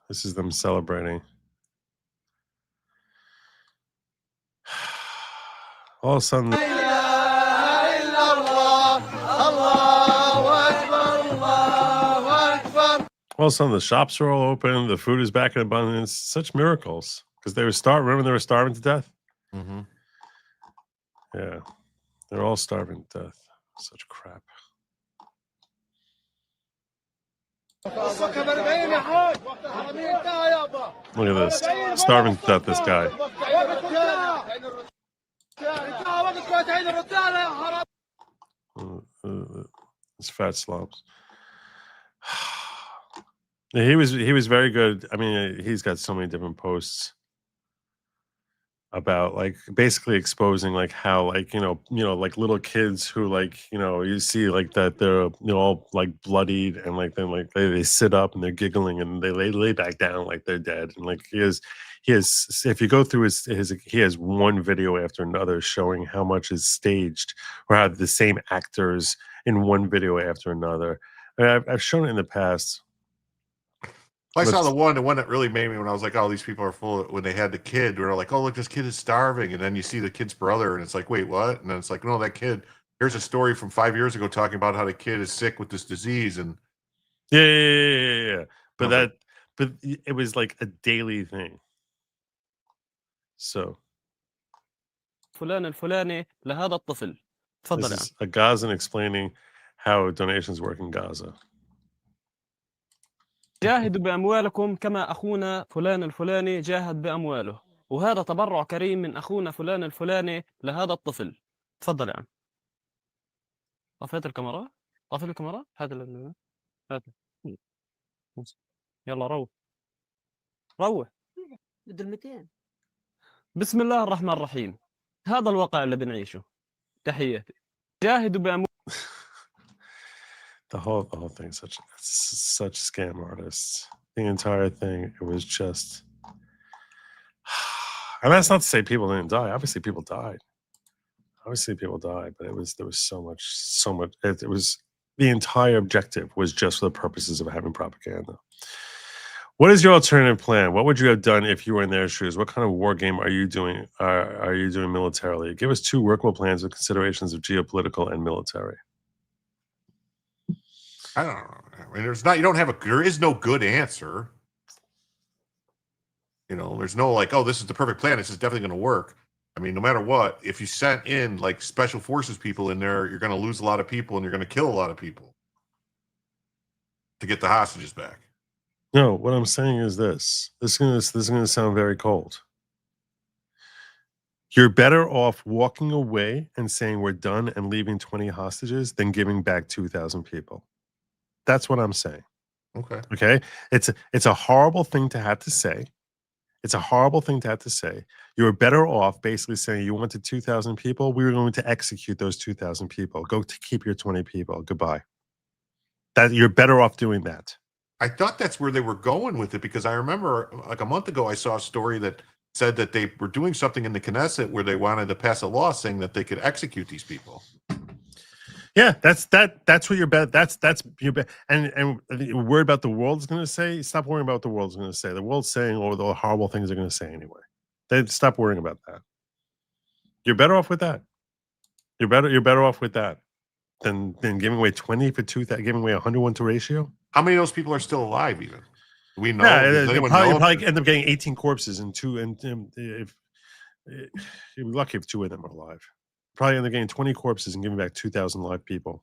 This is them celebrating. All of a sudden, the shops are all open. The food is back in abundance. Such miracles because they were starving. Remember, they were starving to death. Mm-hmm. Yeah, they're all starving to death. Such crap. Look at this. Starving to death, this guy. His fat slobs. He was very good. I mean, he's got so many different posts about like basically exposing like how like you know like little kids who like you see like that they're all like bloodied and like then like they sit up and they're giggling and they lay back down like they're dead, and like he has if you go through his he has one video after another showing how much is staged or how the same actors in one video after another. I mean, I've shown it in the past. I saw the one that really made me when I was like, oh, these people are full when they had the kid. We were like, oh, look, this kid is starving. And then you see the kid's brother and it's like, wait, what? And then it's like, no, that kid, here's a story from 5 years ago talking about how the kid is sick with this disease. And yeah. But it was like a daily thing. So فلان الفلاني لهذا الطفل. تفضل. This is a Gazan explaining how donations work in Gaza. جاهدوا بأموالكم كما أخونا فلان الفلاني جاهد بأمواله، وهذا تبرع كريم من أخونا فلان الفلاني لهذا الطفل. تفضل يا عم. طفيت الكاميرا؟ طفيت الكاميرا؟ هات يلا روح بدل 200. بسم الله الرحمن الرحيم. هذا الواقع اللي بنعيشه. تحياتي. جاهدوا بأموالكم. The whole thing, such scam artists. The entire thing, it was just. And that's not to say people didn't die. Obviously, people died. But there was so much. It was the entire objective was just for the purposes of having propaganda. What is your alternative plan? What would you have done if you were in their shoes? What kind of war game are you doing? Are you doing militarily? Give us 2 workable plans with considerations of geopolitical and military. I don't know. I mean, there is no good answer. You know, there's no like, oh, this is the perfect plan. This is definitely going to work. I mean, no matter what, if you sent in like special forces people in there, you're going to lose a lot of people and you're going to kill a lot of people to get the hostages back. No, what I'm saying is this. This is going to sound very cold. You're better off walking away and saying we're done and leaving 20 hostages than giving back 2,000 people. That's what I'm saying. Okay. Okay? It's a horrible thing to have to say. It's a horrible thing to have to say. You were better off basically saying you wanted 2,000 people. We were going to execute those 2,000 people. Go to keep your 20 people. Goodbye. That you're better off doing that. I thought that's where they were going with it because I remember like a month ago I saw a story that said that they were doing something in the Knesset where they wanted to pass a law saying that they could execute these people. Yeah, that's what your bet. That's your bet. And you're worried about the world's going to say. Stop worrying about what the world's going to say. The world's saying all the horrible things they're going to say anyway. They stop worrying about that. You're better off with that. You're better off with that than giving away 20 for 2,000, giving away 101 to ratio. How many of those people are still alive? Even do we know? Yeah, Does you anyone probably, know? probably end up getting 18 corpses and 2. And if you'd be lucky if 2 of them are alive. Probably end up getting 20 corpses and giving back 2,000 live people.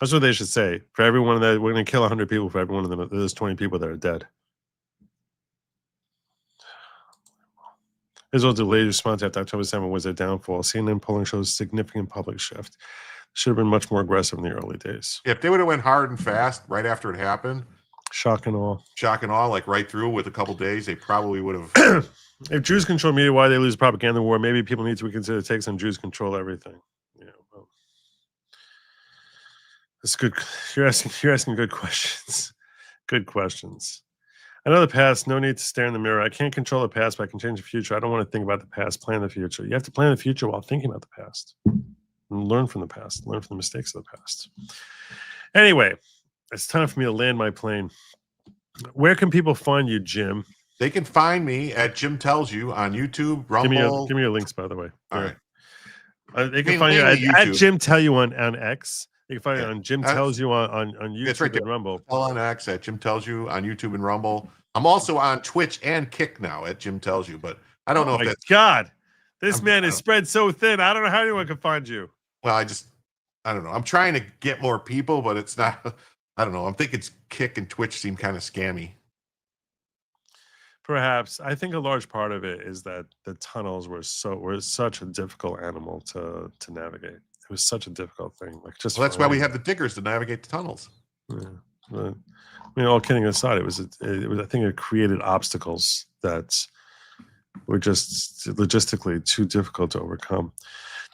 That's what they should say. For every one of that, we're going to kill 100 people for every one of them. There's 20 people that are dead. Israel's delayed response after October 7 was their downfall. CNN polling shows significant public shift. Should have been much more aggressive in the early days. If they would have went hard and fast right after it happened, shock and awe, like right through with a couple days, they probably would have. If Jews control media, why they lose propaganda war? Maybe people need to reconsider takes on Jews control everything. Yeah, well, that's good. You're asking good questions. Good questions. I know the past. No need to stare in the mirror. I can't control the past, but I can change the future. I don't want to think about the past. Plan the future. You have to plan the future while thinking about the past. And learn from the past. Learn from the mistakes of the past. Anyway, it's time for me to land my plane. Where can people find you, Jim? They can find me at Jim Tells You on YouTube, Rumble. Give me your links, by the way. All right. They can find you at Jim Tell You on X. They can find you on Jim Tells You on YouTube That's right and Rumble. On X at Jim Tells You on YouTube and Rumble. I'm also on Twitch and Kick now at Jim Tells You, but I don't know if that's God. This man is spread so thin. I don't know how anyone can find you. Well, I don't know. I'm trying to get more people, but it's not. I don't know. I'm thinking Kick and Twitch seem kind of scammy. Perhaps. I think a large part of it is that the tunnels were such a difficult animal to navigate. It was such a difficult thing. Like just that's why we have the diggers to navigate the tunnels. Yeah. But, I mean, all kidding aside, it was. I think it created obstacles that were just logistically too difficult to overcome.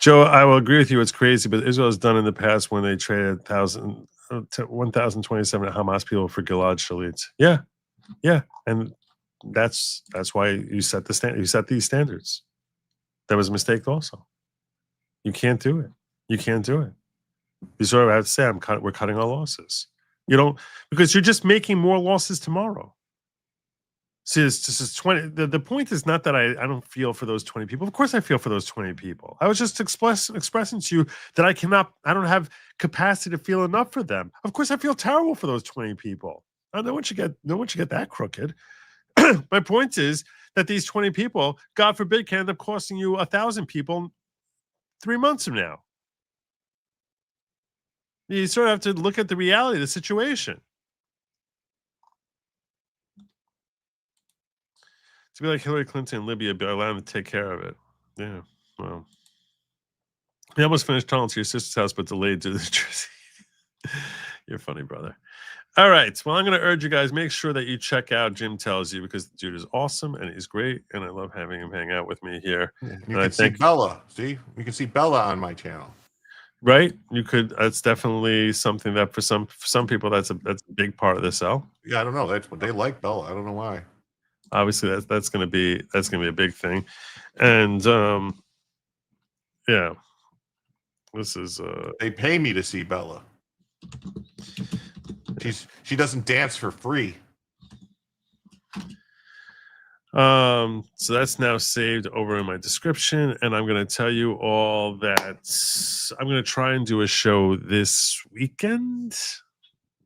Joe, I will agree with you. It's crazy, but Israel has done in the past when they traded 1,027 Hamas people for Gilad Shalit. Yeah, and that's why you set the stand. You set these standards. That was a mistake, also. You can't do it. You can't do it. You sort of have to say, we're cutting our losses. You don't, because you're just making more losses tomorrow. See, this is 20. The point is not that I don't feel for those 20 people. Of course I feel for those 20 people. I was just expressing to you that I don't have capacity to feel enough for them. Of course I feel terrible for those 20 people. No one should get that crooked. My point is that these 20 people, God forbid, can end up costing you 1,000 people 3 months from now. You sort of have to look at the reality of the situation. To be like Hillary Clinton in Libya, but allow them to take care of it. Yeah, well. We almost finished tunnel to your sister's house, but delayed to the Jersey. You're funny, brother. All right. Well, I'm going to urge you guys, make sure that you check out Jim Tells You, because the dude is awesome and he's great, and I love having him hang out with me here. You can see Bella. See? You can see Bella on my channel. Right? You could. That's definitely something that for some people that's a big part of the sell. Yeah, I don't know. That's what they like, Bella. I don't know why. Obviously, that's going to be a big thing, and yeah, this is. They pay me to see Bella. She doesn't dance for free. So that's now saved over in my description, and I'm going to tell you all that I'm going to try and do a show this weekend,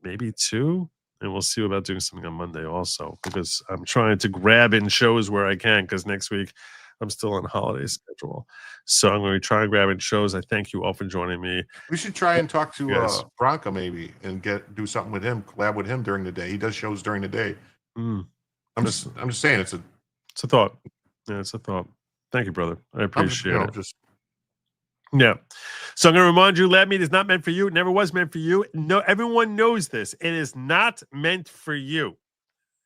maybe 2, and we'll see about doing something on Monday also, because I'm trying to grab in shows where I can, because next week I'm still on holiday schedule. So I'm going to try and grab in shows. I thank you all for joining me. We should try and talk to Yes. Bronco maybe and do something with him, collab with him during the day. He does shows during the day. I'm just saying it's a thought. Yeah, it's a thought. Thank you, brother. I appreciate it. Yeah. So I'm going to remind you, lab meat is not meant for you. It never was meant for you. No, everyone knows this. It is not meant for you.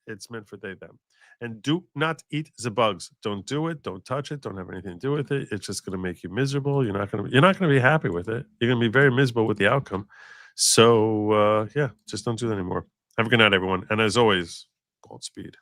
It's meant for they, them. And do not eat the bugs. Don't do it. Don't touch it. Don't have anything to do with it. It's just going to make you miserable. You're not going to be happy with it. You're going to be very miserable with the outcome. So yeah, just don't do that anymore. Have a good night, everyone. And as always, Godspeed.